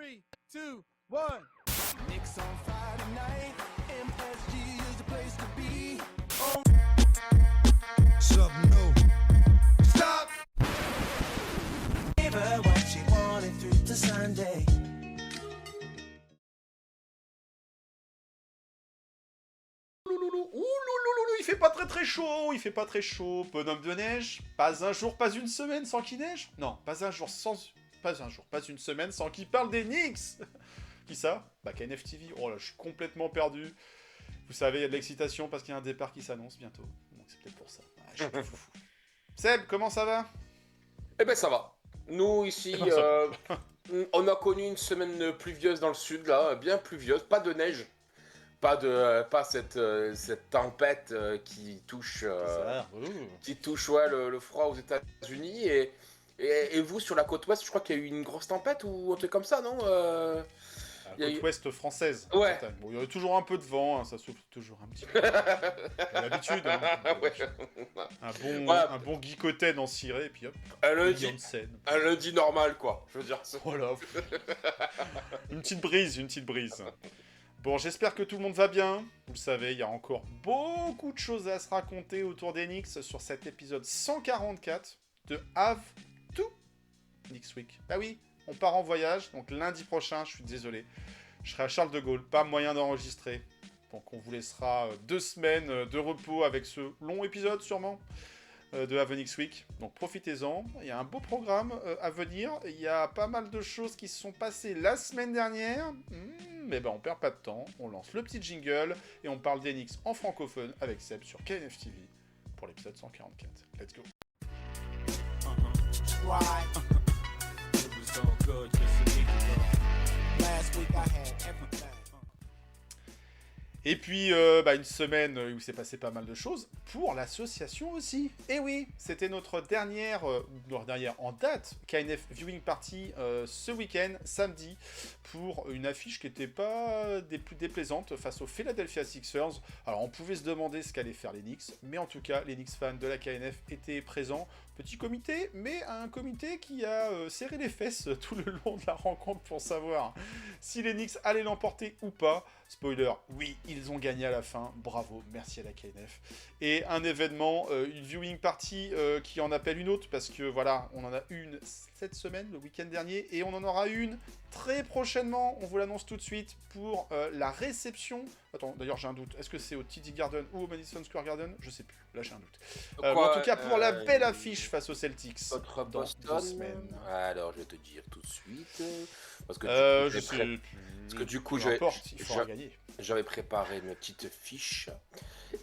3, 2, 1. Knicks on Friday night. MSG is the place to be. Something new. Stop! Gave her what she wanted through to Sunday. Il fait pas très chaud, il fait pas très chaud. Bonhomme de neige, pas un jour, pas une semaine sans qu'il neige. Non, pas un jour, pas une semaine sans qu'il parle des Knicks. Qui ça? Bah KNF TV. Oh là, je suis complètement perdu. Vous savez, il y a de l'excitation parce qu'il y a un départ qui s'annonce bientôt. Donc c'est peut-être pour ça. Ah, je suis tout fou. Seb, comment ça va? Eh ben ça va. Nous ici, Eh ben, ça on a connu une semaine pluvieuse dans le sud, là, bien pluvieuse, pas de neige, pas cette tempête qui touche, Ça, ouais, le froid aux États-Unis et vous sur la côte ouest, je crois qu'il y a eu une grosse tempête ou un truc comme ça, non La côte ouest française. Ouais. Bon, il y a toujours un peu de vent, hein, ça souffle toujours un petit peu. J'ai l'habitude. Hein. Ouais. Un bon Guy Cotten en ciré, et puis hop. Un Million de lundi, scènes. un lundi normal, quoi. Je veux dire. Voilà. Une petite brise. Bon, j'espère que tout le monde va bien. Vous le savez, il y a encore beaucoup de choses à se raconter autour des Knicks sur cet épisode 144 de Have to Knicks Week. Bah oui, on part en voyage, donc lundi prochain, je suis désolé. Je serai à Charles de Gaulle, pas moyen d'enregistrer. Donc on vous laissera 2 semaines de repos avec ce long épisode sûrement de Have a Knicks Week. Donc profitez-en, il y a un beau programme à venir. Il y a pas mal de choses qui se sont passées la semaine dernière. Mais ben on perd pas de temps, on lance le petit jingle et on parle des Knicks en francophone avec Seb sur KNF TV pour l'épisode 144. Let's go. Right. It was all good just a week ago. Last week I had everything. Et puis, une semaine où il s'est passé pas mal de choses pour l'association aussi. Et oui, c'était notre dernière en date KNF Viewing Party ce week-end, samedi, pour une affiche qui n'était pas des plus déplaisantes face aux Philadelphia Sixers. Alors, on pouvait se demander ce qu'allaient faire les Knicks, mais en tout cas, les Knicks fans de la KNF étaient présents. Petit comité, mais un comité qui a serré les fesses tout le long de la rencontre pour savoir si les Knicks allaient l'emporter ou pas. Spoiler, oui, ils ont gagné à la fin. Bravo, merci à la KNF. Et un événement, une viewing party qui en appelle une autre, parce que voilà, on en a une cette semaine, le week-end dernier, et on en aura une très prochainement, on vous l'annonce tout de suite, pour la réception. Attends, d'ailleurs j'ai un doute, est-ce que c'est au TD Garden ou au Madison Square Garden? Je sais plus, là j'ai un doute. Mais en tout cas, pour la belle affiche face aux Celtics, Notre dans Boston. 2 semaines. Alors, je vais te dire tout de suite. Parce que Je sais plus. Parce que du coup, peu importe, il faudra gagner. j'avais préparé une petite fiche.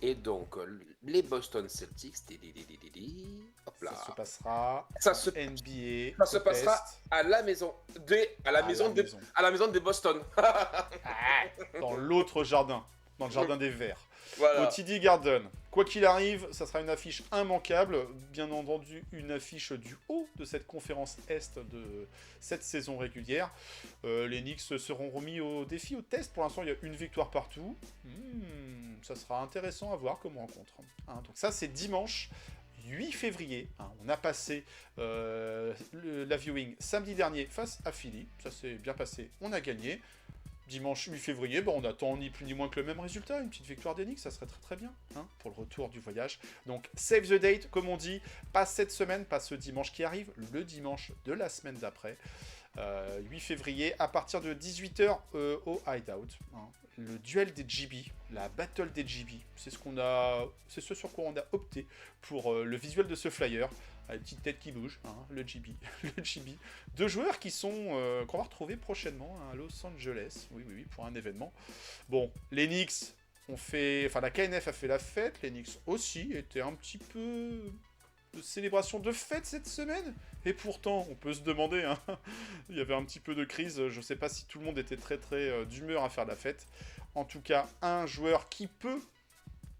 Et donc, les Boston Celtics. Hop là. Ça se passera Ça se, NBA. ça se passera à la maison à la maison des Boston. Dans l'autre jardin, dans le jardin des Verts. Voilà. Au TD Garden. Quoi qu'il arrive, ça sera une affiche immanquable. Bien entendu, une affiche du haut de cette conférence Est de cette saison régulière. Les Knicks seront remis au défi, au test. Pour l'instant, il y a une victoire partout. Ça sera intéressant à voir comme rencontre. Hein, donc ça, c'est dimanche 8 février. Hein, on a passé la viewing samedi dernier face à Philly. Ça s'est bien passé, on a gagné. Dimanche 8 février, on attend ni plus ni moins que le même résultat, une petite victoire des Knicks, ça serait très très bien hein, pour le retour du voyage. Donc save the date, comme on dit, pas cette semaine, pas ce dimanche qui arrive, le dimanche de la semaine d'après, 8 février, à partir de 18h au Hideout. Hein. Le duel des GB, la battle des GB, c'est ce sur quoi on a opté pour le visuel de ce flyer. La petite tête qui bouge, hein, le GB. Le GB. 2 joueurs qu'on va retrouver prochainement à Los Angeles. Oui, pour un événement. Bon, les Knicks la KNF a fait la fête, les Knicks aussi étaient un petit peu de célébration de fête cette semaine. Et pourtant, on peut se demander, hein, il y avait un petit peu de crise. Je sais pas si tout le monde était très très d'humeur à faire la fête. En tout cas, un joueur qui peut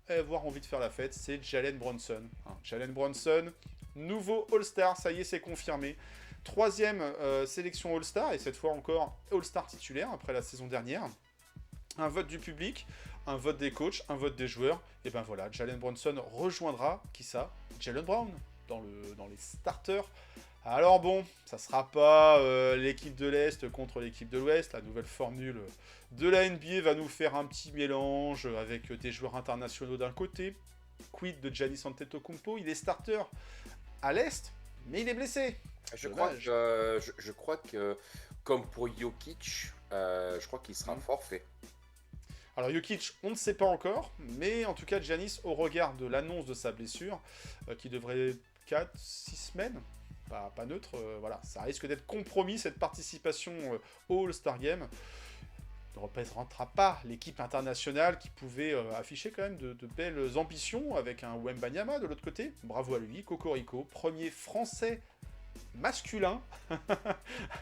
avoir envie de faire la fête, c'est Jalen Brunson. Hein, Jalen Brunson, nouveau All-Star, ça y est, c'est confirmé. 3e sélection All-Star, et cette fois encore All-Star titulaire après la saison dernière. Un vote du public, un vote des coachs, un vote des joueurs. Et ben voilà, Jalen Brunson rejoindra, qui ça? Jalen Brown, dans les starters Alors bon, ça sera pas l'équipe de l'Est contre l'équipe de l'Ouest. La nouvelle formule de la NBA va nous faire un petit mélange avec des joueurs internationaux d'un côté. Quid de Giannis Antetokounmpo, il est starter à l'Est, mais il est blessé. Je Dommage. crois que, comme pour Jokic, je crois qu'il sera forfait. Alors Jokic, on ne sait pas encore, mais en tout cas Giannis, au regard de l'annonce de sa blessure, qui devrait 4-6 semaines, pas neutre, voilà, ça risque d'être compromis cette participation au All-Star Game. Ne représentera pas l'équipe internationale qui pouvait afficher quand même de belles ambitions avec un Wembanyama de l'autre côté. Bravo à lui, Cocorico, premier français masculin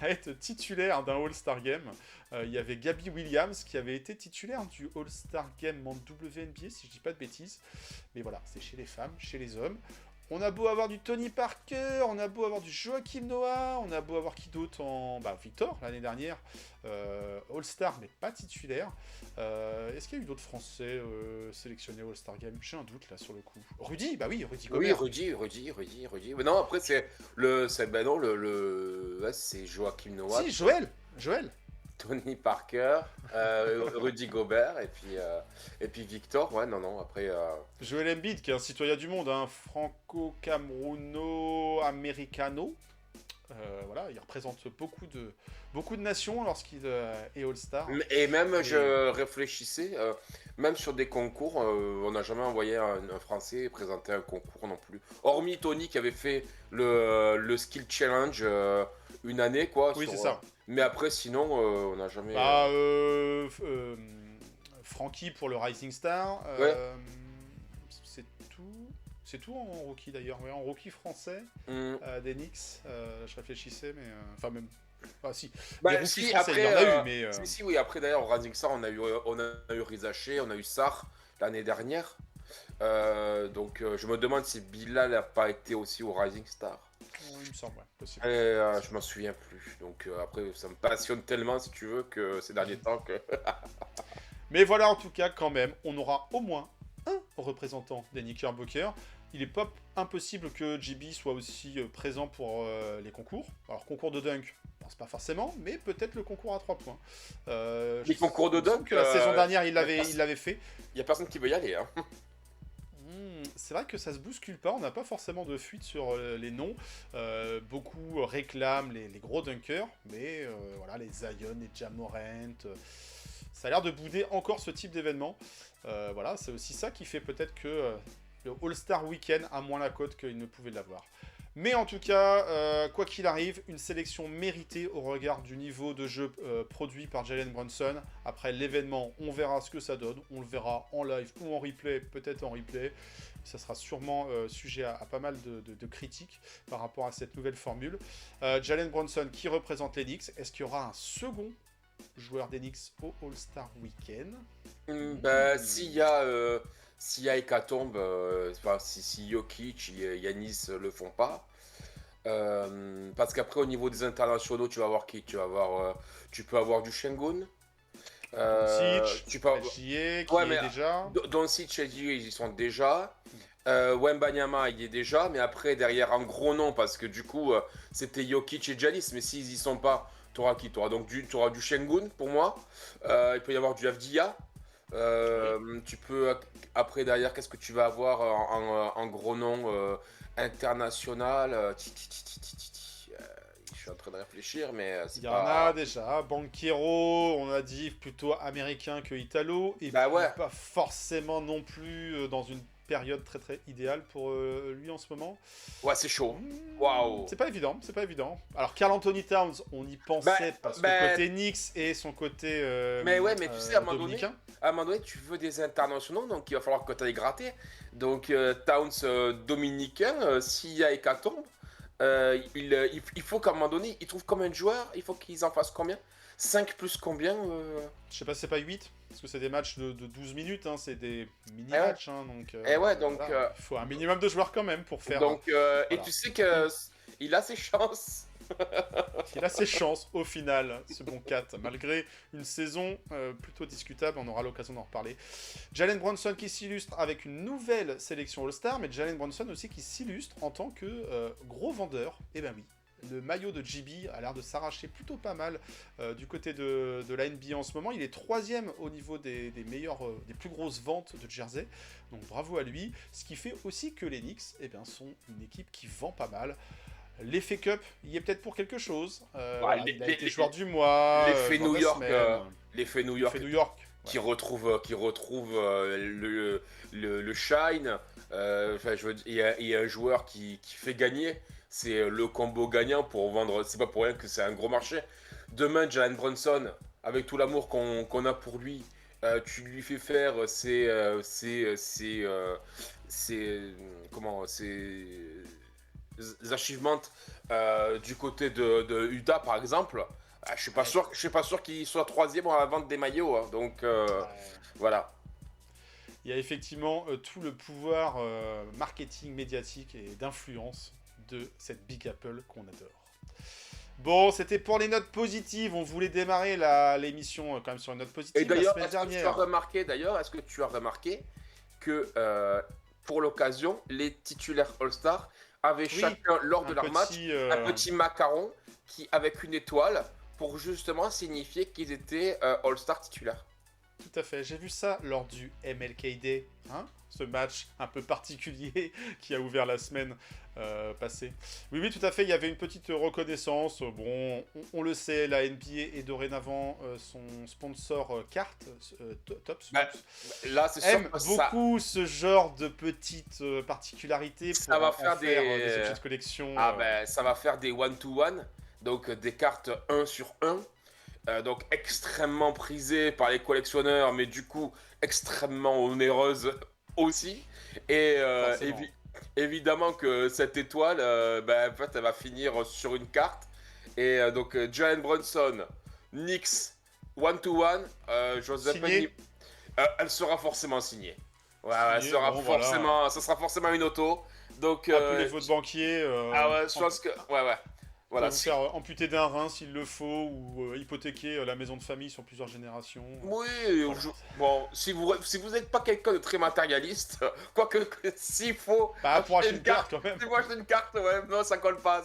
à être titulaire d'un All-Star Game. Il y avait Gabi Williams qui avait été titulaire du All-Star Game en WNBA, si je dis pas de bêtises. Mais voilà, c'est chez les femmes, chez les hommes. On a beau avoir du Tony Parker, on a beau avoir du Joachim Noah, on a beau avoir qui d'autre en... Victor, l'année dernière, All-Star, mais pas titulaire. Est-ce qu'il y a eu d'autres Français sélectionnés au All-Star Game? J'ai un doute, là, sur le coup. Rudy, Rudy Oui, Gobert. Rudy. Mais non, après, c'est c'est Joachim Noah, Si, Joël. Tony Parker, Rudy Gobert, et puis Victor. Ouais, non, après... Joël Embiid, qui est un citoyen du monde, hein, franco-camerouno-américano. Voilà, il représente beaucoup de nations lorsqu'il est All-Star. Et même, je réfléchissais, même sur des concours, on n'a jamais envoyé un Français présenter un concours non plus. Hormis Tony qui avait fait le Skill Challenge une année, quoi. Oui, c'est ça. Mais après, sinon, on n'a jamais... Frankie pour le Rising Star. Ouais. C'est tout. C'est tout en rookie d'ailleurs. Ouais, en rookie français des Knicks. Je réfléchissais, mais... Enfin, même... Ah, si. Bah, les rookies si, français, après, il y en a eu, mais... Si, oui, après d'ailleurs, au Rising Star, on a eu Rizaché, on a eu Sarr l'année dernière. Donc, je me demande si Bilal n'a pas été aussi au Rising Star. Il me semble, ouais, possible. Je m'en souviens plus. Donc, après, ça me passionne tellement, si tu veux, que ces derniers temps que... Mais voilà, en tout cas, quand même, on aura au moins un représentant des Knickerbockers. Il n'est pas impossible que JB soit aussi présent pour les concours. Alors, concours de dunk, je pense pas forcément, mais peut-être le concours à 3 points. Les concours de dunk, que la saison dernière, il l'avait fait. Il n'y a personne qui veut y aller. Hein. C'est vrai que ça se bouscule pas, on n'a pas forcément de fuite sur les noms. Beaucoup réclament les gros dunkers, mais voilà, les Zion, les Ja Morant, ça a l'air de bouder encore ce type d'événement. Voilà, c'est aussi ça qui fait peut-être que le All-Star Weekend a moins la cote qu'il ne pouvait l'avoir. Mais en tout cas, quoi qu'il arrive, une sélection méritée au regard du niveau de jeu produit par Jalen Brunson. Après l'événement, on verra ce que ça donne. On le verra en live ou en replay, peut-être en replay. Ça sera sûrement sujet à pas mal de critiques par rapport à cette nouvelle formule. Jalen Brunson qui représente les Knicks. Est-ce qu'il y aura un second joueur des Knicks au All-Star Weekend? S'il y a hécatombe, si Jokic et Yanis le font pas, parce qu'après au niveau des internationaux, tu vas avoir qui? Tu peux avoir du Şengün, tu peux avoir... SGA qui Ouais, est mais déjà... Doncic et SGA, ils y sont déjà. Wembanyama, il y est déjà, mais après derrière un gros nom, parce que du coup c'était Jokic et Giannis, mais s'ils y sont pas, t'auras qui? T'auras du Şengün pour moi. Il peut y avoir du Avdija. Tu peux après derrière, qu'est-ce que tu vas avoir en gros nom international? Je suis en train de réfléchir, mais Il y en a déjà. Banchero, on a dit plutôt américain que italo. Et Bah puis ouais. pas forcément non plus dans une période très très idéale pour lui en ce moment. Ouais, c'est chaud. Waouh. C'est pas évident, c'est pas évident. Alors Karl Anthony Towns, on y pensait parce que côté Knicks et son côté mais ouais, mais tu sais, à un moment donné, dominicain. tu veux des internationaux, donc il va falloir que tu ailles gratter. Donc Towns dominicain, s'il y a hécatombe, il faut qu'à un moment donné, ils trouvent combien de joueurs? Il faut qu'ils en fassent combien? 5 plus combien Je sais pas si c'est pas 8, parce que c'est des matchs de 12 minutes, hein, c'est des mini-matchs. Hein, donc, voilà, il faut un minimum de joueurs quand même pour faire... Donc, voilà. Et tu sais que il a ses chances. Il a ses chances au final, ce bon 4, malgré une saison plutôt discutable, on aura l'occasion d'en reparler. Jalen Brunson qui s'illustre avec une nouvelle sélection All-Star, mais Jalen Brunson aussi qui s'illustre en tant que gros vendeur. Et ben oui, le maillot de JB a l'air de s'arracher plutôt pas mal du côté de la NBA en ce moment. Il est 3e au niveau des meilleurs, des plus grosses ventes de jersey. Donc bravo à lui. Ce qui fait aussi que les Knicks sont une équipe qui vend pas mal. L'effet Cup, il y est peut-être pour quelque chose. Voilà, il a été joueur du mois. L'effet New York, L'effet New York. Ouais. Qui retrouve le shine. Je veux dire, il y a un joueur qui fait gagner. C'est le combo gagnant pour vendre. C'est pas pour rien que c'est un gros marché. Demain, Jalen Brunson, avec tout l'amour qu'on a pour lui, tu lui fais faire ses achievements du côté de Utah, par exemple. Je suis pas sûr qu'il soit 3e à la vente des maillots. Hein. Donc voilà. Il y a effectivement tout le pouvoir marketing, médiatique et d'influence de cette Big Apple qu'on adore. Bon, c'était pour les notes positives. On voulait démarrer l'émission quand même sur une note positive. Et d'ailleurs, la est-ce semaine que tu as remarqué que pour l'occasion, les titulaires All-Star avaient chacun lors de leur match un petit macaron avec une étoile pour justement signifier qu'ils étaient All-Star titulaires. Tout à fait. J'ai vu ça lors du MLK Day, ce match un peu particulier qui a ouvert la semaine passée. Oui, tout à fait. Il y avait une petite reconnaissance. Bon, on le sait, la NBA est dorénavant son sponsor carte, Top. Là, c'est aime sûr beaucoup ce genre de petites particularités pour ça va faire des objets de collection. Ça va faire des one-to-one, donc des cartes 1 sur 1. Donc extrêmement prisées par les collectionneurs, mais du coup extrêmement onéreuses aussi. Et évidemment que cette étoile, en fait, elle va finir sur une carte. Et donc Jalen Brunson, Knicks, one-to-one, elle sera forcément signée. Elle sera forcément, ça sera forcément une auto. Donc appelez votre banquier. je pense que voilà, vous faire amputer d'un rein s'il le faut, ou hypothéquer la maison de famille sur plusieurs générations. Oui, bon, si vous n'êtes pas quelqu'un de très matérialiste, quoique s'il faut pour acheter une carte quand même. Si vous achetez une carte, non, ça colle pas.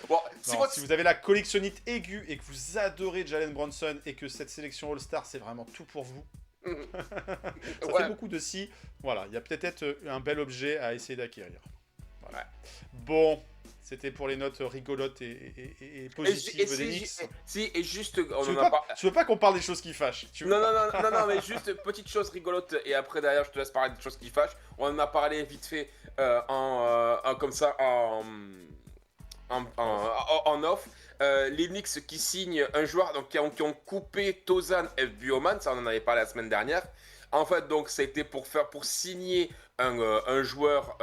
Bon, si vous avez la collectionnite aiguë et que vous adorez Jalen Brunson et que cette sélection All-Star c'est vraiment tout pour vous, ça fait beaucoup de si. Voilà, il y a peut-être un bel objet à essayer d'acquérir. Voilà. Ouais. Bon. C'était pour les notes rigolotes et positives des Knicks. Et juste... Tu veux pas qu'on parle des choses qui fâchent? Non, mais juste petite chose rigolote, et après derrière je te laisse parler des choses qui fâchent. On en a parlé vite fait comme ça en off. Les Knicks qui signent un joueur donc, qui ont coupé Tozan F. Bioman, ça on en avait parlé la semaine dernière. En fait, donc, ça a été pour signer un joueur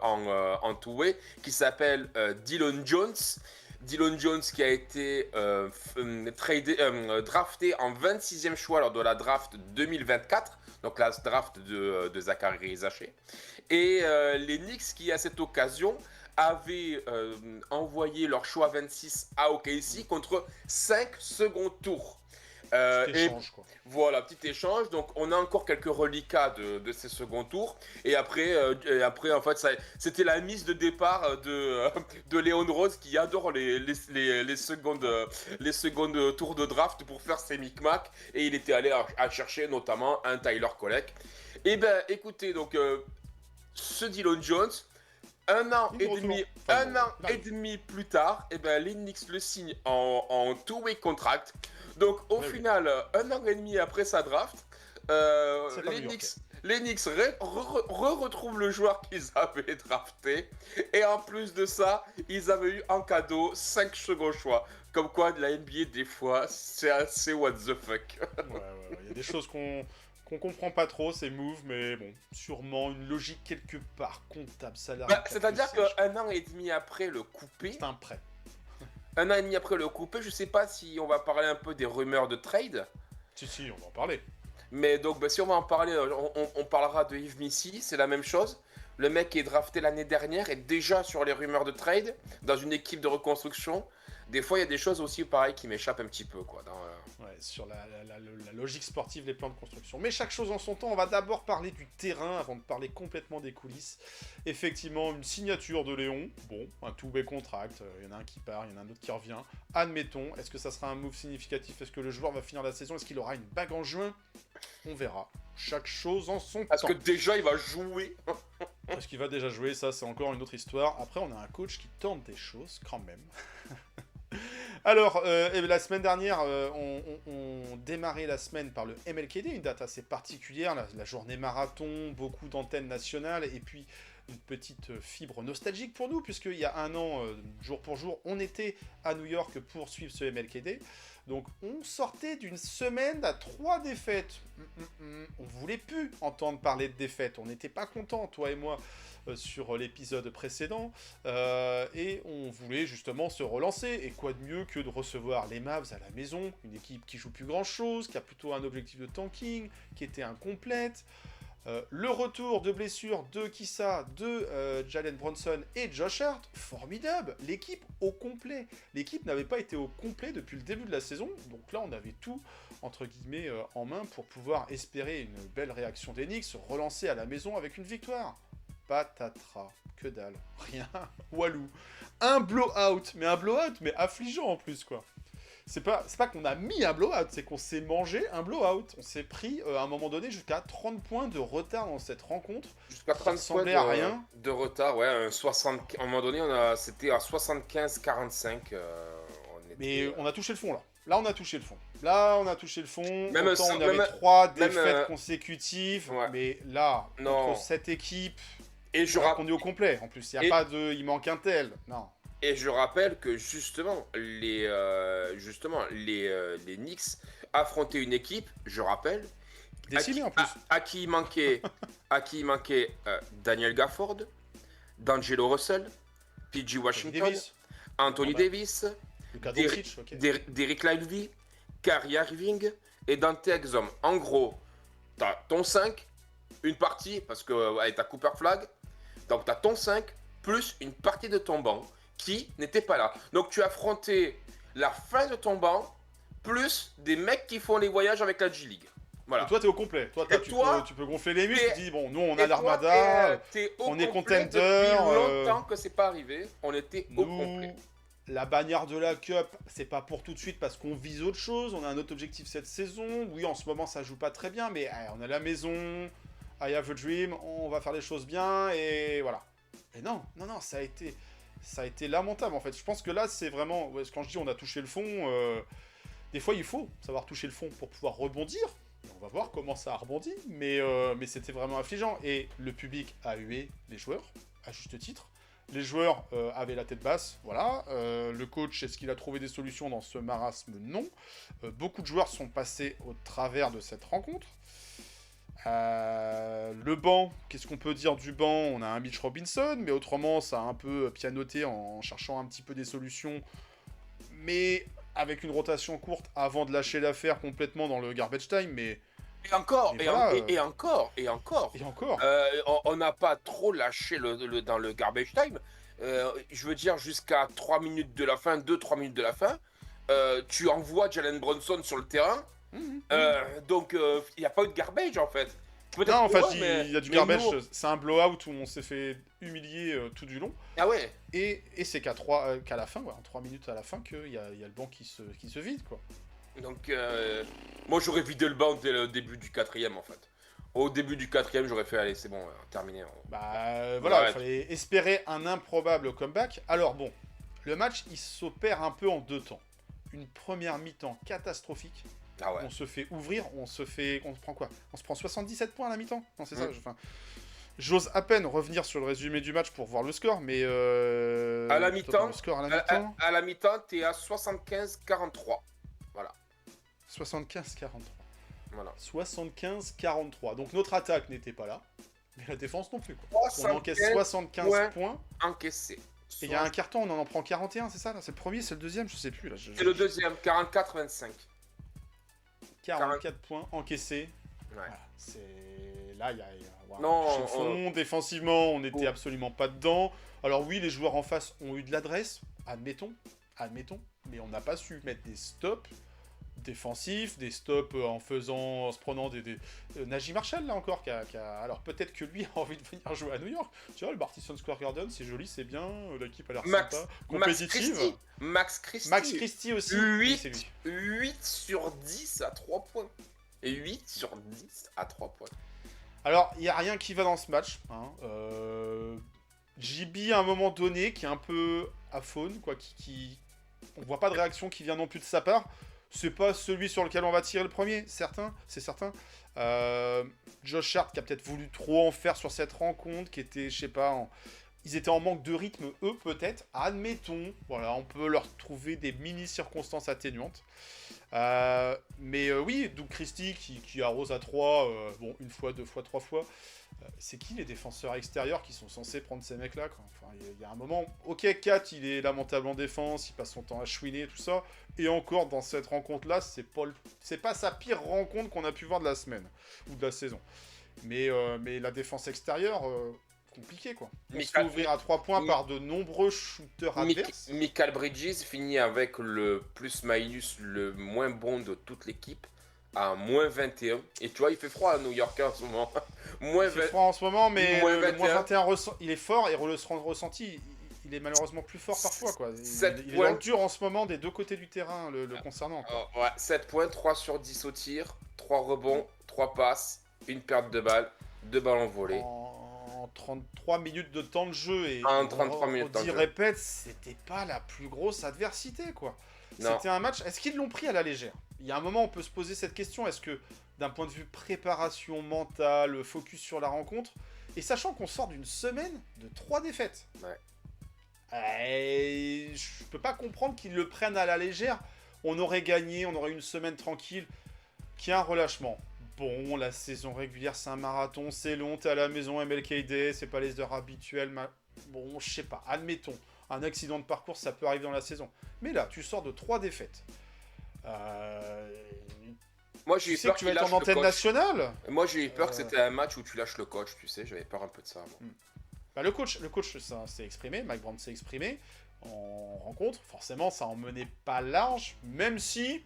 en two-way qui s'appelle Dillon Jones. Dillon Jones qui a été drafté en 26e choix lors de la draft 2024, donc la draft de Zachary Zaché. Et les Knicks qui, à cette occasion, avaient envoyé leur choix 26 à OKC contre 5 seconds tours. Petit échange, quoi. Voilà, petit échange. Donc, on a encore quelques reliquats de ces seconds tours. Et après en fait, c'était la mise de départ de Léon Rose qui adore les secondes tours de draft pour faire ses micmacs. Et il était allé à chercher notamment un Tyler Kolek. Et ben, écoutez, donc, ce Dillon Jones, un an et demi plus tard, et ben, les Knicks le signent en two-way contract. Donc au final, un an et demi après sa draft, les Knicks retrouvent le joueur qu'ils avaient drafté. Et en plus de ça, ils avaient eu en cadeau 5 seconds choix. Comme quoi, de la NBA, des fois, c'est assez what the fuck. Ouais. Il y a des choses qu'on comprend pas trop, ces moves, mais bon, sûrement une logique quelque part comptable, salariale. C'est-à-dire qu'un an et demi après le coupé... C'est un prêt. Un an et demi après le coupé, je sais pas si on va parler un peu des rumeurs de trade. Si, on va en parler. Mais donc, si on va en parler, on parlera de Yves Missy, c'est la même chose. Le mec qui est drafté l'année dernière est déjà sur les rumeurs de trade, dans une équipe de reconstruction, des fois, il y a des choses aussi, pareil, qui m'échappent un petit peu, quoi. Ouais, sur la logique sportive, les plans de construction. Mais chaque chose en son temps, on va d'abord parler du terrain avant de parler complètement des coulisses. Effectivement, une signature de Léon. Bon, un two-way contract. Il y en a un qui part, il y en a un autre qui revient. Admettons, est-ce que ça sera un move significatif? Est-ce que le joueur va finir la saison? Est-ce qu'il aura une bague en juin? On verra. Chaque chose en son Parce temps. que déjà, il va jouer. Est-ce qu'il va déjà jouer? Ça, c'est encore une autre histoire. Après, on a un coach qui tente des choses, quand même. Alors, la semaine dernière, on démarrait la semaine par le MLKD, une date assez particulière, la journée marathon, beaucoup d'antennes nationales, et puis une petite fibre nostalgique pour nous, puisqu'il y a un an, jour pour jour, on était à New York pour suivre ce MLKD. Donc, on sortait d'une semaine à 3 défaites. On voulait plus entendre parler de défaites, on n'était pas contents, toi et moi, sur l'épisode précédent, et on voulait justement se relancer, et quoi de mieux que de recevoir les Mavs à la maison, une équipe qui joue plus grand chose, qui a plutôt un objectif de tanking, qui était incomplète, le retour de blessure de Kissa, de Jalen Brunson et Josh Hart, formidable, l'équipe au complet, l'équipe n'avait pas été au complet depuis le début de la saison, donc là on avait tout entre guillemets en main pour pouvoir espérer une belle réaction des Knicks, se relancer à la maison avec une victoire. Patatras, que dalle, rien, walou. Un blowout, mais affligeant en plus, quoi. C'est pas qu'on a mis un blowout, c'est qu'on s'est mangé un blowout. On s'est pris, à un moment donné, jusqu'à 30 points de retard dans cette rencontre. Jusqu'à 30 points ressemblait à rien. de retard, ouais. À un moment donné, c'était à 75-45. Mais on a touché le fond, là. Là, on a touché le fond. Même Autant ça, on avait même- 3 même, défaites consécutives, ouais. mais là, Non. contre cette équipe, Et je, on est au complet. En plus, il manque un tel. Non. Et je rappelle que justement, les Knicks affrontaient une équipe, je rappelle, Décimé, en plus. à qui il manquait, Daniel Gafford, D'Angelo Russell, PG Washington, Davis. Anthony Ah bah. Davis, Lucas Derrick- Doncic, ok. Derrick Lively, Kyrie Irving et Dante Exum. En gros, t'as ton 5, une partie, parce que t'as Cooper Flag, donc t'as ton 5, plus une partie de ton banc qui n'était pas là. Donc tu as affronté la fin de ton banc, plus des mecs qui font les voyages avec la G-League. Voilà. Et toi, t'es au complet. Toi, Et toi, tu peux gonfler les muscles. t'es- Tu dis, bon, nous, on Et a toi, l'armada. t'es au on est complet contender, depuis longtemps que c'est pas arrivé. On était au Nous, complet. la bannière de la Cup, c'est pas pour tout de suite parce qu'on vise autre chose. On a un autre objectif cette saison. Oui, en ce moment, ça joue pas très bien, mais on a la maison. I have a dream. On va faire les choses bien. Et voilà. Et non, ça a été lamentable, en fait. Je pense que là, c'est vraiment... ouais, quand je dis on a touché le fond, des fois, il faut savoir toucher le fond pour pouvoir rebondir. Et on va voir comment ça a rebondi, mais c'était vraiment affligeant. Et le public a hué les joueurs, à juste titre. Les joueurs avaient la tête basse, voilà. Le coach, est-ce qu'il a trouvé des solutions dans ce marasme? Non. Beaucoup de joueurs sont passés au travers de cette rencontre. Le banc, qu'est-ce qu'on peut dire du banc? On a un Mitch Robinson, mais autrement, ça a un peu pianoté en cherchant un petit peu des solutions. Mais avec une rotation courte avant de lâcher l'affaire complètement dans le garbage time, mais... Et encore, Et et, voilà, et encore. Et encore On n'a pas trop lâché dans le garbage time. Je veux dire, jusqu'à 3 minutes de la fin, 2-3 minutes de la fin, tu envoies Jalen Brunson sur le terrain. Donc, il n'y a pas eu de garbage en fait. Peut-être Non, en pour fait, eux, mais- il y a du mais garbage, nous- c'est un blowout où on s'est fait humilier tout du long. Ah ouais. Et c'est qu'à la fin, ouais, en 3 minutes à la fin, qu'il y a le banc qui se vide, quoi. Donc, moi j'aurais vidé le banc dès le début du 4ème en fait. Au début du 4ème, j'aurais fait, allez, c'est bon, terminé. Bah voilà, il arrête. fallait espérer un improbable comeback. Alors bon, le match, il s'opère un peu en 2 temps. Une première mi-temps catastrophique. Ah ouais. On se fait ouvrir, on se prend quoi? On se prend 77 points à la mi-temps? Non, c'est ça, enfin... J'ose à peine revenir sur le résumé du match pour voir le score, mais... À la mi-temps, le score à la mi-temps, à la mi-temps, t'es à 75-43. Voilà. 75-43. Voilà. 75-43. Donc notre attaque n'était pas là, mais la défense non plus, quoi. On 75 encaisse 75 points points, encaissés. et il y a un carton, on en prend 41, c'est ça là? C'est le premier, c'est le deuxième, je sais plus. Là. C'est le deuxième, 44-25. 44 points encaissés. Ouais. Voilà, c'est... Là, il y a... voilà, Non, touché le fond, défensivement, on n'était Oh. absolument pas dedans. Alors oui, les joueurs en face ont eu de l'adresse, admettons. mais on n'a pas su mettre des stops défensifs, des stops en se prenant des Najee Marshall là encore alors peut-être que lui a envie de venir jouer à New York. Tu vois, le Madison Square Garden, c'est joli, c'est bien, l'équipe a l'air sympa, compétitive. Max Christie. Max Christie aussi. Oui, c'est lui. 8 sur 10 à 3 points. Et 8 sur 10 à 3 points. Alors, il n'y a rien qui va dans ce match. Hein. JB, à un moment donné, qui est un peu aphone, quoi, on voit pas de réaction qui vient non plus de sa part. C'est pas celui sur lequel on va tirer le premier, c'est certain. Josh Hart qui a peut-être voulu trop en faire sur cette rencontre, qui était, je sais pas, ils étaient en manque de rythme, eux peut-être. Admettons, voilà, on peut leur trouver des mini-circonstances atténuantes. Mais oui, Doug Christie qui arrose à 3, bon, une fois, 2 fois, 3 fois. C'est qui les défenseurs extérieurs qui sont censés prendre ces mecs-là, quoi. Enfin, il y a un moment, ok, Kat, il est lamentable en défense, il passe son temps à chouiner, tout ça. Et encore, dans cette rencontre-là, c'est pas sa pire rencontre qu'on a pu voir de la semaine, ou de la saison. Mais la défense extérieure, compliqué, quoi. On se fait ouvrir à 3 points par de nombreux shooters adverses. Michael Bridges finit avec le plus-minus le moins bon de toute l'équipe, à moins 21. Et tu vois, il fait froid à New York en ce moment. Il fait froid en ce moment, mais moins le moins 21, 21, il est fort, et le ressenti, il est malheureusement plus fort parfois, quoi. Il est points. dans le dur en ce moment des deux côtés du terrain, le concernant, quoi. Ouais, 7 points, 3 sur 10 au tir, 3 rebonds, 3 passes, une perte de balle, 2 ballons volés. En 33 minutes de temps de jeu, et En 33 minutes de temps de jeu. répète, c'était pas la plus grosse adversité, quoi. Non. C'était un match. Est-ce qu'ils l'ont pris à la légère? Il y a un moment, on peut se poser cette question. Est-ce que, d'un point de vue préparation mentale, focus sur la rencontre, et sachant qu'on sort d'une semaine de 3 défaites, je peux pas comprendre qu'ils le prennent à la légère. On aurait gagné, on aurait eu une semaine tranquille, qu'il y a un relâchement. Bon, la saison régulière, c'est un marathon, c'est long, t'es à la maison, MLK Day, c'est pas les heures habituelles. Bon, je sais pas, admettons. Un accident de parcours, ça peut arriver dans la saison. Mais là, tu sors de 3 défaites. Moi, j'ai eu peur que tu vas être en antenne nationale. Moi, j'ai eu peur que c'était un match où tu lâches le coach, tu sais. J'avais peur un peu de ça, moi. Bah, le coach ça s'est exprimé. Mike Brown s'est exprimé en rencontre. Forcément, ça en menait pas large. Même si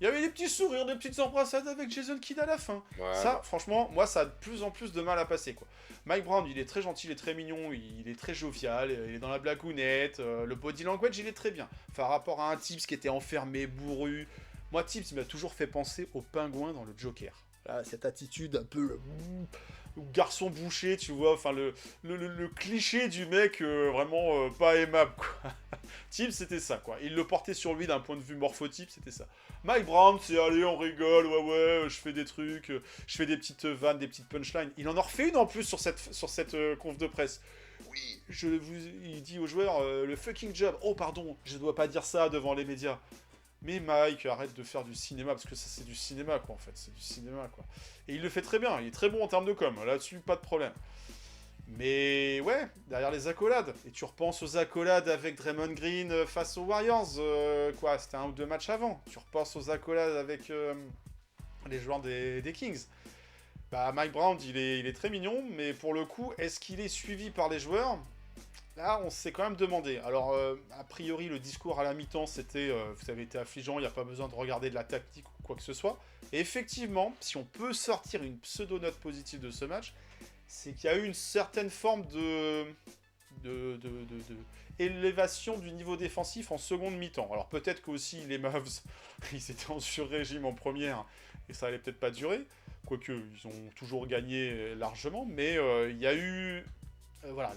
il y avait des petits sourires, des petites embrassades avec Jason Kidd à la fin. Ouais, ça, franchement, moi, ça a de plus en plus de mal à passer, quoi. Mike Brown, il est très gentil, il est très mignon, il est très jovial, il est dans la blagounette, le body language, il est très bien. Par rapport à un Tibbs qui était enfermé, bourru. Moi, Tibbs m'a toujours fait penser au pingouin dans le Joker. Là, cette attitude un peu garçon bouché, tu vois, enfin le cliché du mec vraiment pas aimable, quoi. Tibbs, c'était ça, quoi. Il le portait sur lui d'un point de vue morphotype, c'était ça. Mike Brown, c'est allez, on rigole, ouais, je fais des trucs, je fais des petites vannes, des petites punchlines. Il en a refait une en plus sur cette conf de presse. Oui, il dit aux joueurs, le fucking job. Oh, pardon, je dois pas dire ça devant les médias. Mais Mike, arrête de faire du cinéma, parce que ça, c'est du cinéma, quoi, en fait. C'est du cinéma, quoi. Et il le fait très bien, il est très bon en termes de com. Là-dessus, pas de problème. Mais ouais, derrière les accolades. Et tu repenses aux accolades avec Draymond Green face aux Warriors, quoi, c'était 1 ou 2 matchs avant. Tu repenses aux accolades avec les joueurs des Kings. Bah, Mike Brown, il est très mignon, mais pour le coup, est-ce qu'il est suivi par les joueurs ? Là, on s'est quand même demandé. Alors, a priori, le discours à la mi-temps, c'était vous avez été affligeant, il n'y a pas besoin de regarder de la tactique ou quoi que ce soit. Et effectivement, si on peut sortir une pseudo-note positive de ce match, c'est qu'il y a eu une certaine forme de élévation du niveau défensif en seconde mi-temps. Alors, peut-être qu'aussi les Mavs, ils étaient en sur-régime en première, et ça allait peut-être pas durer. Quoique, ils ont toujours gagné largement, mais il y a eu... voilà,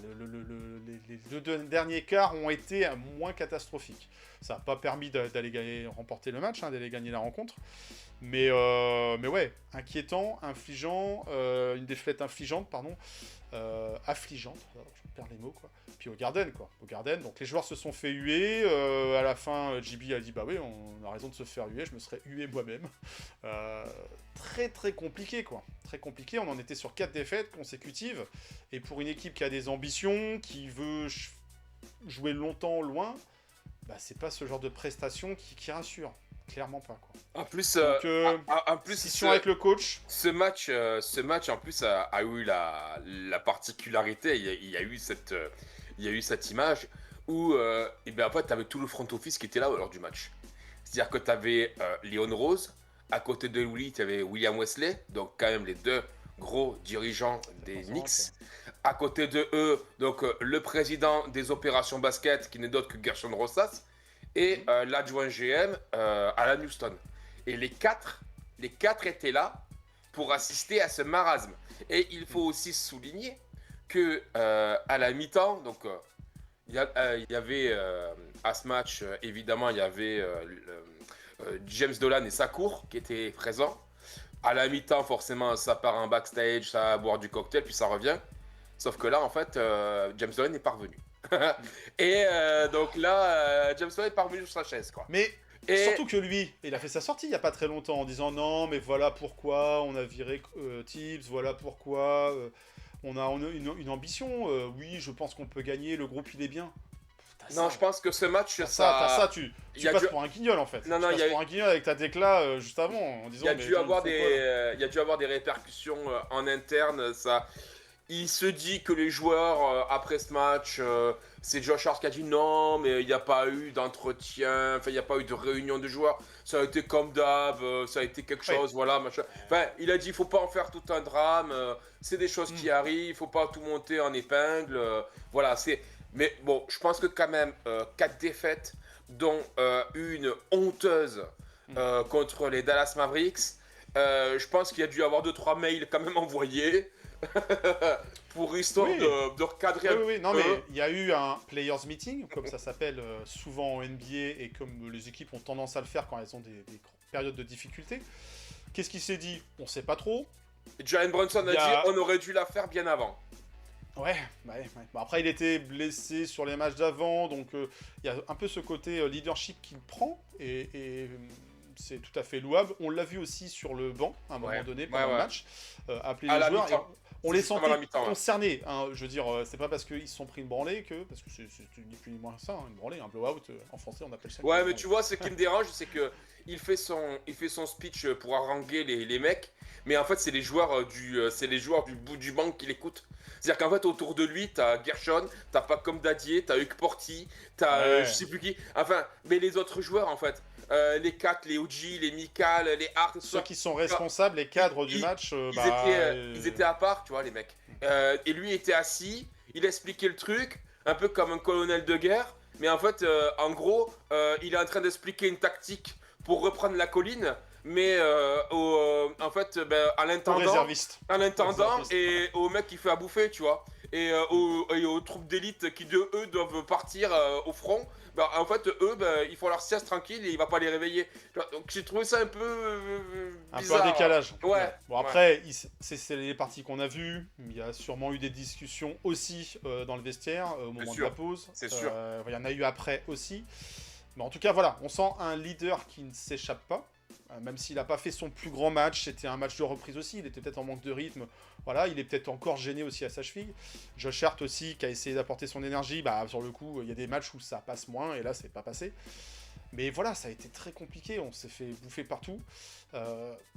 les 2 derniers quarts ont été moins catastrophiques. Ça n'a pas permis d'aller remporter le match, d'aller gagner la rencontre. Mais ouais, inquiétant, infligeant, une défaite infligeante, pardon. Affligeante, je perds les mots, quoi. Puis au Garden, quoi. Au Garden, donc les joueurs se sont fait huer. À la fin, JB a dit, bah oui, on a raison de se faire huer, je me serais hué moi-même. Très très compliqué, quoi. Très compliqué, on en était sur 4 défaites consécutives. Et pour une équipe qui a des ambitions, qui veut jouer longtemps, loin, bah c'est pas ce genre de prestation qui rassure. Clairement pas, quoi. En plus, avec le coach. Ce match en plus a eu la particularité. Il y a eu cette image. où et ben, en fait, tu avais tout le front office qui était là lors du match. C'est-à-dire que tu avais Leon Rose, à côté de lui, tu avais William Wesley, donc quand même les deux gros dirigeants des Knicks. À côté de eux, donc le président des opérations basket, qui n'est d'autre que Gershon Rosas, et l'adjoint GM, Alan Houston. Et les quatre étaient là pour assister à ce marasme. Et il faut aussi souligner que à la mi-temps, donc il y avait à ce match, évidemment, il y avait James Dolan et Sakour qui étaient présents. À la mi-temps, forcément, ça part en backstage, ça va boire du cocktail, puis ça revient. Sauf que là, en fait, James Dolan est parvenu. Et donc là, James Dolan est parvenu sur sa chaise, quoi. Mais Et surtout que lui, il a fait sa sortie il n'y a pas très longtemps en disant non, mais voilà pourquoi on a viré Tibbs, voilà pourquoi on a une ambition. Oui, je pense qu'on peut gagner, le groupe il est bien. non, je pense que ce match, T'as ça, tu il y a passes dû- pour un guignol en fait. Non, tu non, passes il y a- pour un guignol avec ta déclat juste avant en disant il y a mais dû avoir faut pas, il y a dû avoir des répercussions en interne. Ça, il se dit que les joueurs après ce match, c'est Josh Hart qui a dit non, mais il n'y a pas eu d'entretien, enfin il n'y a pas eu de réunion de joueurs. Ça a été comme d'hab, ça a été quelque chose, voilà, machin. Enfin, il a dit il faut pas en faire tout un drame. C'est des choses qui arrivent, il faut pas tout monter en épingle. Voilà, c'est. Mais bon, je pense que quand même 4 défaites, dont une honteuse contre les Dallas Mavericks. Je pense qu'il y a dû avoir 2-3 mails quand même envoyés pour histoire Oui. de recadrer Oui, oui, oui. Non, peu. mais il y a eu un players meeting, comme ça s'appelle souvent en NBA et comme les équipes ont tendance à le faire quand elles ont des périodes de difficulté. Qu'est-ce qui s'est dit? On sait pas trop. Jalen Brunson a Il y a- dit on aurait dû la faire bien avant. Ouais. Bon, après, il était blessé sur les matchs d'avant, donc il y a un peu ce côté leadership qu'il prend, et c'est tout à fait louable. On l'a vu aussi sur le banc, à un moment Ouais. donné, pendant Ouais, le ouais. match, appeler À les la joueurs. mi-temps. On les C'est justement sentait la mi-temps, ouais. concernés. Hein. Je veux dire, c'est pas parce qu'ils se sont pris une branlée que... Parce que c'est ni plus ni moins ça, hein, une branlée, un blowout, en français, on appelle ça... Ouais, une mais branlée. tu vois, ce qui me dérange, c'est que il fait son speech pour haranguer les mecs, mais en fait, c'est les joueurs du bout du banc qui l'écoutent. C'est-à-dire qu'en fait, autour de lui, t'as Gershon, t'as pas comme Dadier, t'as Huck Porty, t'as Ouais. je sais plus qui. Enfin, mais les autres joueurs, en fait, les Kat, les OG, les Mikal, les Hart, tout Ceux ça, qui sont responsables, les cadres du ils- match, ils étaient à part, tu vois, les mecs. Et lui était assis, il expliquait le truc, un peu comme un colonel de guerre, mais en fait, en gros, il est en train d'expliquer une tactique pour reprendre la colline, mais en fait, à aux l'intendant, réservistes. Réservistes. et au mec qui fait à bouffer, tu vois, et aux troupes d'élite qui, eux, doivent partir au front. En fait, eux, ils font leur sieste tranquille et il va pas les réveiller. Donc j'ai trouvé ça un peu Un peu bizarre. un décalage. Ouais. Bon, après, c'est les parties qu'on a vues. Il y a sûrement eu des discussions aussi dans le vestiaire au moment de sûr. la pause. C'est sûr. Il y en a eu après aussi. Mais en tout cas, voilà, on sent un leader qui ne s'échappe pas. Même s'il n'a pas fait son plus grand match, c'était un match de reprise aussi. Il était peut-être en manque de rythme. Voilà, il est peut-être encore gêné aussi à sa cheville. Josh Hart aussi, qui a essayé d'apporter son énergie. Sur le coup, il y a des matchs où ça passe moins, et là, c'est pas passé. Mais voilà, ça a été très compliqué. On s'est fait bouffer partout,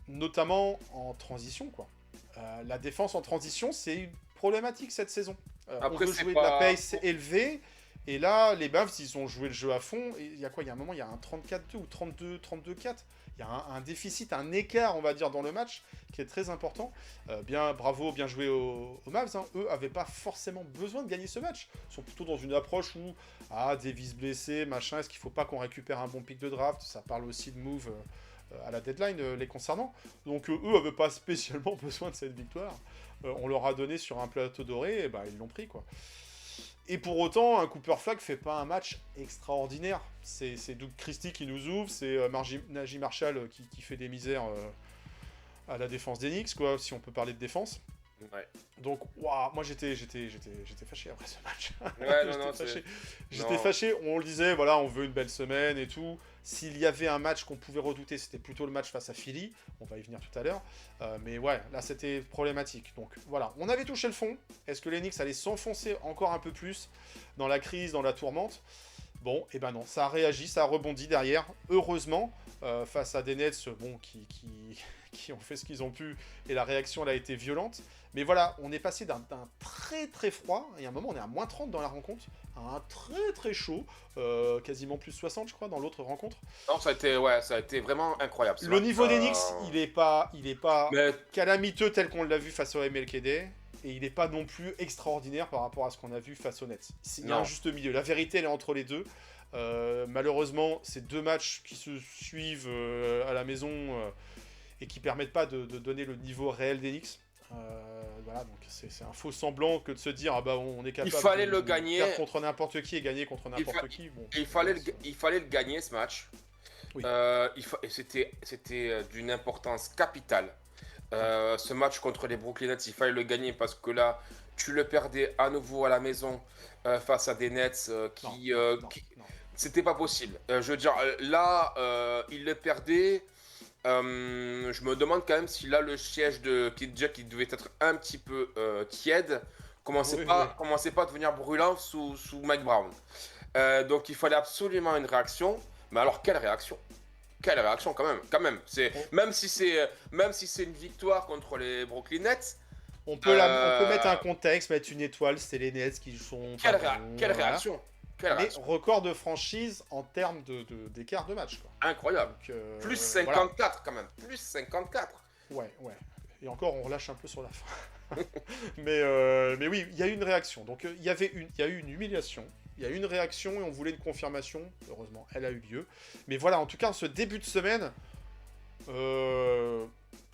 notamment en transition, quoi. La défense en transition, c'est une problématique cette saison. Après, on veut c'est jouer pas- de la pace élevée. Et là, les Mavs, ils ont joué le jeu à fond. Et il y a quoi? Il y a un moment, il y a un 34-2 ou 32-4. Il y a un déficit, un écart, on va dire, dans le match qui est très important. Bravo, bien joué aux Mavs. Hein. Eux n'avaient pas forcément besoin de gagner ce match. Ils sont plutôt dans une approche où, Davis blessé, machin, est-ce qu'il ne faut pas qu'on récupère un bon pick de draft? Ça parle aussi de move à la deadline les concernant. Donc eux n'avaient pas spécialement besoin de cette victoire. On leur a donné sur un plateau doré, et ils l'ont pris, quoi. Et pour autant, un Cooper Flag fait pas un match extraordinaire. C'est Doug Christie qui nous ouvre, c'est Najee Marshall qui fait des misères à la défense des Knicks, quoi, si on peut parler de défense. Ouais. Donc, waouh, moi j'étais fâché après ce match. Ouais, non, J'étais non. fâché. On le disait, voilà, on veut une belle semaine et tout. S'il y avait un match qu'on pouvait redouter, c'était plutôt le match face à Philly. On va y venir tout à l'heure. Mais ouais, là c'était problématique. Donc voilà, on avait touché le fond. Est-ce que les Knicks allaient s'enfoncer encore un peu plus dans la crise, dans la tourmente? Bon, et ben non, ça a réagi, ça a rebondi derrière, heureusement, face à des Nets bon, qui ont fait ce qu'ils ont pu, et la réaction elle a été violente. Mais voilà, on est passé d'un très très froid, et à un moment on est à moins 30 dans la rencontre, à un très très chaud, quasiment plus 60 je crois dans l'autre rencontre. Non, ça a été vraiment incroyable. ce Le match. niveau des Knicks, il est pas Mais calamiteux tel qu'on l'a vu face au MLKD, et il n'est pas non plus extraordinaire par rapport à ce qu'on a vu face aux Nets. Il y a un Non. juste milieu. La vérité, elle est entre les deux. Malheureusement, c'est deux matchs qui se suivent à la maison et qui permettent pas de donner le niveau réel des Knicks. Voilà, donc c'est un faux semblant que de se dire ah bah on est capable fallait de le gagner. perdre contre n'importe qui et gagner contre n'importe qui. Bon, il fallait le gagner ce match. Oui. Et c'était d'une importance capitale. Ce match contre les Brooklyn Nets, il fallait le gagner parce que là, tu le perdais à nouveau à la maison face à des Nets Non. c'était pas possible. Je veux dire, là, il le perdait. Je me demande quand même si là, le siège de Kid Jack, qui devait être un petit peu tiède, commençait pas à devenir brûlant sous Mike Brown. Donc, il fallait absolument une réaction. Mais alors, quelle réaction? Quelle réaction quand même. Même si c'est une victoire contre les Brooklyn Nets. On peut mettre un contexte, mettre une étoile, c'est les Nets qui sont. Quelle voilà. réaction. Quelle Mais réaction. record de franchise en termes d'écart de match. Quoi. Incroyable. Donc, Plus voilà. 54 quand même. Plus 54. Ouais. Et encore, on relâche un peu sur la fin. mais oui, il y a eu une réaction. Donc, il y a eu une humiliation. Il y a eu une réaction et on voulait une confirmation. Heureusement, elle a eu lieu. Mais voilà, en tout cas, ce début de semaine,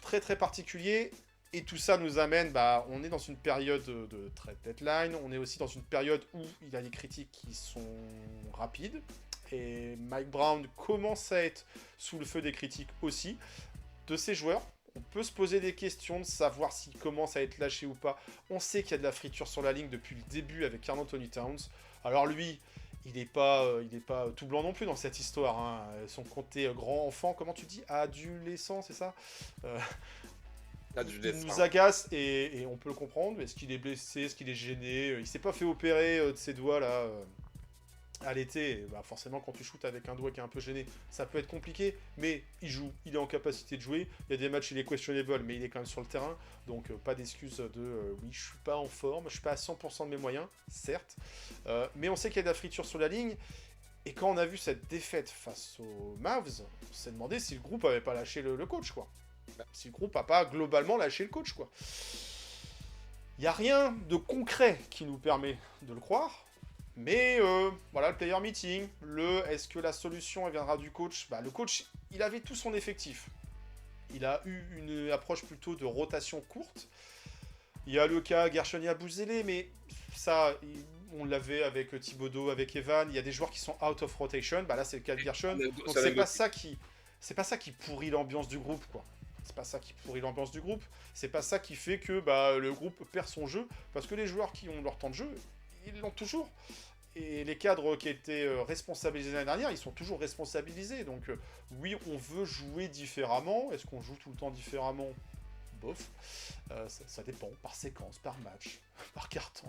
très très particulier. Et tout ça nous amène, on est dans une période de trade deadline. On est aussi dans une période où il y a des critiques qui sont rapides. Et Mike Brown commence à être sous le feu des critiques aussi. De ses joueurs, on peut se poser des questions de savoir s'il commence à être lâché ou pas. On sait qu'il y a de la friture sur la ligne depuis le début avec Karl Anthony Towns. Alors lui, il n'est pas tout blanc non plus dans cette histoire. Hein. Son côté grand enfant, comment tu dis, adolescent, c'est ça il nous agace et on peut le comprendre. Est-ce qu'il est blessé? Est-ce qu'il est gêné? Il s'est pas fait opérer de ses doigts là à l'été. Forcément, quand tu shootes avec un doigt qui est un peu gêné, ça peut être compliqué. Mais il joue, il est en capacité de jouer. Il y a des matchs, il est questionable, mais il est quand même sur le terrain. Donc pas d'excuse de oui, je suis pas en forme, je suis pas à 100% de mes moyens, certes. Mais on sait qu'il y a de la friture sur la ligne. Et quand on a vu cette défaite face aux Mavs, on s'est demandé si le groupe avait pas lâché le coach, quoi. Si le groupe n'a pas globalement lâché le coach, quoi. Il n'y a rien de concret qui nous permet de le croire. Mais voilà, le player meeting, est-ce que la solution elle viendra du coach? Le coach, il avait tout son effectif. Il a eu une approche plutôt de rotation courte. Il y a le cas Gershoni Abouzele, mais ça, on l'avait avec Thibodeau, avec Evan. Il y a des joueurs qui sont out of rotation. Là, c'est le cas de Gershon. Donc c'est pas ça qui pourrit l'ambiance du groupe, quoi. C'est pas ça qui pourrit l'ambiance du groupe. C'est pas ça qui fait que le groupe perd son jeu. Parce que les joueurs qui ont leur temps de jeu, ils l'ont toujours. Et les cadres qui étaient responsabilisés l'année dernière, ils sont toujours responsabilisés. Donc oui, on veut jouer différemment. Est-ce qu'on joue tout le temps différemment? Bof. Ça dépend, par séquence, par match, par carton.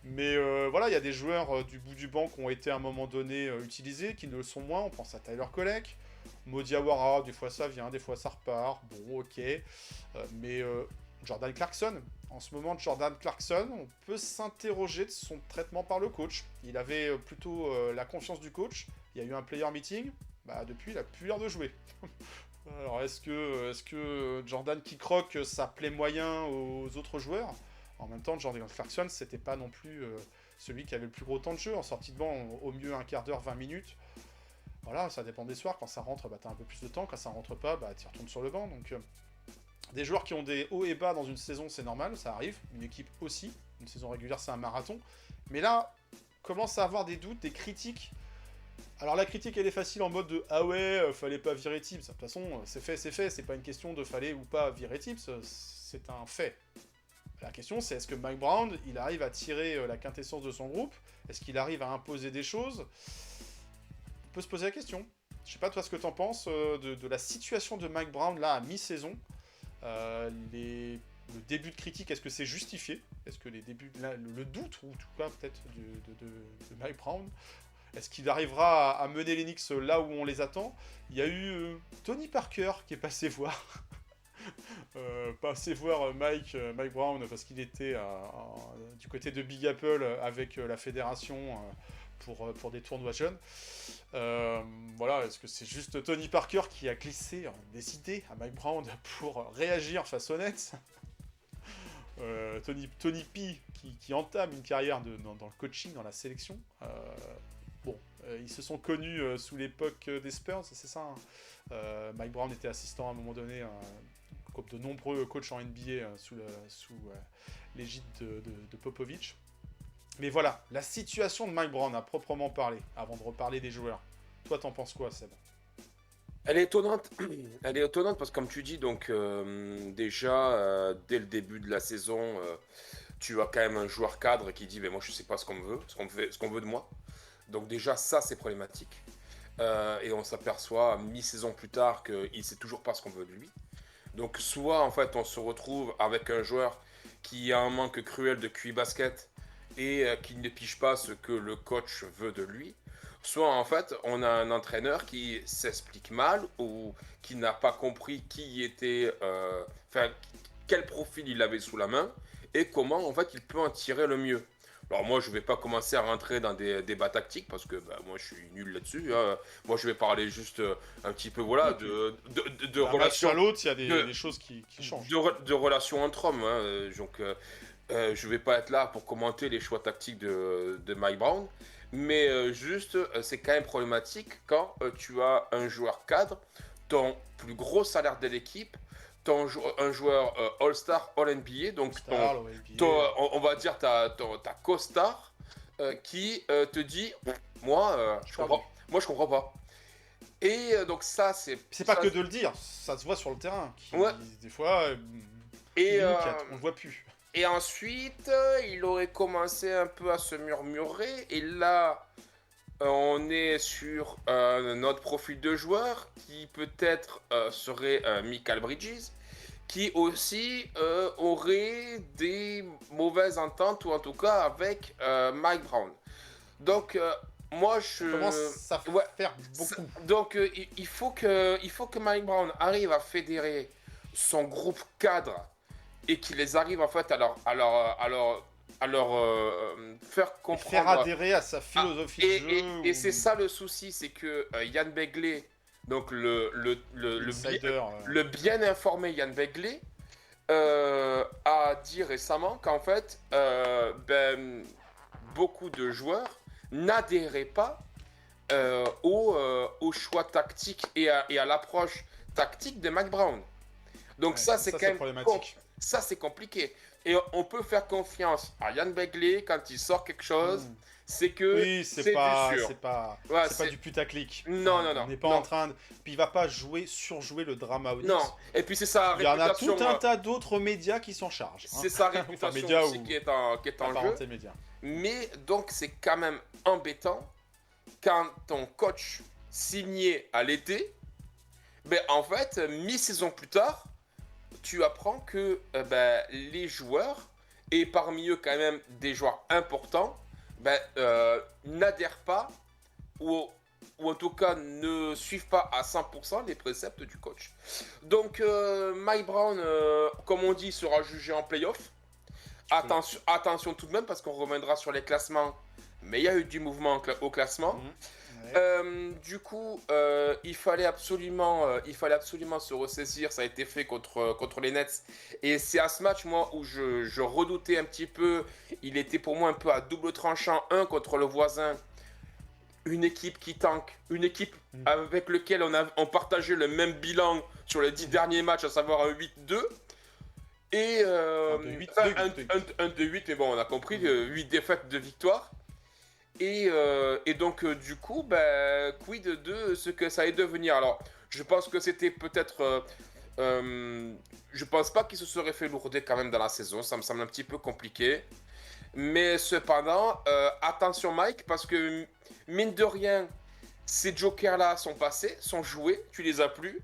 Mais voilà, il y a des joueurs du bout du banc qui ont été à un moment donné utilisés, qui ne le sont moins. On pense à Tyler Kolek. Modiawara, des fois ça vient, des fois ça repart. Bon, ok. Mais Jordan Clarkson, en ce moment, Jordan Clarkson, on peut s'interroger de son traitement par le coach. Il avait plutôt la confiance du coach. Il y a eu un player meeting. Depuis, il a plus l'air de jouer. Alors, est-ce que Jordan qui croque, ça plaît moyen aux autres joueurs? En même temps, Jordan Clarkson, c'était pas non plus celui qui avait le plus gros temps de jeu. En sortie de banc, au mieux un quart d'heure, 20 minutes. Voilà, ça dépend des soirs. Quand ça rentre, t'as un peu plus de temps. Quand ça rentre pas, tu retournes sur le banc. Donc, des joueurs qui ont des hauts et bas dans une saison, c'est normal, ça arrive. Une équipe aussi. Une saison régulière, c'est un marathon. Mais là, commence à avoir des doutes, des critiques. Alors la critique, elle est facile en mode de « Ah ouais, fallait pas virer Tibbs ». De toute façon, c'est fait. C'est pas une question de « fallait ou pas virer Tibbs », c'est un fait. La question, c'est est-ce que Mike Brown, il arrive à tirer la quintessence de son groupe? Est-ce qu'il arrive à imposer des choses? On peut se poser la question. Je sais pas toi ce que t'en penses de la situation de Mike Brown là à mi-saison. Le début de critique, est-ce que c'est justifié? Est-ce que les débuts, le doute, ou en tout cas peut-être de Mike Brown, Est-ce qu'il arrivera à mener les Knicks là où on les attend? Il y a eu Tony Parker qui est passé voir. Mike Brown parce qu'il était du côté de Big Apple avec la fédération pour des tournois jeunes. Voilà, est-ce que c'est juste Tony Parker qui a glissé des idées à Mike Brown pour réagir face aux Nets? Tony P qui entame une carrière dans le coaching, dans la sélection. Ils se sont connus sous l'époque des Spurs, c'est ça, hein. Mike Brown était assistant à un moment donné, comme de nombreux coachs en NBA sous l'égide de Popovich. Mais voilà, la situation de Mike Brown à proprement parler, avant de reparler des joueurs. Toi, t'en penses quoi, Seb? Elle est étonnante. Elle est étonnante parce que, comme tu dis, donc déjà dès le début de la saison, tu as quand même un joueur cadre qui dit, mais moi je sais pas ce qu'on me veut, ce qu'on veut de moi. Donc déjà ça c'est problématique. Et on s'aperçoit mi-saison plus tard qu'il sait toujours pas ce qu'on veut de lui. Donc soit en fait on se retrouve avec un joueur qui a un manque cruel de QI basket et qui ne pige pas ce que le coach veut de lui. Soit en fait on a un entraîneur qui s'explique mal ou qui n'a pas compris qui était, quel profil il avait sous la main et comment en fait il peut en tirer le mieux. Alors moi je vais pas commencer à rentrer dans des débats tactiques parce que moi je suis nul là-dessus. Hein. Moi je vais parler juste un petit peu voilà de relations. À l'autre, il y a des choses qui changent. De relations entre hommes. Hein. Donc je vais pas être là pour commenter les choix tactiques de Mike Brown. Mais juste c'est quand même problématique quand tu as un joueur cadre, ton plus gros salaire de l'équipe, un joueur All-Star, All-NBA, donc on va dire ta co-star qui te dit moi je comprends pas. Et donc ça c'est pas que de le dire, ça se voit sur le terrain. Des fois on le voit plus. Et ensuite il aurait commencé un peu à se murmurer et là on est sur notre profil de joueur qui peut-être serait Mikal Bridges, qui aussi aurait des mauvaises ententes, ou en tout cas avec Mike Brown. Donc, moi, je commence à faire beaucoup. Donc, il faut que Mike Brown arrive à fédérer son groupe cadre et qu'il les arrive en fait à leur faire comprendre. Faire adhérer à sa philosophie de jeu. Et c'est ça le souci, c'est que Yann Begley, donc le bien informé Yann Begley, a dit récemment qu'en fait, beaucoup de joueurs n'adhéraient pas au choix tactique et à l'approche tactique de Mike Brown. Donc ça c'est quand même problématique. Ça c'est compliqué. Et on peut faire confiance à Yann Begley quand il sort quelque chose. C'est que c'est pas du sûr. C'est pas du putaclic. Non. On n'est pas en train de... Puis il va pas surjouer le drama au Knicks. Non. Et puis c'est sa réputation. Il y en a tout un tas d'autres médias qui s'en chargent. C'est sa réputation aussi qui est en jeu. Média. Mais donc c'est quand même embêtant quand ton coach signé à l'été, en fait, mi-saison plus tard, tu apprends que les joueurs, et parmi eux quand même des joueurs importants, n'adhèrent pas ou en tout cas ne suivent pas à 100% les préceptes du coach. Donc Mike Brown, comme on dit, sera jugé en playoff. Attention tout de même parce qu'on reviendra sur les classements, mais il y a eu du mouvement au classement. Du coup, il fallait absolument se ressaisir. Ça a été fait contre les Nets. Et c'est à ce match, moi, où je redoutais un petit peu. Il était pour moi un peu à double tranchant. Un contre le voisin. Une équipe qui tank. Une équipe avec laquelle on partageait le même bilan sur les 10 derniers matchs, à savoir un 8-2. Et un 2-8, mais bon, on a compris. 8 défaites, 2 victoires. Et donc, du coup, quid de ce que ça allait devenir. Alors, je pense que c'était peut-être... je pense pas qu'il se serait fait lourder quand même dans la saison. Ça me semble un petit peu compliqué. Mais cependant, attention Mike, parce que, mine de rien, ces jokers-là sont passés, sont joués, tu les as plus.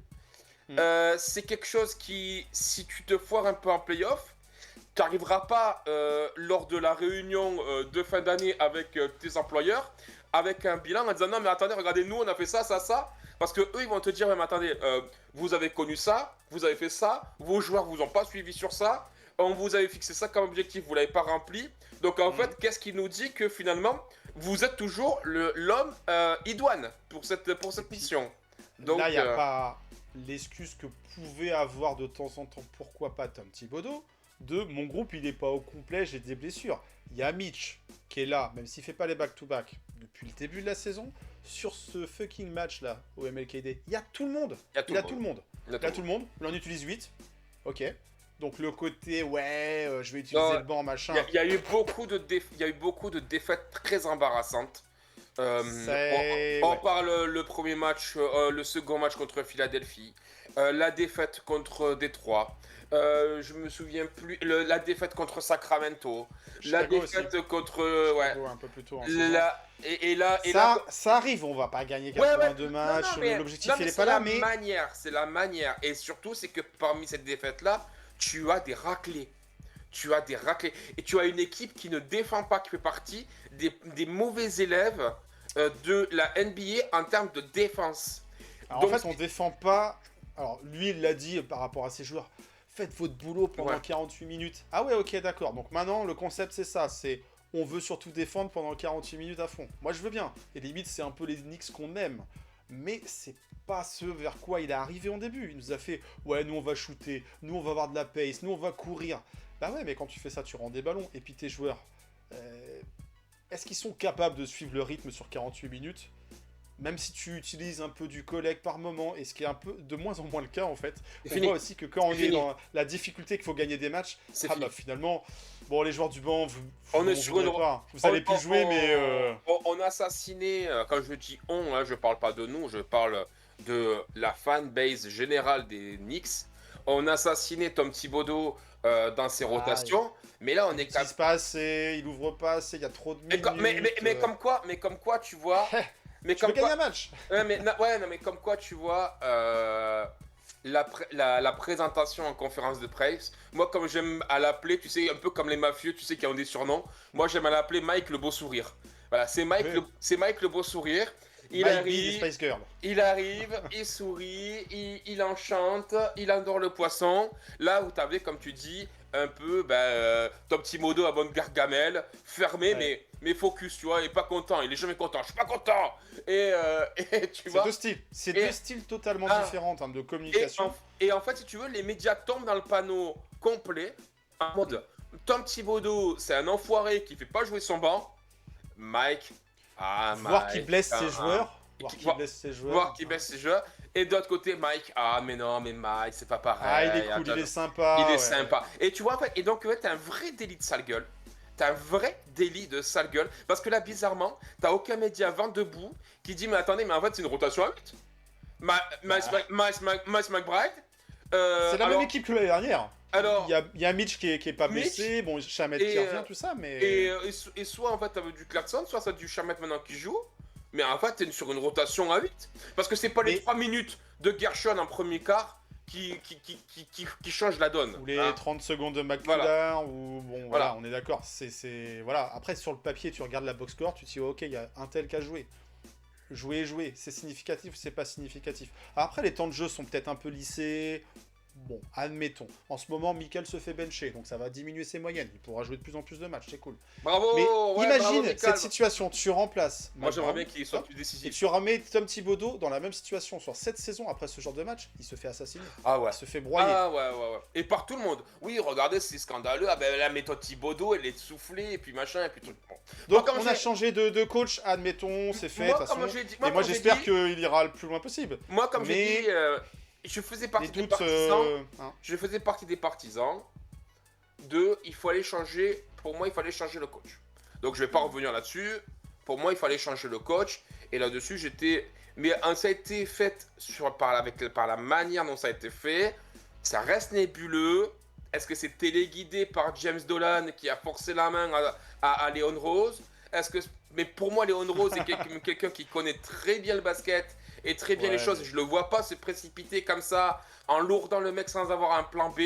C'est quelque chose qui, si tu te foires un peu en play-off, tu n'arriveras pas lors de la réunion de fin d'année avec tes employeurs avec un bilan en disant non mais attendez, regardez, nous on a fait ça, ça, ça. Parce que eux ils vont te dire ouais, mais attendez, vous avez connu ça, vous avez fait ça, vos joueurs vous ont pas suivi sur ça, on vous avait fixé ça comme objectif, vous l'avez pas rempli. Donc en fait, qu'est-ce qui nous dit que finalement vous êtes toujours l'homme idoine pour cette mission. Donc, là, il n'y a pas l'excuse que pouvait avoir de temps en temps, pourquoi pas Tom Thibodeau, de mon groupe il n'est pas au complet, j'ai des blessures. Il y a Mitch qui est là, même s'il fait pas les back-to-back depuis le début de la saison, sur ce fucking match là au MLKD, il y a tout le monde. Il y a tout le monde. Là on utilise 8. Ok. Donc le côté ouais, je vais utiliser le banc machin. Il y a eu beaucoup de défaites très embarrassantes. On parle le premier match, le second match contre Philadelphie, la défaite contre Détroit. Je me souviens plus. La défaite contre Sacramento. Chicago la défaite aussi. contre. Ouais. Chicago, un peu plus tôt. Ça, arrive, on va pas gagner 82 matchs. L'objectif il est pas là, mais. C'est la manière. Et surtout, c'est que parmi cette défaite-là, tu as des raclés. Et tu as une équipe qui ne défend pas, qui fait partie des mauvais élèves de la NBA en termes de défense. Alors, donc, en fait, on défend pas. Alors, lui, il l'a dit par rapport à ses joueurs. Faites votre boulot pendant 48 minutes. Ah ouais, ok, d'accord. Donc maintenant, le concept, c'est ça. C'est on veut surtout défendre pendant 48 minutes à fond. Moi, je veux bien. Et limite, c'est un peu les Knicks qu'on aime. Mais c'est pas ce vers quoi il est arrivé en début. Il nous a fait, ouais, nous, on va shooter. Nous, on va avoir de la pace. Nous, on va courir. Bah ouais, mais quand tu fais ça, tu rends des ballons. Et puis tes joueurs, est-ce qu'ils sont capables de suivre le rythme sur 48 minutes ? Même si tu utilises un peu du collègue par moment, et ce qui est un peu de moins en moins le cas en fait, on voit aussi que quand on est dans la difficulté qu'il faut gagner des matchs, bah finalement, bon les joueurs du banc, vous allez plus jouer, mais... On a assassiné, quand je dis on, hein, je parle pas de nous, je parle de la fanbase générale des Knicks. On a assassiné Tom Thibodeau dans ses rotations, mais là on est... Il se passe, il ouvre pas assez, il y a trop de minutes... Mais comme quoi, tu vois... Mais tu veux gagner un match. mais comme quoi, tu vois, la présentation en conférence de presse, moi, comme j'aime à l'appeler, tu sais, un peu comme les mafieux, tu sais, qui ont des surnoms, moi, j'aime à l'appeler Mike le beau sourire. Voilà, c'est Mike le beau sourire. Il arrive, il sourit, il enchante, il endort le poisson. Là où t'avais, comme tu dis, un peu Tom Thibodeau à bonne gargamelle, fermé, mais focus, tu vois, il est pas content, il est jamais content, je suis pas content. Et tu vois. C'est deux styles totalement différents en termes de communication. Et en fait, si tu veux, les médias tombent dans le panneau complet, en mode Tom Thibodeau, c'est un enfoiré qui fait pas jouer son banc. Mike. Voir qu'il blesse ses joueurs. Voir qu'il blesse ses joueurs. Et de l'autre côté, Mike, mais Mike, c'est pas pareil. Il est cool, il est sympa. Il est sympa. Et tu vois, en fait, et donc, t'as un vrai délit de sale gueule. Parce que là, bizarrement, t'as aucun média vent debout qui dit, mais attendez, mais en fait, c'est une rotation à 8. Miles McBride. C'est la même équipe que l'année dernière. Alors, il y a Mitch qui est pas blessé, bon, Shamet qui revient, tout ça, mais... Et soit, en fait, t'avais du Clarkson, soit t'as du Shamet maintenant qui joue, mais en fait, t'es sur une rotation à 8. Parce que c'est pas les 3 minutes de Gershon en premier quart qui changent la donne. Ou les 30 secondes de McCullough, ou... Bon, voilà, on est d'accord, voilà. Après, sur le papier, tu regardes la box score, tu te dis, ok, il y a un tel qui a joué. Jouer, c'est significatif ou c'est pas significatif. Après, les temps de jeu sont peut-être un peu lissés... Bon, admettons. En ce moment, Mikal se fait bencher, donc ça va diminuer ses moyennes. Il pourra jouer de plus en plus de matchs, c'est cool. Bravo. Mais imagine cette situation, tu remplaces. Moi, j'aimerais bien qu'il soit plus décisif. Et tu remets Tom Thibodeau dans la même situation sur cette saison après ce genre de match, il se fait assassiner. Il se fait broyer. Et par tout le monde. Oui, regardez, c'est scandaleux. La méthode Thibodeau, elle est soufflée, et puis machin, et puis tout. Donc, on a changé de coach, admettons, c'est fait, de toute façon. Et moi, j'espère qu'il ira le plus loin possible. Moi, comme j'ai dit... Je faisais partie des partisans. Je faisais partie des partisans il faut aller changer. Pour moi, il fallait changer le coach. Donc, je vais pas revenir là-dessus. Pour moi, il fallait changer le coach. Et là-dessus, j'étais. Mais ça a été fait par la manière dont ça a été fait. Ça reste nébuleux. Est-ce que c'est téléguidé par James Dolan qui a forcé la main à Leon Rose? Mais pour moi, Leon Rose est quelqu'un qui connaît très bien le basket et très bien les choses. Je le vois pas se précipiter comme ça en lourdant le mec sans avoir un plan B.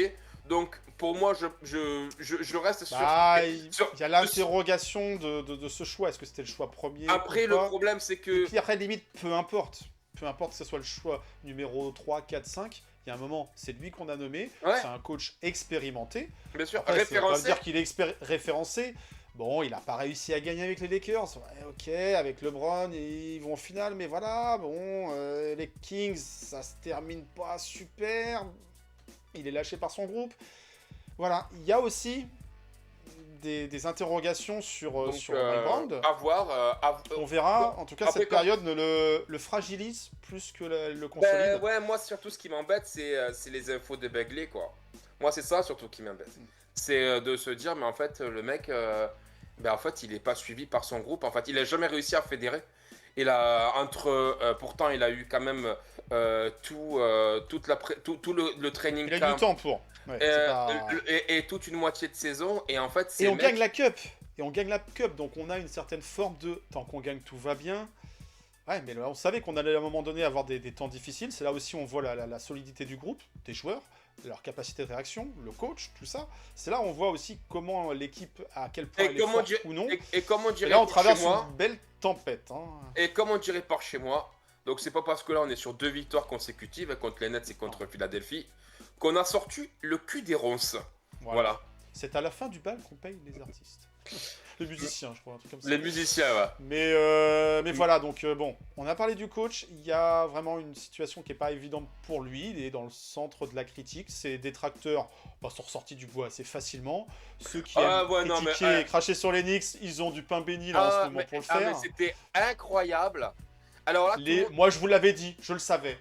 Donc, pour moi, je reste sur... Bah, sur- il y a l'interrogation de ce choix. Est-ce que c'était le choix premier Après, ou le pas? problème, c'est Et que... puis après, limite, peu importe. Peu importe que ce soit le choix numéro 3, 4, 5. Il y a un moment, c'est lui qu'on a nommé. Ouais. C'est un coach expérimenté. Bien sûr, Après, ça veut pas référencé. dire qu'il est référencé. Bon, il n'a pas réussi à gagner avec les Lakers. Ouais, ok, avec LeBron, ils vont en finale. Mais voilà, bon, les Kings, ça se termine pas super. Il est lâché par son groupe. Voilà, il y a aussi des interrogations sur Mike Brown. À voir. On verra. En tout cas, Après, cette période le fragilise plus que le consolide. Ben, ouais, moi, surtout, ce qui m'embête, c'est les infos de Begley, quoi. Moi, c'est ça, surtout, qui m'embête. C'est de se dire, mais en fait, le mec, ben, en fait, il n'est pas suivi par son groupe. En fait, il n'a jamais réussi à fédérer. Et là, pourtant, il a eu quand même tout le training Il a eu camp du temps pour. Ouais, c'est pas- et toute une moitié de saison. Et en fait, c'est Et on le mec- gagne la Cup. Et on gagne la Cup. Donc on a une certaine forme de tant qu'on gagne, tout va bien. Ouais, mais là, on savait qu'on allait à un moment donné avoir des temps difficiles. C'est là aussi où on voit la solidité du groupe, des joueurs, leur capacité de réaction, le coach, tout ça. C'est là où on voit aussi comment l'équipe, à quel point Et elle est comment forte dire- ou non. Et comme on Et dirait là, on par traverse chez moi, une belle tempête. Hein. et comme on dirait par chez moi, donc c'est pas parce que là on est sur 2 victoires consécutives contre les Nets et contre Philadelphie qu'on a sorti le cul des ronces. Voilà. C'est à la fin du bal qu'on paye les artistes. Les musiciens, je crois, un truc comme ça. Les musiciens, ouais. Mais voilà, donc bon, on a parlé du coach. Il y a vraiment une situation qui n'est pas évidente pour lui. Il est dans le centre de la critique. Ses détracteurs sont ressortis du bois assez facilement. Ceux qui aiment ouais, non, critiquer mais, et cracher sur les Knicks, ils ont du pain béni là, en ce moment pour le faire. mais c'était incroyable. Alors là, Moi, je vous l'avais dit, je le savais.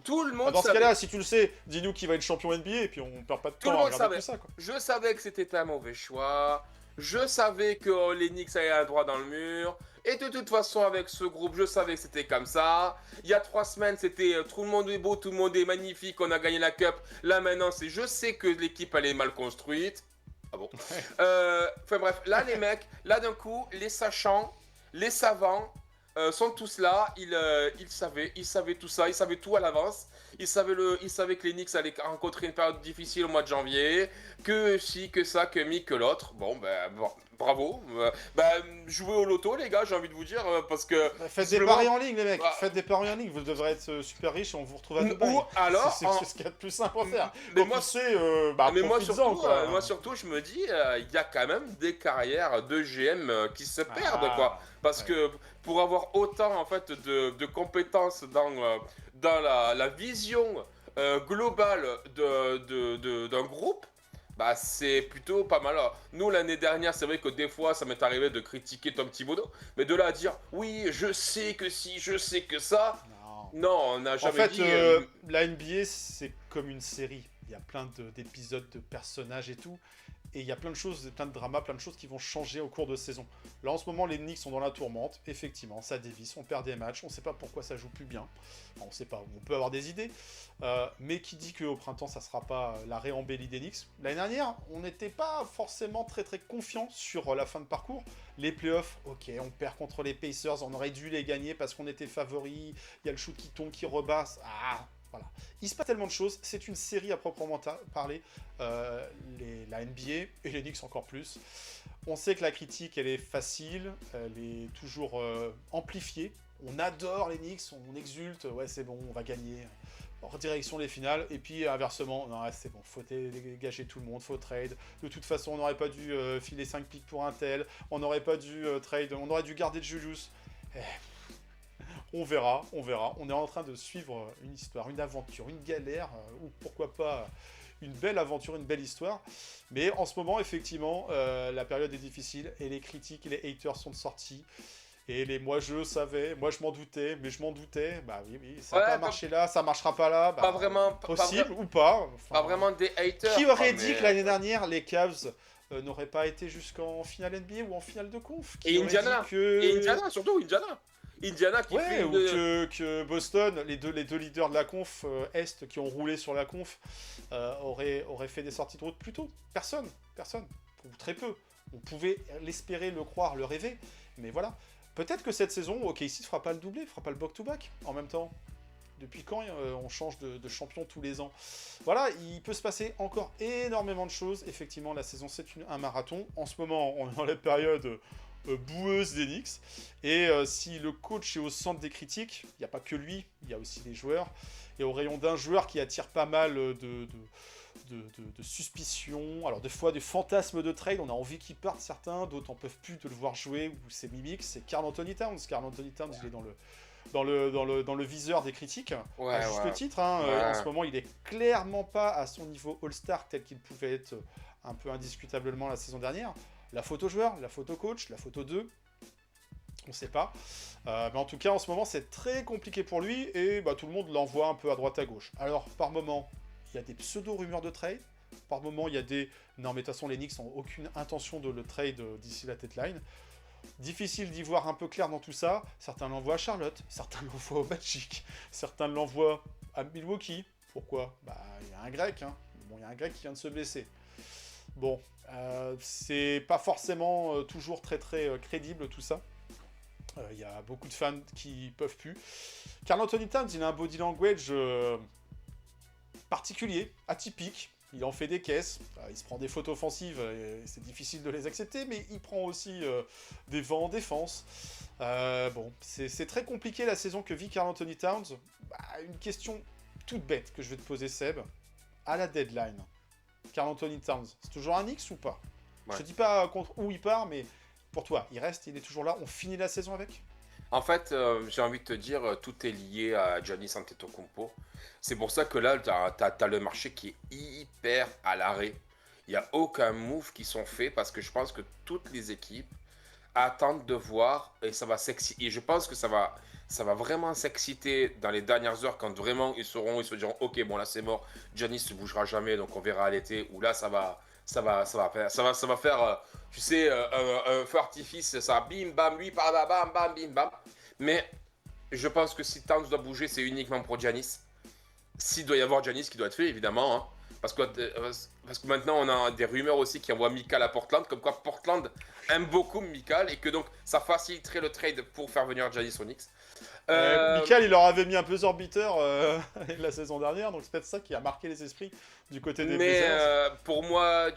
tout le monde Dans ce savait. cas-là, si tu le sais, dis-nous qui va être champion NBA et puis on perd pas de Tout le temps à monde regarder savait. tout ça. Quoi. Je savais que c'était un mauvais choix. Je savais que les Knicks allaient un droit dans le mur. Et de toute façon, avec ce groupe, je savais que c'était comme ça. Il y a 3 semaines, c'était tout le monde est beau, tout le monde est magnifique, on a gagné la Cup. Là, maintenant, c'est je sais que l'équipe, elle est mal construite. Ah bon. Enfin bref, là, les mecs, là, d'un coup, les sachants, les savants sont tous là. Ils savaient tout ça, ils savaient tout à l'avance. Ils savaient que les Knicks allaient rencontrer une période difficile au mois de janvier, que si, que ça, que mi, que l'autre. Bon, bravo. Jouez au loto, les gars, j'ai envie de vous dire, parce que... Faites des visiblement- paris en ligne, les mecs. Bah. Faites des paris en ligne. Vous devrez être super riche et on vous retrouve à Dubaï. Ou alors... C'est ce qu'il y a de plus simple à faire. Mais Quand moi- tu sais, mais moi profites-en, surtout, quoi. je me dis, il y a quand même des carrières de GM qui se perdent, Ah, quoi. Parce ouais. que pour avoir autant, en fait, de compétences dans la vision globale d'un groupe, bah c'est plutôt pas mal. Nous, l'année dernière, c'est vrai que des fois, ça m'est arrivé de critiquer Tom Thibodeau, mais de là à dire, oui, je sais que si, je sais que ça, Non. non, on n'a En jamais fait, dit... la NBA, c'est comme une série. Il y a plein d'épisodes, de personnages et tout. Et il y a plein de choses, plein de dramas, plein de choses qui vont changer au cours de saison. Là, en ce moment, les Knicks sont dans la tourmente. Effectivement, ça dévisse, on perd des matchs. On ne sait pas pourquoi ça joue plus bien. Enfin, on sait pas, on peut avoir des idées. Mais qui dit qu'au printemps, ça ne sera pas la réembellie des Knicks. L'année dernière, on n'était pas forcément très très confiant sur la fin de parcours. Les playoffs, ok, on perd contre les Pacers. On aurait dû les gagner parce qu'on était favoris. Il y a le shoot qui tombe, qui rebasse. Ah, voilà. Il se passe tellement de choses, c'est une série à proprement parler, la NBA et les Knicks encore plus. On sait que la critique, elle est facile, elle est toujours amplifiée. On adore les Knicks, on exulte, ouais c'est bon, on va gagner. En direction des finales, et puis inversement, non ouais, c'est bon, faut dégager tout le monde, faut trade. De toute façon, on n'aurait pas dû filer 5 pics pour un tel, on n'aurait pas dû trade, on aurait dû garder Julius. On verra. On est en train de suivre une histoire, une aventure, une galère, ou pourquoi pas une belle aventure, une belle histoire. Mais en ce moment, effectivement, la période est difficile et les critiques et les haters sont sortis. Et moi, je savais, moi, je m'en doutais, mais je m'en doutais. Bah oui, ça n'a Ouais, pas marché là, ça marchera pas là. Bah, pas vraiment... Possible ou pas. Enfin, Pas vraiment des haters. qui aurait quoi, dit mais- que l'année dernière, les Cavs n'auraient pas été jusqu'en finale NBA ou en finale de conf? Qui Et aurait Indiana. dit que... Et Indiana, surtout Indiana. Indiana qui fait Ouais, une... ou que Boston, les deux leaders de la conf Est qui ont roulé sur la conf, auraient fait des sorties de route plus tôt. Personne, ou très peu. On pouvait l'espérer, le croire, le rêver, mais voilà. Peut-être que cette saison, OKC ne fera pas le doublé, ne fera pas le back-to-back en même temps. Depuis quand on change de champion tous les ans? Voilà, il peut se passer encore énormément de choses. Effectivement, la saison, c'est un marathon. En ce moment, on est dans la période boueuse des Knicks. Et si le coach est au centre des critiques, il n'y a pas que lui, il y a aussi les joueurs. Et au rayon d'un joueur qui attire pas mal de suspicions, alors des fois des fantasmes de trade, on a envie qu'il parte certains, d'autres en peuvent plus de le voir jouer, ou c'est mimique, c'est Karl Anthony Towns. Karl Anthony Towns, il est dans le viseur des critiques, Ouais, à juste ouais. titre, hein. Ouais. En ce moment il est clairement pas à son niveau All-Star tel qu'il pouvait être un peu indiscutablement la saison dernière. La photo joueur, la photo coach, la photo 2, on sait pas. Mais en tout cas, en ce moment, c'est très compliqué pour lui et tout le monde l'envoie un peu à droite à gauche. Alors, par moment, il y a des pseudo-rumeurs de trade. Par moment, il y a des... Non, mais de toute façon, les Knicks n'ont aucune intention de le trade d'ici la deadline. Difficile d'y voir un peu clair dans tout ça. Certains l'envoient à Charlotte, certains l'envoient au Magic, certains l'envoient à Milwaukee. Pourquoi? Il y a un grec, hein. Bon, il y a un grec qui vient de se blesser. Bon, c'est pas forcément toujours très très crédible tout ça. Il y a beaucoup de fans qui peuvent plus. Karl Anthony Towns, il a un body language particulier, atypique. Il en fait des caisses, il se prend des fautes offensives, et c'est difficile de les accepter, mais il prend aussi des vents en défense. Bon, c'est très compliqué la saison que vit Karl Anthony Towns. Une question toute bête que je vais te poser, Seb. À la deadline, Karl Anthony Towns, c'est toujours un X ou pas? Ouais. Je te dis pas contre où il part, mais pour toi, il reste, il est toujours là, on finit la saison avec? En fait, j'ai envie de te dire, tout est lié à Giannis Antetokounmpo. C'est pour ça que là, t'as le marché qui est hyper à l'arrêt. Il n'y a aucun move qui sont faits parce que je pense que toutes les équipes attendent de voir et ça va s'exciter. Et je pense que ça va vraiment s'exciter dans les dernières heures quand vraiment ils se diront ok, bon là c'est mort, Giannis ne bougera jamais donc on verra à l'été. Ou là ça va faire, tu sais, un feu artifice, ça va bim bam, lui bam bam bam bim bam. Mais je pense que si Towns doit bouger, c'est uniquement pour Giannis. S'il doit y avoir Giannis qui doit être fait, évidemment, hein. Parce que maintenant on a des rumeurs aussi qui envoient Mikal à Portland, comme quoi Portland aime beaucoup Mikal et que donc ça faciliterait le trade pour faire venir Giannis aux Knicks. Mikal, il leur avait mis un buzzer beater la saison dernière, donc c'est peut-être ça qui a marqué les esprits du côté des Mais Blazers. pour moi,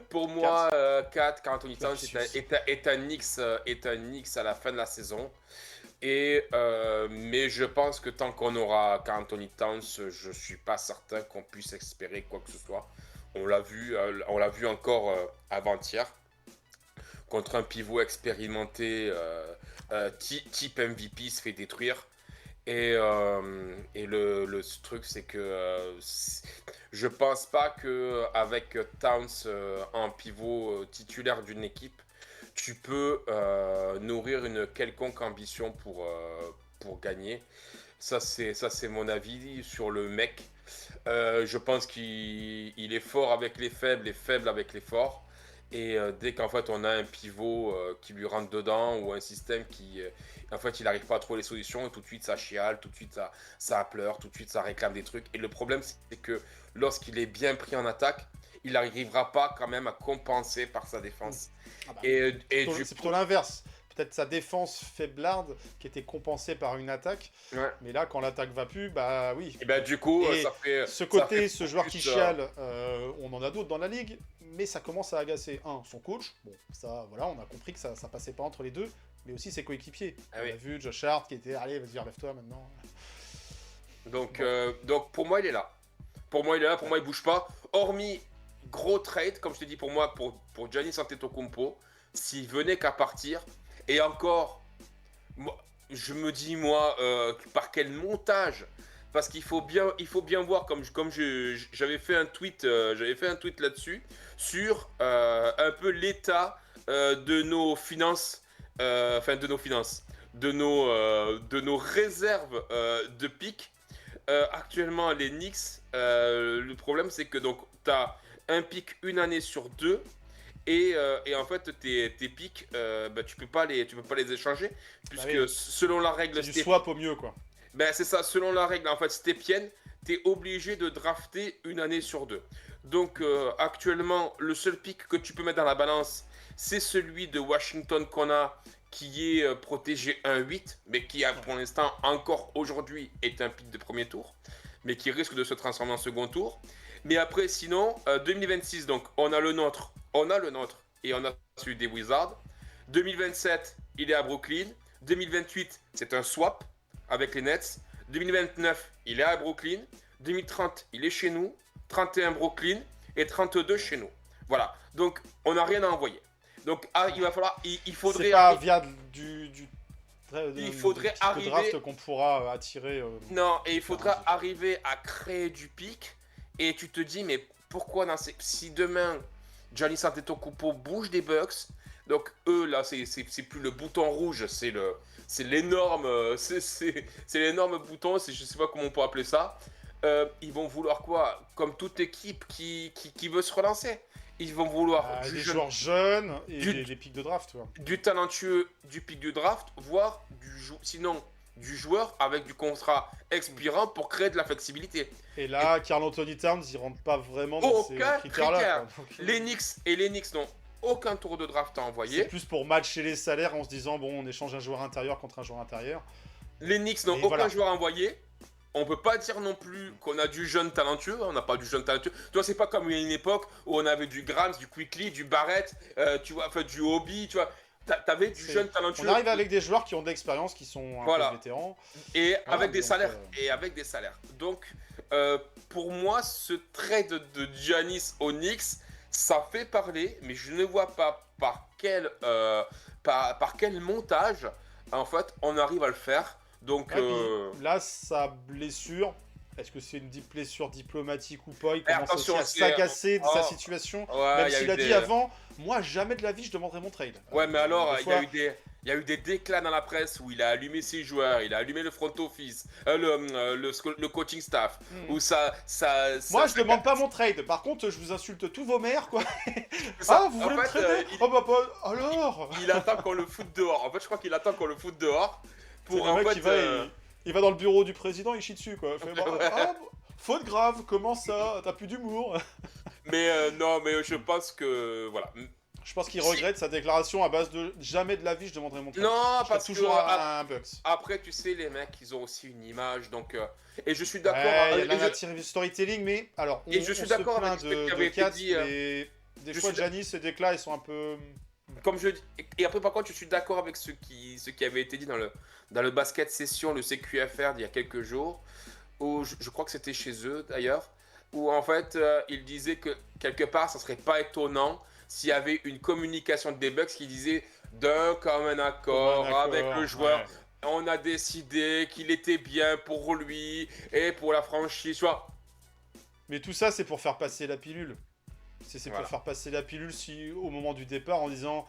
pour moi, Karl Anthony Towns est un Knicks à la fin de la saison. Mais je pense que tant qu'on aura Karl Anthony Towns, je suis pas certain qu'on puisse espérer quoi que ce soit. On l'a vu encore avant-hier contre un pivot expérimenté type MVP se fait détruire. Et le truc, c'est que je pense pas que avec Towns en pivot titulaire d'une équipe, tu peux nourrir une quelconque ambition pour gagner. Ça, c'est mon avis sur le mec. Je pense qu'il est fort avec les faibles et faible avec les forts. Et dès qu'en fait on a un pivot qui lui rentre dedans ou un système qui en fait il n'arrive pas à trouver les solutions et tout de suite ça chiale, tout de suite ça pleure, tout de suite ça réclame des trucs. Et le problème c'est que lorsqu'il est bien pris en attaque, il n'arrivera pas quand même à compenser par sa défense. C'est plutôt l'inverse. Peut-être sa défense faiblarde qui était compensée par une attaque. Ouais. Mais là, quand l'attaque va plus, oui. Et du coup, Et ça fait. ce joueur qui chiale, on en a d'autres dans la ligue, mais ça commence à agacer. Son coach, bon, ça, voilà, on a compris que ça passait pas entre les deux, mais aussi ses coéquipiers. On a vu Josh Hart qui était, allez, vas-y, relève-toi maintenant. Donc pour moi, il est là. Pour moi, il bouge pas. Hormis gros trade, comme je te dis, pour moi, pour Giannis Antetokounmpo, s'il venait qu'à partir, et encore, je me dis, par quel montage? Parce qu'il faut bien voir, comme j'avais fait un tweet là-dessus, sur un peu l'état de nos finances, de nos réserves de pics. Actuellement, les Knicks, le problème, c'est que donc tu as un pic une année sur deux. Et en fait, tes pics, tu peux pas les échanger, puisque selon la règle... C'est du swap au mieux, quoi. C'est ça, selon la règle, en fait, Stepien, t'es obligé de drafter une année sur deux. Donc, actuellement, le seul pic que tu peux mettre dans la balance, c'est celui de Washington qu'on a, qui est protégé 1-8, mais qui a pour l'instant encore aujourd'hui est un pic de premier tour, mais qui risque de se transformer en second tour. Mais après, sinon, 2026, donc on a le nôtre, et on a celui des Wizards. 2027, il est à Brooklyn. 2028, c'est un swap avec les Nets. 2029, il est à Brooklyn. 2030, il est chez nous. 31 Brooklyn et 32 chez nous. Voilà. Donc, on n'a rien à envoyer. Donc, il va falloir, il faudrait. C'est pas via il faudrait du arriver. draft qu'on pourra attirer. Non, et il faudra arriver à créer du pic. Et tu te dis, mais pourquoi si demain Giannis Antetokounmpo bouge des Bucks, donc eux là, c'est plus le bouton rouge, c'est l'énorme bouton, je sais pas comment on peut appeler ça. Ils vont vouloir quoi? Comme toute équipe qui veut se relancer. Ils vont vouloir des joueurs jeunes et des pics de draft. Ouais. Du talentueux, du pic de draft, voire sinon du joueur avec du contrat expirant pour créer de la flexibilité. Et là, Karl Anthony Towns, il rentre pas vraiment dans ces critères-là. Les Knicks n'ont aucun tour de draft à envoyer. C'est plus pour matcher les salaires en se disant, bon, on échange un joueur intérieur contre un joueur intérieur. Les Knicks n'ont aucun joueur à envoyer. On peut pas dire non plus qu'on a du jeune talentueux, on n'a pas du jeune talentueux. Tu vois, c'est pas comme une époque où on avait du Grams, du Quickly, du Barrett, tu vois, enfin du Hobby, tu vois. T'avais du jeune talentueux. On arrive avec des joueurs qui ont de l'expérience, qui sont un peu vétérans. Et avec des salaires. Donc, pour moi, ce trade de Giannis au Knicks, ça fait parler, mais je ne vois pas par quel montage, en fait, on arrive à le faire. Donc là, sa blessure, est-ce que c'est une blessure diplomatique ou pas? Il commence aussi à s'agacer de sa situation. Même s'il a dit avant, moi jamais de la vie je demanderai mon trade. Ouais, mais alors il y a eu des déclats dans la presse où il a allumé ses joueurs, il a allumé le front office, le coaching staff. Où moi je demande pas mon trade. Par contre, je vous insulte tous vos maires quoi. Vous voulez me trader? Alors. Il attend qu'on le foute dehors. En fait, je crois qu'il attend qu'on le foute dehors. Pour en fait, il va dans le bureau du président, il chie dessus quoi. Il fait, faute grave, comment ça? T'as plus d'humour. Mais non, mais je pense que voilà. Je pense qu'il regrette sa déclaration à base de jamais de la vie je demanderai mon trade. Non, parce que toujours un Bucks. Après, tu sais, les mecs, ils ont aussi une image, donc et je suis d'accord. Il y a la matière du storytelling, mais alors. Je suis d'accord avec ce qui avait été dit. Des fois, Giannis, ses déclats, ils sont un peu. Comme je dis, et après par contre je suis d'accord avec ce qui avait été dit dans le basket session, le CQFR d'il y a quelques jours, où je crois que c'était chez eux d'ailleurs, où en fait ils disaient que quelque part ça serait pas étonnant s'il y avait une communication des Bucks qui disait d'un commun accord avec le joueur, on a décidé qu'il était bien pour lui et pour la franchise, tu vois. Mais tout ça c'est pour faire passer la pilule. C'est pour faire passer la pilule au moment du départ en disant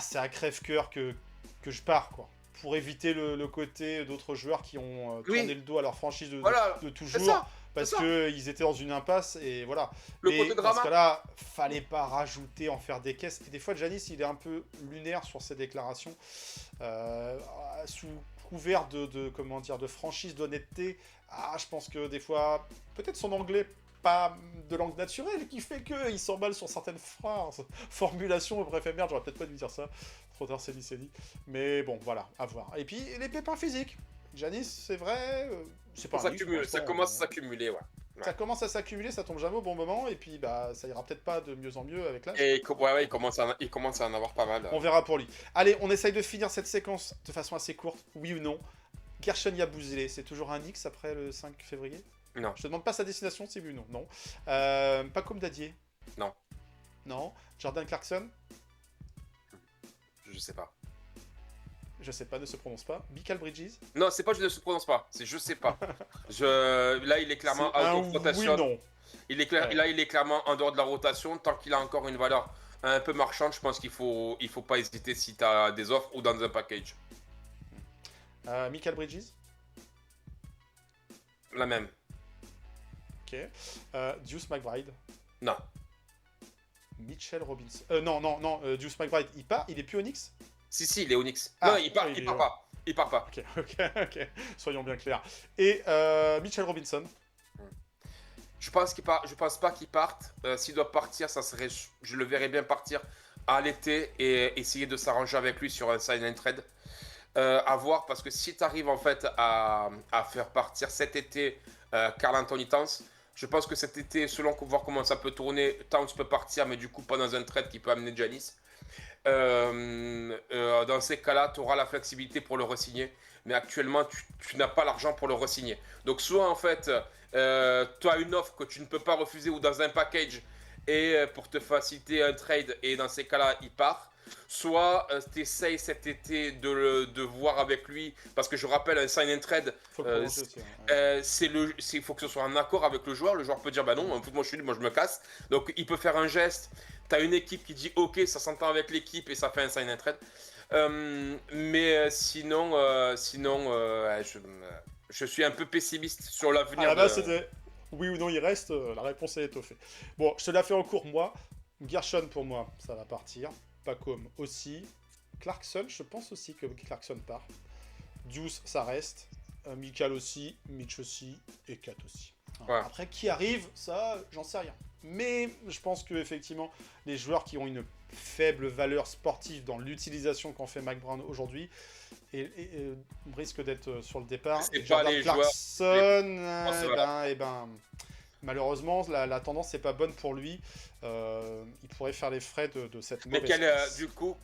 c'est à crève-cœur que je pars quoi. Pour éviter le côté d'autres joueurs qui ont tourné le dos à leur franchise de toujours parce qu'ils étaient dans une impasse et voilà. Mais dans ce cas-là, fallait pas rajouter, en faire des caisses. Et des fois, Giannis, il est un peu lunaire sur ses déclarations sous couvert de franchise, d'honnêteté. Je pense que des fois, peut-être son anglais pas de langue naturelle qui fait qu'il s'emballe sur certaines phrases, formulations, bref, merde, j'aurais peut-être pas dû dire ça, trop tard c'est dit. Mais bon, voilà, à voir. Et puis, les pépins physiques. Giannis, c'est vrai, c'est pas ça commence à s'accumuler, ouais. Ça commence à s'accumuler, ça tombe jamais au bon moment, et puis ça ira peut-être pas de mieux en mieux avec l'âge. Et il commence à en avoir pas mal. On verra pour lui. Allez, on essaye de finir cette séquence de façon assez courte, oui ou non. Gershon Yabusele, c'est toujours un X après le 5 février? Non. Je te demande pas sa destination, c'est oui ou non. Non. Pas comme Dadier? Non. Non. Jordan Clarkson? Je sais pas. Je sais pas, ne se prononce pas. Michael Bridges? Non, c'est pas je ne se prononce pas, c'est je sais pas. Là, il est clairement out of rotation. Oui, non. Là, il est clairement en dehors de la rotation. Tant qu'il a encore une valeur un peu marchande, je pense qu'il faut pas hésiter si tu as des offres ou dans un package. Michael Bridges? La même. Ok. Deuce McBride? Non. Mitchell Robinson? Non. Deuce McBride, il est plus au Knicks? Si, il est au Knicks. Non, il part pas. Il part pas. Ok. Soyons bien clairs. Et Mitchell Robinson? Je pense pas qu'il parte. S'il doit partir, je le verrais bien partir à l'été et essayer de s'arranger avec lui sur un sign and trade. À voir, parce que si tu arrives en fait à faire partir cet été Karl Anthony Towns, je pense que cet été, selon voir comment ça peut tourner, Towns peut partir, mais du coup pas dans un trade qui peut amener Giannis. Dans ces cas-là, tu auras la flexibilité pour le re-signer, mais actuellement tu n'as pas l'argent pour le re-signer. Donc soit en fait tu as une offre que tu ne peux pas refuser ou dans un package et pour te faciliter un trade, et dans ces cas-là il part. Soit tu essayes cet été de voir avec lui, parce que je rappelle, un sign and trade, Faut le prolonger aussi, ouais. il faut que ce soit un accord avec le joueur. Le joueur peut dire bah non, en fait, moi je suis libre, moi je me casse. Donc il peut faire un geste. Tu as une équipe qui dit ok, ça s'entend avec l'équipe et ça fait un sign and trade. Sinon, je suis un peu pessimiste sur l'avenir. À la base, c'était oui ou non, il reste. La réponse est étoffée. Bon, je te la fais en cours, moi. Gershon, pour moi, ça va partir. Pacom aussi. Clarkson, je pense aussi que Clarkson part. Deuce, ça reste. Mikal aussi. Mitch aussi. Et Kat aussi. Ouais. Après, qui arrive, ça, j'en sais rien. Mais je pense que effectivement, les joueurs qui ont une faible valeur sportive dans l'utilisation qu'en fait Mike Brown aujourd'hui risquent d'être sur le départ. C'est Et pas Jordan les Clarkson, malheureusement, la tendance n'est pas bonne pour lui. Il pourrait faire les frais de cette Mais mauvaise passe. du coup,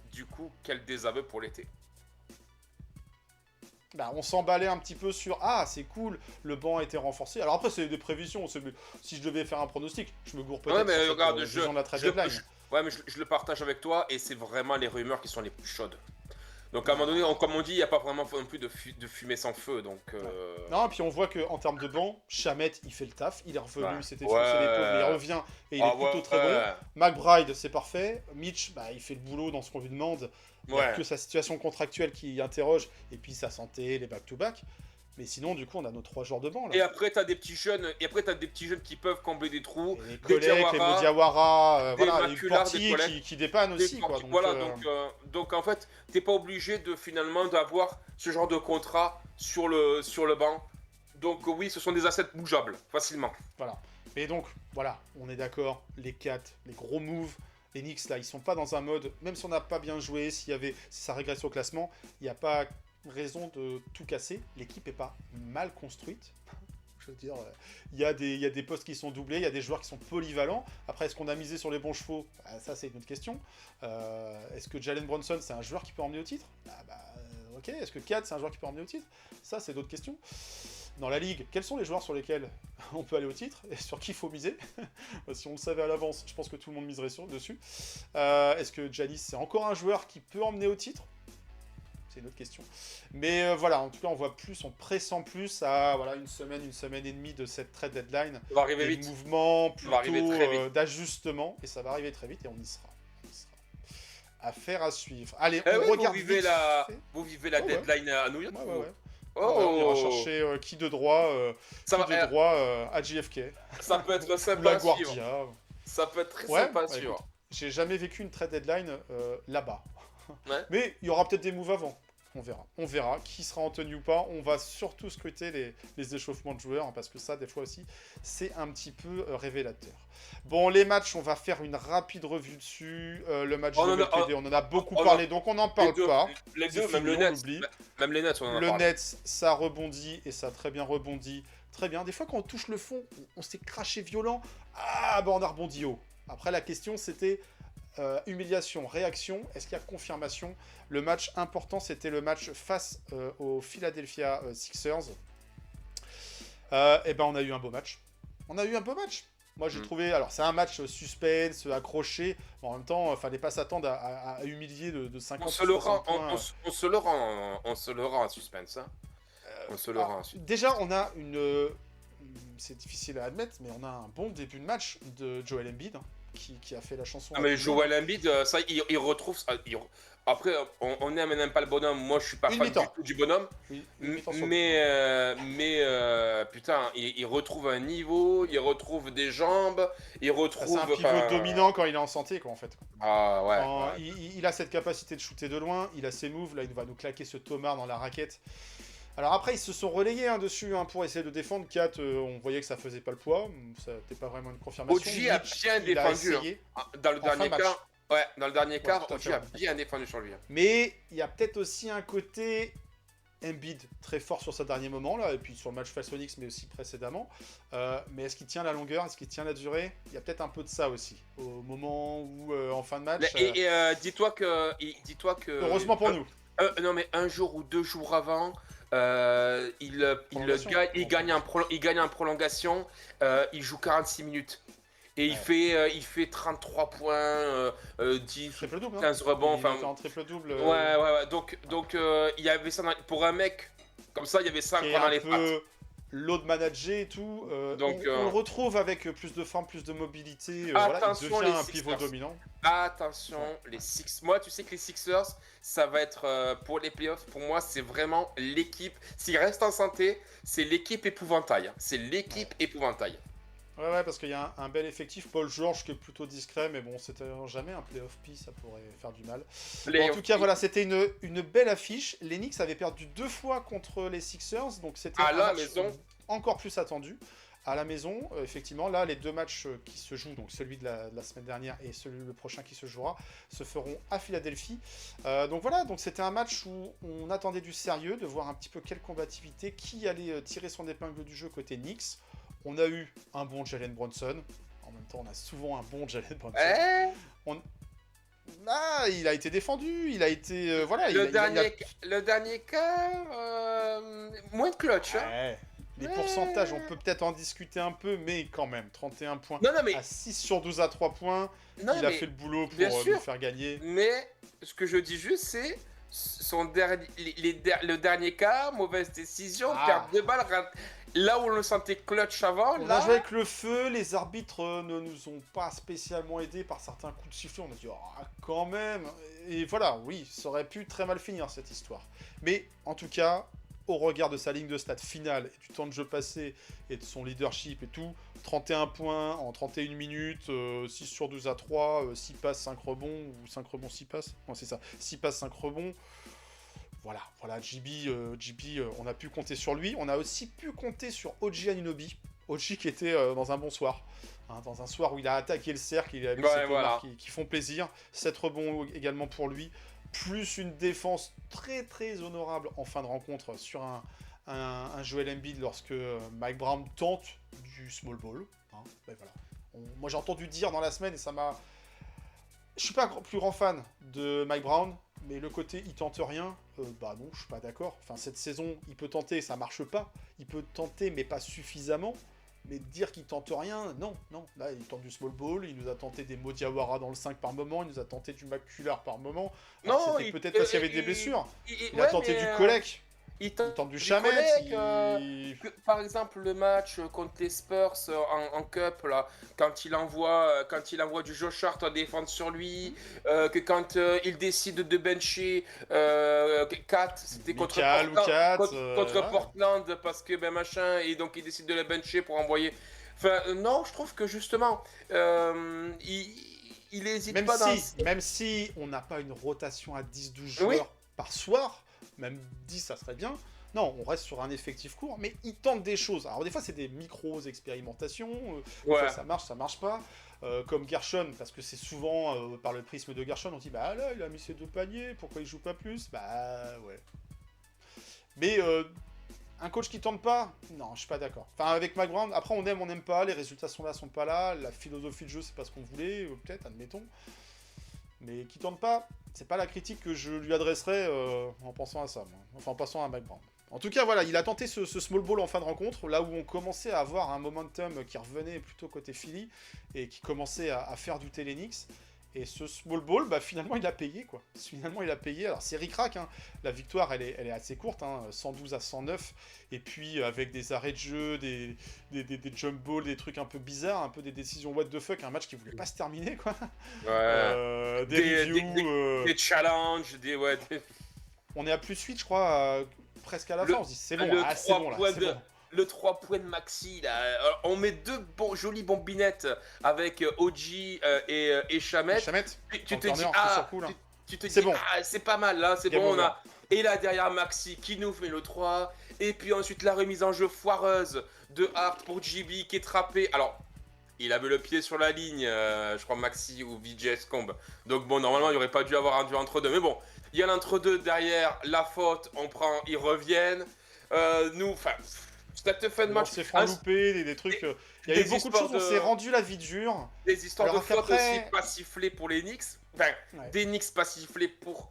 quel désaveu pour l'été. On s'emballait un petit peu sur « Ah, c'est cool, le banc a été renforcé ». Alors après, c'est des prévisions. Si je devais faire un pronostic, je me gourre peut-être mais sur regarde, cette vision de la trade deadline. Je le partage avec toi, et c'est vraiment les rumeurs qui sont les plus chaudes. Donc à un moment donné, comme on dit, il n'y a pas vraiment non plus de fumée sans feu. Donc, Non, puis on voit qu'en termes de banc, Shamet, il fait le taf. Il est revenu, Ouais. il s'était froissé l'épaule, mais il revient et il est plutôt très bon. McBride, c'est parfait. Mitch, il fait le boulot dans ce qu'on lui demande. Il n'y a que sa situation contractuelle qui interroge, et puis sa santé, les back-to-back. Mais sinon, du coup, on a nos 3 joueurs de banc. Là. Et après, t'as des petits jeunes, qui peuvent combler des trous. Et les Des collègues, les Modiawara, des voilà, les Maculard, Portier des collègues, qui dépannent aussi. Quoi, donc en fait, t'es pas obligé finalement d'avoir ce genre de contrat sur le banc. Donc oui, ce sont des assets bougeables, facilement. Voilà. Mais donc, voilà, on est d'accord, les 4, les gros moves, les Knicks, là, ils sont pas dans un mode, même si on n'a pas bien joué, si ça régresse au classement, il n'y a pas raison de tout casser. L'équipe est pas mal construite. Je veux dire, il y a des postes qui sont doublés, il y a des joueurs qui sont polyvalents. Après, est-ce qu'on a misé sur les bons chevaux? Ça, c'est une autre question. Est-ce que Jalen Brunson, c'est un joueur qui peut emmener au titre? Ok. Est-ce que Kat, c'est un joueur qui peut emmener au titre? Ça, c'est d'autres questions. Dans la ligue, quels sont les joueurs sur lesquels on peut aller au titre et sur qui il faut miser? Si on le savait à l'avance, je pense que tout le monde miserait dessus. Est-ce que Giannis, c'est encore un joueur qui peut emmener au titre? C'est une autre question. Mais voilà, en tout cas, on pressent plus à une semaine et demie de cette trade deadline. Ça va arriver vite. Mouvement arriver très vite. d'ajustement, et ça va arriver très vite, et on y sera. Affaire à suivre. Allez, on regarde vous vivez la deadline à New York. Ouais. Oh. On ira chercher qui de droit, à JFK. Ça peut être Ou sympa la à suivre. Guardia. Ça peut être très sympa à suivre. Écoute, j'ai jamais vécu une trade deadline là-bas. Ouais. Mais il y aura peut-être des moves avant. On verra qui sera en tenue ou pas. On va surtout scruter les échauffements de joueurs, parce que ça, des fois aussi, c'est un petit peu révélateur. Bon, les matchs, on va faire une rapide revue dessus. Le match de LPD, on en a beaucoup parlé, donc on n'en parle pas. Les deux, Fini, même le on Nets. l'oublie. Même les Nets, on en a Le parlé. Nets, ça rebondit, et ça a très bien rebondi. Très bien. Des fois, quand on touche le fond, on s'est craché violent. On a rebondi haut. Après, la question, c'était humiliation, réaction. Est-ce qu'il y a confirmation? Le match important, c'était le match face aux Philadelphia Sixers. On a eu un beau match. Moi, j'ai trouvé... Alors, c'est un match suspense, accroché. En même temps, fallait pas s'attendre à humilier de 50 On se le rend, points. on se le rend en suspense. Hein. On se le rend en suspense. Déjà, on a une... C'est difficile à admettre, mais on a un bon début de match de Joel Embiid, qui a fait la chanson. Ah, mais Joel Embiid, ça, il retrouve... Après, on n'aime pas le bonhomme. Moi, je suis pas fan du bonhomme. Putain, il retrouve un niveau, il retrouve des jambes, il retrouve... C'est un pivot dominant quand il est en santé, quoi, en fait. Ah ouais. Il a cette capacité de shooter de loin, il a ses moves. Là, il va nous claquer ce Tomar dans la raquette. Alors après, ils se sont relayés dessus pour essayer de défendre. Kat, on voyait que ça faisait pas le poids. Ça n'était pas vraiment une confirmation. OG a bien défendu. Dans le dernier cas, Ouais, dans le dernier quart, tout à OG fait, a ouais. bien défendu sur lui. Mais il y a peut-être aussi un côté Embiid très fort sur ce dernier moment là, et puis sur le match face aux Knicks, mais aussi précédemment. Mais est-ce qu'il tient la longueur, est-ce qu'il tient la durée? Il y a peut-être un peu de ça aussi. Au moment où, en fin de match. Dis-toi que. Heureusement pour nous. Non, mais un jour ou 2 jours avant, Prolongation. il gagne en prolongation, il joue 46 minutes. Et Ouais. il fait 33 points, 10, Triple double. 15 rebonds. Il Enfin, était en triple double. ouais. Donc il y avait ça pour un mec comme ça, il y avait ça Qui est dans un les pattes. peu load manager et tout. Donc, on le retrouve avec plus de forme, plus de mobilité. Attention, voilà, il devient les un pivot Sixers. dominant. Attention, les Six. Moi, tu sais que les Sixers, ça va être pour les playoffs. Pour moi, c'est vraiment l'équipe. S'ils restent en santé, c'est l'équipe épouvantail. C'est l'équipe épouvantail. Ouais, parce qu'il y a un bel effectif. Paul George qui est plutôt discret, mais bon, c'était jamais un playoff P, ça pourrait faire du mal. Bon, en tout cas, voilà, c'était une belle affiche. Les Knicks avaient perdu 2 fois contre les Sixers, donc c'était À un la match maison. encore plus attendu. À la maison, effectivement, là, les 2 matchs qui se jouent, donc celui de la semaine dernière et le prochain qui se jouera, se feront à Philadelphie. Donc voilà, donc c'était un match où on attendait du sérieux, de voir un petit peu quelle combativité, qui allait tirer son épingle du jeu côté Knicks. On a eu un bon Jalen Brunson. En même temps, on a souvent un bon Jalen Brunson. Là, il a été défendu, il a été... voilà, Le dernier quart, moins de clutch. Hein. Ouais. Les pourcentages, on peut peut-être en discuter un peu, mais quand même, 31 points Non, mais à 6 sur 12 à 3 points, il a fait le boulot pour bien nous sûr. faire gagner. Mais ce que je dis juste, c'est le dernier quart, mauvaise décision, perte de balle. Là où on le sentait clutch avant, On là... a joué avec le feu, les arbitres ne nous ont pas spécialement aidés par certains coups de sifflet. On a dit, quand même. Et voilà, oui, ça aurait pu très mal finir cette histoire. Mais en tout cas, au regard de sa ligne de stats finale et du temps de jeu passé et de son leadership et tout, 31 points en 31 minutes, 6 sur 12 à 3, 6 passes, 5 rebonds, ou 5 rebonds, 6 passes. Non, c'est ça, 6 passes, 5 rebonds. Voilà, JB, on a pu compter sur lui. On a aussi pu compter sur OG Anunoby. OG qui était dans un bon soir. Hein, dans un soir où il a attaqué le cercle, il a mis ses pommars qui font plaisir. 7 rebonds également pour lui. Plus une défense très très honorable en fin de rencontre sur un Joel Embiid lorsque Mike Brown tente du small ball. Hein, ben voilà. Moi j'ai entendu dire dans la semaine et ça m'a... Je suis pas un plus grand fan de Mike Brown, mais le côté il tente rien, bah non, je suis pas d'accord. Enfin, cette saison, il peut tenter, ça marche pas. Il peut tenter, mais pas suffisamment. Mais dire qu'il tente rien, non. Là, il tente du small ball, il nous a tenté des Modiawara dans le 5 par moment, il nous a tenté du McCullers par moment. Alors, Non, c'était peut-être parce qu'il y avait des blessures. Il a ouais, tenté mais, du Kolek. Il tente du du Chamet. Kolek, par exemple, le match contre les Spurs en Cup, là, quand il envoie du Josh Hart à défendre sur lui, que quand il décide de bencher 4, c'était contre Mikal ou Portland, 4, contre Portland, parce que ben machin, et donc il décide de le bencher pour envoyer. Enfin, non, je trouve que justement, il hésite même pas même si on n'a pas une rotation à 10-12 joueurs par soir, même 10 ça serait bien. Non, on reste sur un effectif court, mais il tente des choses. Alors des fois c'est des micro-expérimentations, des fois, ça marche pas. Comme Gershon, parce que c'est souvent par le prisme de Gershon, on dit bah là il a mis ses 2 paniers, pourquoi il joue pas plus? Bah ouais. Mais un coach qui tente pas, non, je suis pas d'accord. Enfin, avec Mike Brown, après on n'aime pas, les résultats sont pas là, la philosophie de jeu c'est pas ce qu'on voulait, peut-être, admettons. Mais qui tente pas, c'est pas la critique que je lui adresserais en pensant à ça, moi. Enfin en pensant à Mike Brown. En tout cas, voilà, il a tenté ce small ball en fin de rencontre, là où on commençait à avoir un momentum qui revenait plutôt côté Philly, et qui commençait à faire du Télénix. Et ce small ball, bah, finalement, il a payé, quoi. Finalement, il a payé. Alors, c'est ric-rac, hein. La victoire, elle est assez courte, hein, 112 à 109. Et puis, avec des arrêts de jeu, des jump balls, des trucs un peu bizarres, un peu des décisions what the fuck, un match qui voulait pas se terminer, quoi. Des reviews... des challenges, On est à plus 8, je crois, presque à la fin. On se dit, c'est bon, c'est bon, là, c'est bon. Le 3 points de Maxi, là, on met 2 jolies bombinettes avec OG et Chamet. Tu te dis, tu te dis, bon. C'est pas mal, là, c'est bon, on a... Et là, derrière, Maxi qui nous fait le 3. Et puis ensuite, la remise en jeu foireuse de Hart pour JB qui est trappé. Alors, il avait le pied sur la ligne, je crois Maxi ou VJ Scombe. Donc bon, normalement, il n'y aurait pas dû avoir un duel entre deux. Mais bon, il y a l'entre-deux derrière, la faute, on prend, ils reviennent. Nous, enfin, cette fin de match, C'est franc loupé, des trucs. Il y a eu des beaucoup de histoires choses, on s'est rendu la vie dure. des histoires Alors de fautes qu'après- aussi pas sifflées pour les Knicks. Enfin, Ouais. des Knicks pas sifflées pour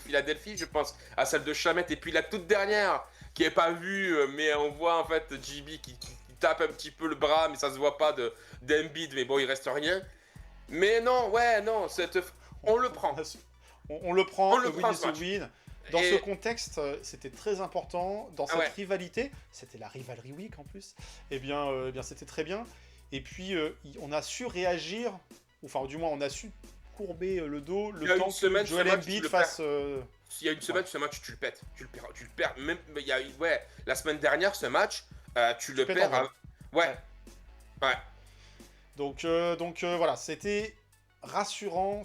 Philadelphie, je pense à celle de Shamet. Et puis la toute dernière, qui est pas vue, mais on voit en fait JB qui tape un petit peu le bras, mais ça se voit pas d'Embiid, mais bon, il reste rien. Mais non, ouais, non, on le prend. On le prend, On le le prend, win ce is a match. win. Dans Et- ce contexte, c'était très important. Dans cette ouais. rivalité, c'était la Rivalry Week en plus, eh bien c'était très bien. Et puis, on a su réagir, ou enfin, du moins, on a su courber le dos Il y a le temps une semaine, que Joel ce match, Embiid tu le fasse... S'il y a une semaine, ce match, tu le pètes. Tu le perds. Même, il y a, ouais, la semaine dernière, ce match, tu le pètes perds. en vrai. Ouais. Ouais. Donc voilà, c'était rassurant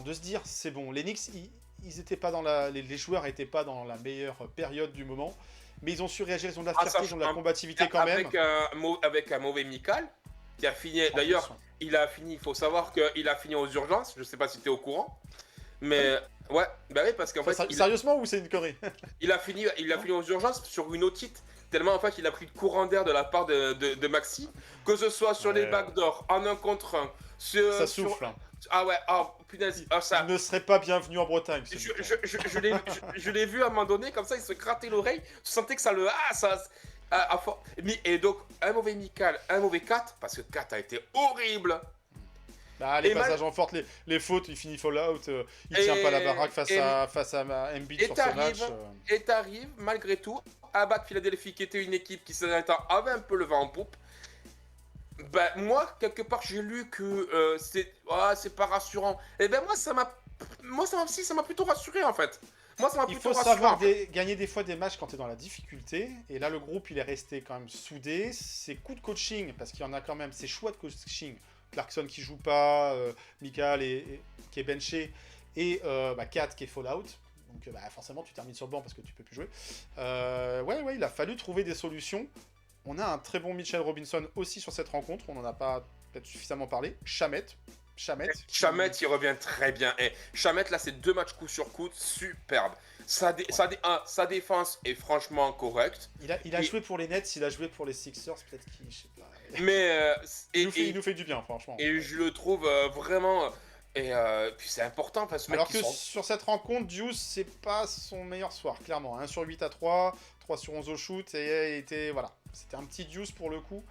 de se dire, c'est bon, les Knicks, ils étaient pas dans les joueurs n'étaient pas dans la meilleure période du moment, mais ils ont su réagir, ils ont de la Ah, fierté, ça, ils ont de la combativité quand même. Avec un mauvais Mikal, qui a fini. En D'ailleurs, plus. il faut savoir qu'il a fini aux urgences. Je sais pas si tu es au courant. Mais ouais, bah oui, parce qu'en fait, Sérieusement ou c'est une connerie? il a fini aux urgences sur une otite. Tellement en fait, il a pris de courant d'air de la part de Maxi, que ce soit sur les Ouais. backdoors, en 1 contre 1. Ça souffle. Hein. Ah ouais, ah punaise, ah, ça. Il ne serait pas bienvenu en Bretagne. Je l'ai vu à un moment donné, comme ça, il se grattait l'oreille. Tu sentais que ça le. Ah, ça. Et donc, un mauvais Mikal, un mauvais 4, parce que 4 a été horrible. Bah, les Et passages en forte, les fautes, il finit fall-out, il tient pas la baraque face à Embiid sur ce match. Et t'arrives, malgré tout, à battre Philadelphie, qui était une équipe qui, ces derniers temps, avait un peu le vent en poupe. Ben, moi, quelque part, j'ai lu que c'est pas rassurant. Et ben, ça m'a plutôt rassuré, en fait. Moi, ça m'a Il plutôt faut rassuré. savoir gagner des fois des matchs quand tu es dans la difficulté. Et là, le groupe, il est resté quand même soudé. Ses coups de coaching, parce qu'il y en a quand même, ses choix de coaching. Clarkson qui joue pas, Mikal qui est benché, et Kat qui est fall-out. Donc forcément, tu termines sur le banc parce que tu peux plus jouer. Ouais, il a fallu trouver des solutions. On a un très bon Mitchell Robinson aussi sur cette rencontre. On n'en a pas peut-être suffisamment parlé. Shamet, il revient très bien. Et Shamet, là, c'est 2 matchs coup sur coup, superbe. Sa défense est franchement correcte. Il a joué pour les Nets, il a joué pour les Sixers, peut-être qu'il, je sais pas. Mais Il nous fait du bien, franchement. Et je le trouve vraiment. Et puis c'est important parce que Alors que sur cette rencontre, Deuce, c'est pas son meilleur soir, clairement. 1 sur 8 à 3, 3 sur 11 au shoot, et voilà. C'était un petit Deuce pour le coup.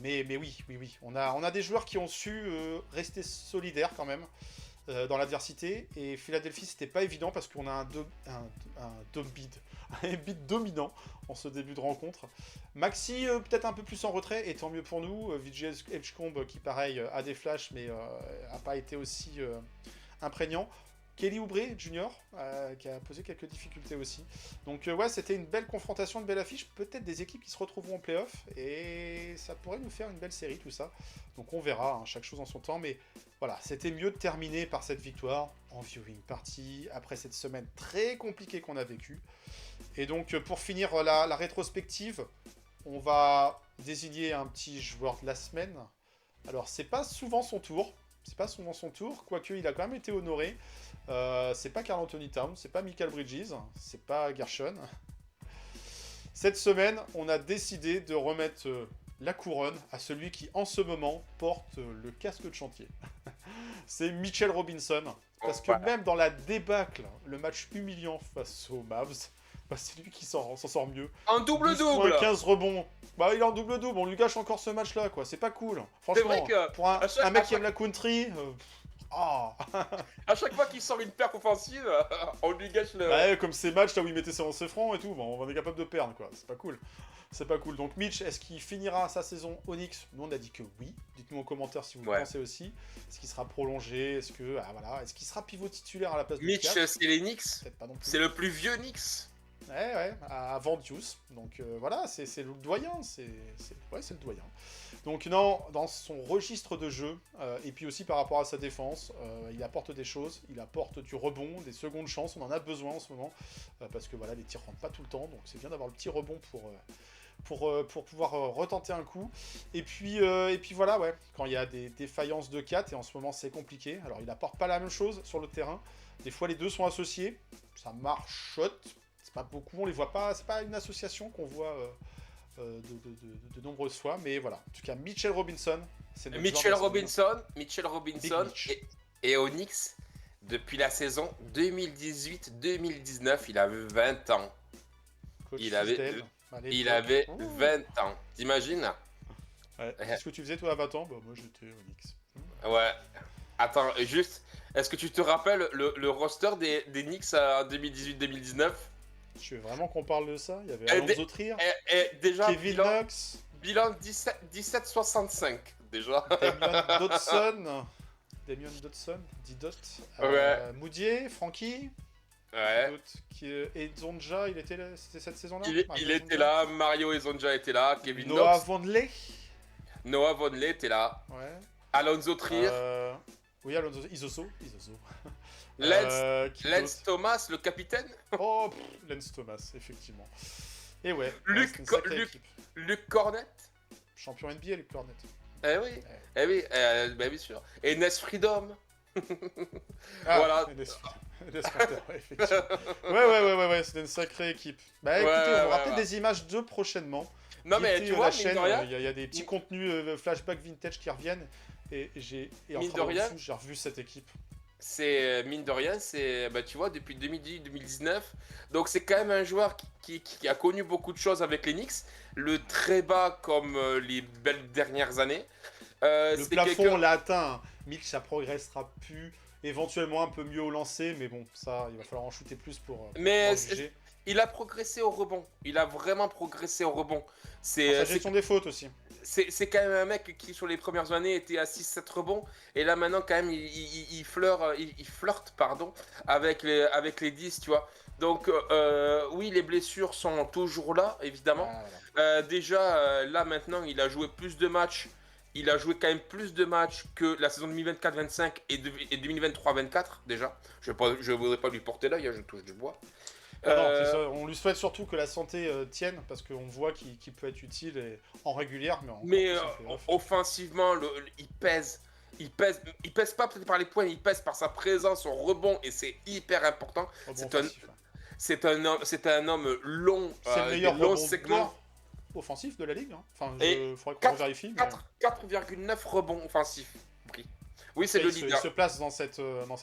Mais oui. On a des joueurs qui ont su rester solidaires quand même dans l'adversité. Et Philadelphie, c'était pas évident parce qu'on a un bid dominant en ce début de rencontre. Maxi, peut-être un peu plus en retrait, et tant mieux pour nous. VJ Edgecombe, qui pareil, a des flashs, mais a pas été aussi imprégnant. Kelly Oubre Jr., qui a posé quelques difficultés aussi. Donc ouais, c'était une belle confrontation, une belle affiche. Peut-être des équipes qui se retrouveront en play-off, et ça pourrait nous faire une belle série, tout ça. Donc on verra, chaque chose en son temps, mais voilà, c'était mieux de terminer par cette victoire en viewing party, après cette semaine très compliquée qu'on a vécue. Et donc pour finir la rétrospective, on va désigner un petit joueur de la semaine. Alors c'est pas souvent son tour, quoique il a quand même été honoré. C'est pas Karl Anthony Towns, c'est pas Mikal Bridges, c'est pas Gershon. Cette semaine, on a décidé de remettre la couronne à celui qui en ce moment porte le casque de chantier. C'est Mitchell Robinson. Parce que même dans la débâcle, le match humiliant face aux Mavs, c'est lui qui s'en sort mieux. En double-double. 15 rebonds. Il est en double-double, on lui gâche encore ce match-là, quoi. C'est pas cool. Franchement, vrai que pour un mec qui aime la country... À chaque fois qu'il sort une perf offensive, on lui gâche le... Ouais, comme ces matchs là où il mettait ses 11 francs et tout, on est capable de perdre, quoi. C'est pas cool. Donc Mitch, est-ce qu'il finira sa saison Onyx? Nous on a dit que oui. Dites-nous en commentaire si vous le pensez aussi. Est-ce qu'il sera prolongé? Est-ce qu'il sera pivot titulaire à la place de Mitch, c'est les Knicks. Peut-être pas non plus. C'est le plus vieux Knicks. Ouais, avant Deuce. Donc voilà, c'est le doyen. C'est le doyen. Donc non, dans son registre de jeu, et puis aussi par rapport à sa défense, il apporte des choses, il apporte du rebond, des secondes chances, on en a besoin en ce moment, parce que voilà, les tirs rentrent pas tout le temps, donc c'est bien d'avoir le petit rebond pour pouvoir retenter un coup. Et puis voilà, ouais, quand il y a des défaillances de 4, et en ce moment c'est compliqué. Alors il apporte pas la même chose sur le terrain. Des fois les deux sont associés, ça marchote. C'est pas beaucoup, on les voit pas, c'est pas une association qu'on voit de nombreuses fois. Mais voilà, en tout cas Mitchell Robinson, c'est notre joueur de la semaine. Mitchell Robinson Mitch. et Onyx, depuis la saison 2018-2019, il avait 20 ans. Coach il avait- Fisdale, à l'époque. Il avait Oh. 20 ans. T'imagines? Ouais. Qu'est-ce que tu faisais toi à 20 ans? Bah moi j'étais Onyx. Ouais. Attends, juste, est-ce que tu te rappelles le roster des Knicks en 2018-2019? Tu veux vraiment qu'on parle de ça? Il y avait Eh, Alonso Trier, Et déjà, Kevin Knox, bilan 17-65, déjà. Damian Dotson, D-Dot, Ouais. Moudier, Frankie, Ouais. et Zonja, c'était cette saison-là? Il Mario était Zonja. là, Mario Ezonja était là, Kevin Noah Knox, Vonleh, Noah Vonleh était là, ouais. Alonso Trier, Oui, Alonso, Isoso. Lance Qui Lance d'autre? Thomas, le capitaine, Oh, Lance Thomas, effectivement. Et ouais, Luc c'est une sacrée Luc- équipe. Luc Cornet. Champion NBA, Luc Cornet. Eh oui, bien sûr. Et Ness Freedom. Ah, Voilà. Ouais, effectivement. Ouais, c'était une sacrée équipe. Bah écoutez, on aura peut-être ouais. des images d'eux prochainement. Non mais Guettez, tu la vois, mine chaîne, de rien, il y a des petits contenus flashback vintage qui reviennent. Et en Mine de travaillant rien. dessus, j'ai revu cette équipe. c'est mine de rien, c'est bah, tu vois depuis 2018-2019. Donc c'est quand même un joueur qui a connu beaucoup de choses avec les Knicks, le très bas comme les belles dernières années. Le C'est plafond, quelqu'un- on l'a atteint. Mitch, ça progressera plus. Éventuellement un peu mieux au lancer, mais bon, ça, il va falloir en shooter plus pour Mais pouvoir juger. il a progressé au rebond. Il a vraiment progressé au rebond. Dans sa C'est gestion des fautes aussi. c'est quand même un mec qui sur les premières années était à 6-7 rebonds et là maintenant quand même il flirte pardon avec les 10, tu vois. Donc oui, les blessures sont toujours là évidemment. Ah, voilà. Déjà là maintenant il a joué plus de matchs. Il a joué quand même plus de matchs que la saison 2024-25 et 2023-24 déjà. Je voudrais pas lui porter l'œil, hein, je touche du bois. Ah non, c'est ça. On lui souhaite surtout que la santé tienne, parce qu'on voit qu'il peut être utile et en régulière, mais en Mais en playoff. offensivement, il pèse. Il pèse pas peut-être par les points, il pèse par sa présence, son rebond, et c'est hyper important. Rebond c'est un- offensif, ouais. C'est un homme long, C'est le des meilleur longs rebondeur segments. offensif de la ligue. Hein. Enfin, Et il faudrait qu'on quatre- vérifie. 4,9 rebonds offensifs pris. Oui, c'est le Il leader. se place dans cette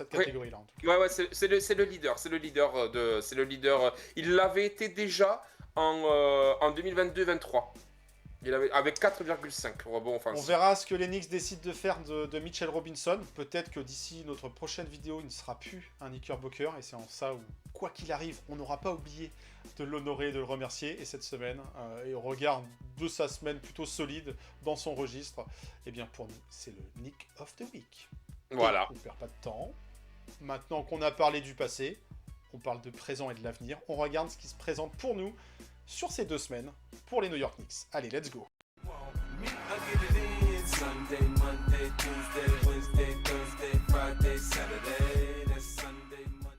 catégorie-là, en tout cas. Ouais, c'est le leader. C'est le leader. Il l'avait été déjà en 2022-23. Il avait avec 4,5 rebonds On offensifs. verra ce que les Knicks décident de faire de Mitchell Robinson. Peut-être que d'ici notre prochaine vidéo, il ne sera plus un Knickerbocker. Et c'est en ça où, quoi qu'il arrive, on n'aura pas oublié de l'honorer et de le remercier. Et cette semaine, et au regard de sa semaine plutôt solide dans son registre, eh bien pour nous, c'est le Knick of the Week. Voilà. Et on ne perd pas de temps. Maintenant qu'on a parlé du passé, on parle de présent et de l'avenir. On regarde ce qui se présente pour nous sur ces 2 semaines pour les New York Knicks. Allez, let's go. I get it in Sunday, Monday, Tuesday, Wednesday, Thursday, Friday, Saturday. That's Sunday, Monday.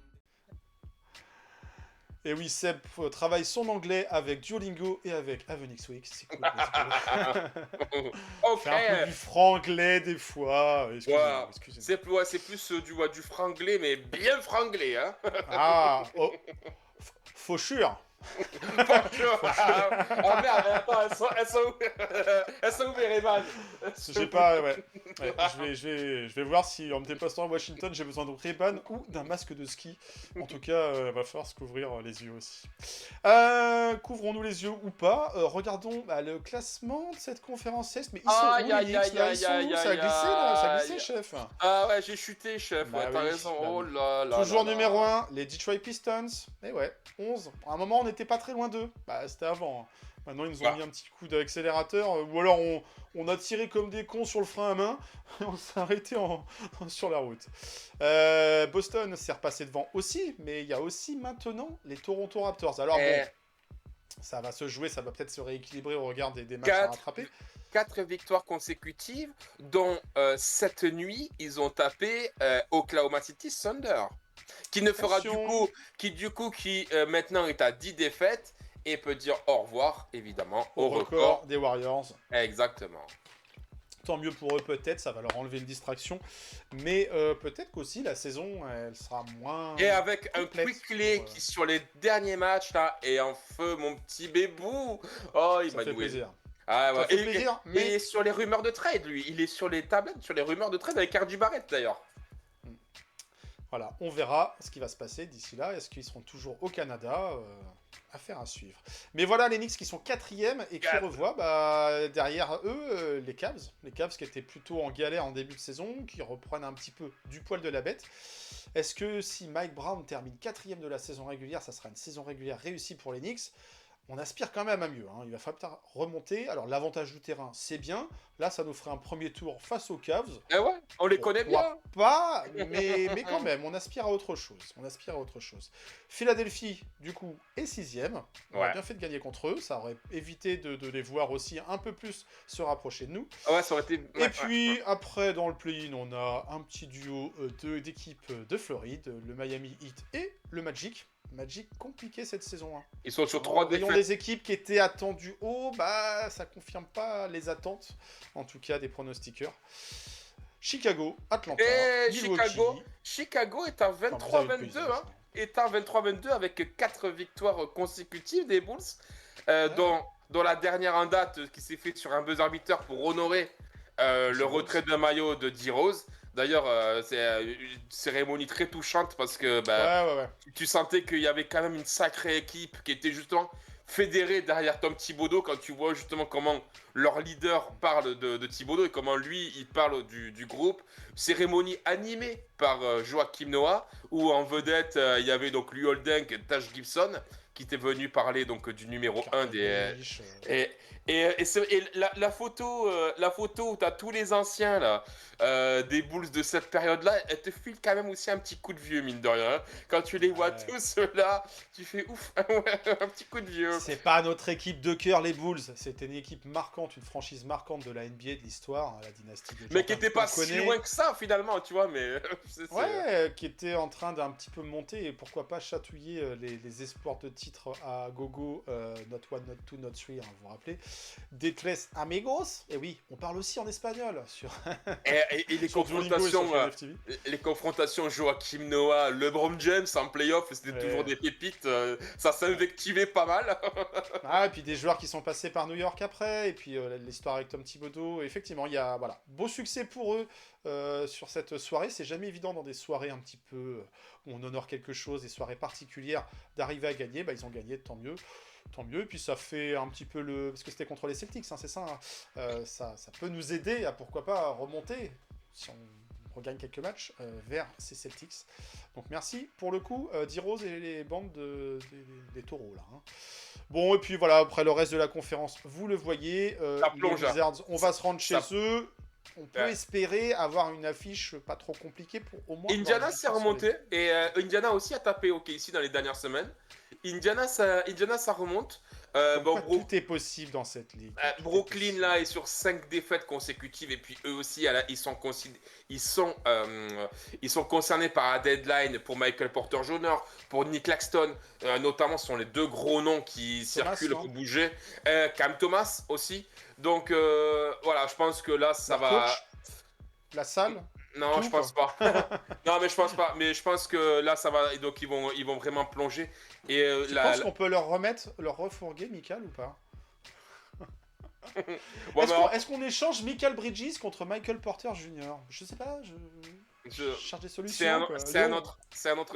Et oui, Seb travaille son anglais avec Duolingo et avec Avenix Week. C'est cool. let's go. Ok. Faire un peu du franglais des fois. Excusez-moi. Ouais. Excusez-moi. C'est plus du franglais, mais bien franglais, hein. Ah, oh, fauchure. Ah merde, attends, elles sont où mes images? J'ai pas, ouais. Je vais voir si en me déplaçant à Washington, j'ai besoin de Ray-Ban ou d'un masque de ski. En tout cas, va falloir se couvrir les yeux aussi. Couvrons-nous les yeux ou pas. Regardons le classement de cette conférence Est. Mais ils sont où, les Knicks, là? Ils sont où? Ça a glissé, là? Ça a glissé, chef. Ah ouais, j'ai chuté, chef. Bah Ouais, t'as oui, raison. bah Oh oui. là là. Toujours là là. numéro 1, les Detroit Pistons. Et ouais, 11. À un moment, on n'était pas très loin d'eux. Bah, c'était avant. Hein. Maintenant, ils nous ont Ouais. mis un petit coup d'accélérateur. Ou alors, on a tiré comme des cons sur le frein à main. Et on s'est arrêté sur la route. Boston s'est repassé devant aussi. Mais il y a aussi maintenant les Toronto Raptors. Alors bon, ça va se jouer. Ça va peut-être se rééquilibrer au regard des matchs à Quatre. rattraper. 4 victoires consécutives, dont cette nuit, ils ont tapé Oklahoma City Thunder. Qui ne fera Attention. qui maintenant est à 10 défaites et peut dire au revoir, évidemment, Au au record. des Warriors. Exactement. Tant mieux pour eux, peut-être, ça va leur enlever une distraction. Mais peut-être qu'aussi la saison, elle sera moins. Et avec un complexe Quickley pour, qui, sur les derniers matchs, là, est en feu, mon petit bébou. Oh, il Ça m'a fait noué. plaisir. Ah, Ça ouais. fait plaisir, Il mais est sur les rumeurs de trade, lui. Il est sur les tablettes, sur les rumeurs de trade avec Cardi Barrett, d'ailleurs. voilà, on verra ce qui va se passer d'ici là. Est-ce qu'ils seront toujours au Canada affaire à suivre. Mais voilà les Knicks qui sont 4e et qui revoient derrière eux les Cavs. Les Cavs qui étaient plutôt en galère en début de saison, qui reprennent un petit peu du poil de la bête. Est-ce que si Mike Brown termine 4e de la saison régulière, ça sera une saison régulière réussie pour les Knicks? On aspire quand même à mieux, hein. Il va falloir remonter. Alors l'avantage du terrain, c'est bien. Là, ça nous ferait un premier tour face aux Cavs. Eh ouais, on les connaît bien. Pas, mais quand même, on aspire à autre chose. On aspire à autre chose. Philadelphie, du coup, est 6e. On a Ouais. bien fait de gagner contre eux. Ça aurait évité de les voir aussi un peu plus se rapprocher de nous. Ouais, ça aurait été. Et puis, après, dans le play-in, on a un petit duo d'équipes de Floride, le Miami Heat et le Magic. Magic compliqué cette saison. Hein. Ils sont sur 3 Voyons défaites. les équipes qui étaient attendues haut, ça confirme pas les attentes, en tout cas des pronostiqueurs. Chicago, Atlanta, Et Milwaukee. Chicago est à Enfin, vous avez le 23-22, paysage, hein. Est à 23-22 avec 4 victoires consécutives des Bulls, dont la dernière en date qui s'est faite sur un buzzer beater pour honorer le retrait de maillot de D-Rose. D'ailleurs, c'est une cérémonie très touchante parce que Ouais. tu sentais qu'il y avait quand même une sacrée équipe qui était justement fédérée derrière Tom Thibodeau quand tu vois justement comment leur leader parle de Thibodeau et comment lui il parle du groupe. Cérémonie animée par Joachim Noah où en vedette il y avait donc Lou Holden et Taj Gibson qui était venu parler donc du numéro 1 des... Riche, Et la photo où tu as tous les anciens là, des Bulls de cette période-là, elle te file quand même aussi un petit coup de vieux, mine de rien. Hein. Quand tu les vois Ouais. tous là, tu fais ouf, un petit coup de vieux. C'est pas notre équipe de cœur, les Bulls. C'était une équipe marquante, une franchise marquante de la NBA, de l'histoire, la dynastie de Mais Jordan qui était qu'on pas si connaît. loin que ça finalement, tu vois, mais... Ouais, qui était en train d'un petit peu monter et pourquoi pas chatouiller les espoirs de titre à gogo, not one, not two, not three, hein, vous vous rappelez. Detrás amigos. Et oui, on parle aussi en espagnol sur, Et les sur Duolingo et sur confrontations... FTV. Les confrontations Joachim Noah, LeBron James en playoff, c'était Ouais. toujours des pépites, ça s'invectivait pas mal. Ah, et puis des joueurs qui sont passés par New York après, et puis l'histoire avec Tom Thibodeau. Effectivement, il y a beau succès pour eux sur cette soirée. C'est jamais évident dans des soirées un petit peu où on honore quelque chose, des soirées particulières, d'arriver à gagner. Ils ont gagné, tant mieux. Tant mieux, et puis ça fait un petit peu le... Parce que c'était contre les Celtics, hein, c'est ça, hein. Ça peut nous aider à, pourquoi pas, remonter, si on regagne quelques matchs, vers ces Celtics. Donc merci, pour le coup, D-Rose et les bandes des taureaux, là. Hein. Bon, et puis voilà, après le reste de la conférence, vous le voyez, La les plonge, hein. Wizards, on va se rendre chez Ça- eux. On peut Ouais. espérer avoir une affiche pas trop compliquée pour au moins... Indiana avoir une s'est victoire sur remonté les- et Indiana aussi a tapé OKC dans les dernières semaines. Indiana ça remonte. Comme Bon, quoi, tout est possible dans cette ligue. Tout est Brooklyn possible. là est sur 5 défaites consécutives et puis eux aussi ils sont concernés par la deadline pour Michael Porter Jr., pour Nick Claxton, notamment ce sont les deux gros noms qui Thomas, circulent non pour bouger. Cam Thomas aussi. Donc voilà, je pense que là ça Leur va. coach, la salle. Non, Tout, je pense pas. Non, mais je pense pas. Mais je pense que là, ça va. Donc, ils vont vraiment plonger. Et Tu penses qu'on peut leur refourguer Michael ou pas? bon, Est-ce qu'on échange Michael Bridges contre Michael Porter Jr. Je sais pas, je cherche des solutions. quoi. c'est un Léon, autre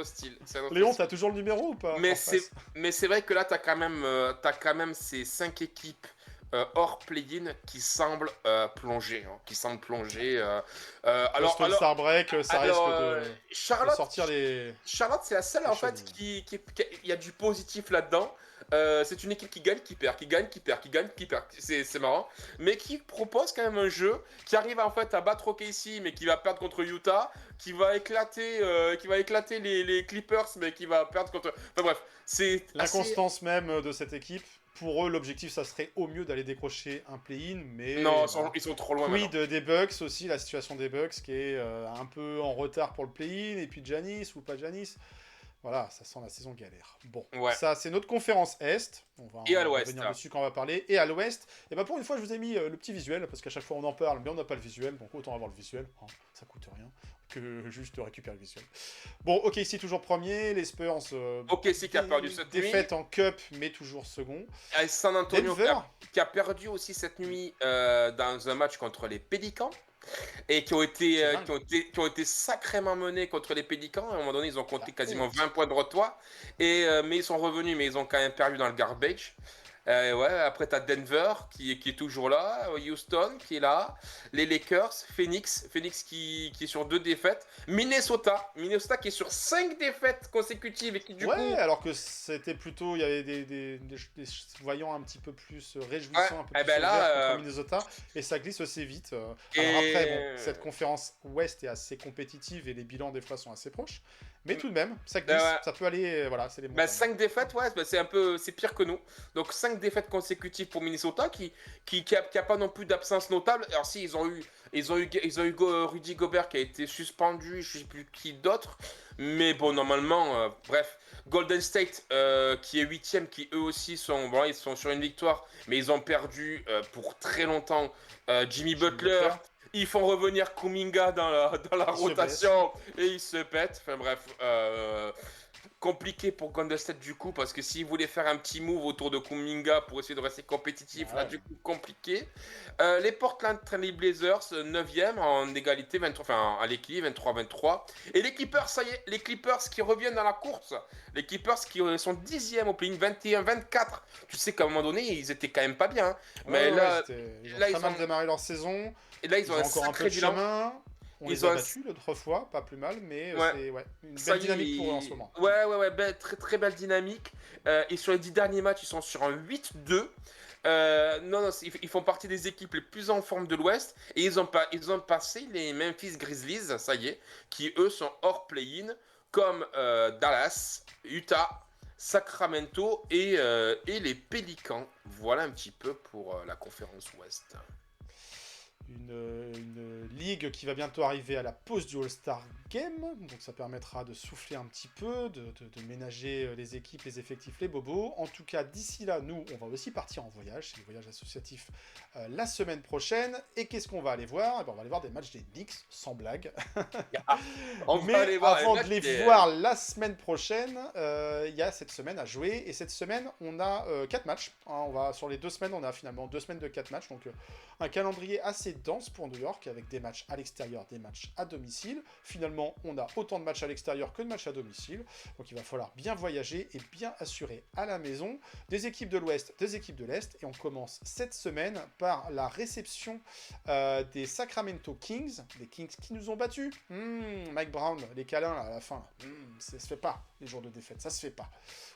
style. C'est un autre Léon, style. t'as toujours le numéro ou pas? Mais en face c'est vrai que là, t'as quand même ces 5 équipes hors play-in qui semblent plonger. Alors, All-Star Break, ça alors, risque de Charlotte, sortir les... Charlotte, c'est la seule en Les fait choses. il y a du positif là-dedans. C'est une équipe qui gagne, qui perd, qui gagne, qui perd, qui gagne, qui perd. C'est marrant, mais qui propose quand même un jeu qui arrive en fait à battre OKC, mais qui va perdre contre Utah, qui va éclater les Clippers, mais qui va perdre contre. Enfin bref, c'est assez... L'inconstance même de cette équipe. Pour eux, l'objectif, ça serait au mieux d'aller décrocher un play-in, mais... Non, voilà. ils sont trop loin. Quid des Bucks aussi, la situation des Bucks qui est un peu en retard pour le play-in, et puis Giannis ou pas Giannis. Voilà, ça sent la saison galère. Bon, Ouais. ça c'est notre conférence Est. Et à on va l'Ouest, revenir là. dessus quand on va parler. Et à l'Ouest, et ben pour une fois je vous ai mis le petit visuel, parce qu'à chaque fois on en parle, mais on n'a pas le visuel, donc autant avoir le visuel, hein, ça coûte rien, que juste récupérer le visuel. Bon, ok, ici toujours premier, les Spurs... Ok, c'est qui a perdu cette nuit. défaite en Cup, mais toujours second. Et San Antonio Denver, qui a perdu aussi cette nuit dans un match contre les Pélicans. Et qui ont été sacrément menés contre les Pélicans. À un moment donné, ils ont compté quasiment 20 points de retour. Mais ils sont revenus, mais ils ont quand même perdu dans le garbage. Ouais, après, tu as Denver qui est toujours là, Houston qui est là, les Lakers, Phoenix qui est sur 2 défaites, Minnesota qui est sur 5 défaites consécutives et qui du coup... alors que c'était plutôt, il y avait des voyants un petit peu plus réjouissants, un peu plus ben là, ouverts contre Minnesota, et ça glisse assez vite. Alors après, bon, cette conférence Ouest est assez compétitive et les bilans des fois sont assez proches, mais tout de même, ça glisse, ça peut aller, voilà, c'est les montagnes. 5 défaites, ouais, c'est pire que nous. Donc 5 défaites consécutives pour Minnesota qui a pas non plus d'absence notable. Alors si ils ont eu Rudy Gobert qui a été suspendu, je sais plus qui d'autre, mais bon normalement bref, Golden State qui est 8ème, qui eux aussi ils sont sur une victoire, mais ils ont perdu pour très longtemps Jimmy Butler. Ils font revenir Kuminga dans la rotation et ils se pètent. Enfin bref, compliqué pour Golden State du coup, parce que s'ils voulaient faire un petit move autour de Kuminga pour essayer de rester compétitif, là du coup compliqué. Les Portland Trail Blazers 9ème en égalité, 23, enfin à l'équilibre 23-23. Et les Clippers, ça y est, les Clippers qui reviennent dans la course. Les Clippers qui sont 10ème au play-in, 21-24. Tu sais qu'à un moment donné, ils étaient quand même pas bien. Hein. Mais là, ils ont très mal démarré leur saison. Et là, ils ont un encore un peu sacré de bilan. chemin. On les a battus l'autre fois, pas plus mal, mais c'est une belle dynamique pour eux en ce moment. Ouais, très très belle dynamique. Et sur les 10 derniers matchs, ils sont sur un 8-2. Ils font partie des équipes les plus en forme de l'Ouest. Et ils ont passé les Memphis Grizzlies, ça y est, qui eux sont hors play-in, comme Dallas, Utah, Sacramento et les Pélicans. Voilà un petit peu pour la conférence Ouest. Une ligue qui va bientôt arriver à la pause du All-Star Game, donc ça permettra de souffler un petit peu, de ménager les équipes, les effectifs, les bobos. En tout cas, d'ici là, nous, on va aussi partir en voyage, c'est le voyage associatif la semaine prochaine. Et qu'est-ce qu'on va aller voir ? On va aller voir des matchs des Knicks, sans blague. Mais avant de les voir la semaine prochaine, il y a cette semaine à jouer. Et cette semaine, on a 4 matchs. Sur les 2 semaines, on a finalement 2 semaines de 4 matchs. Donc un calendrier assez dense pour New York, avec des matchs à l'extérieur, des matchs à domicile. Finalement, on a autant de matchs à l'extérieur que de matchs à domicile. Donc il va falloir bien voyager et bien assurer à la maison des équipes de l'Ouest, des équipes de l'Est. Et on commence cette semaine par la réception des Sacramento Kings, des Kings qui nous ont battus. Mike Brown, les câlins là, à la fin, ça se fait pas, les jours de défaite, ça se fait pas.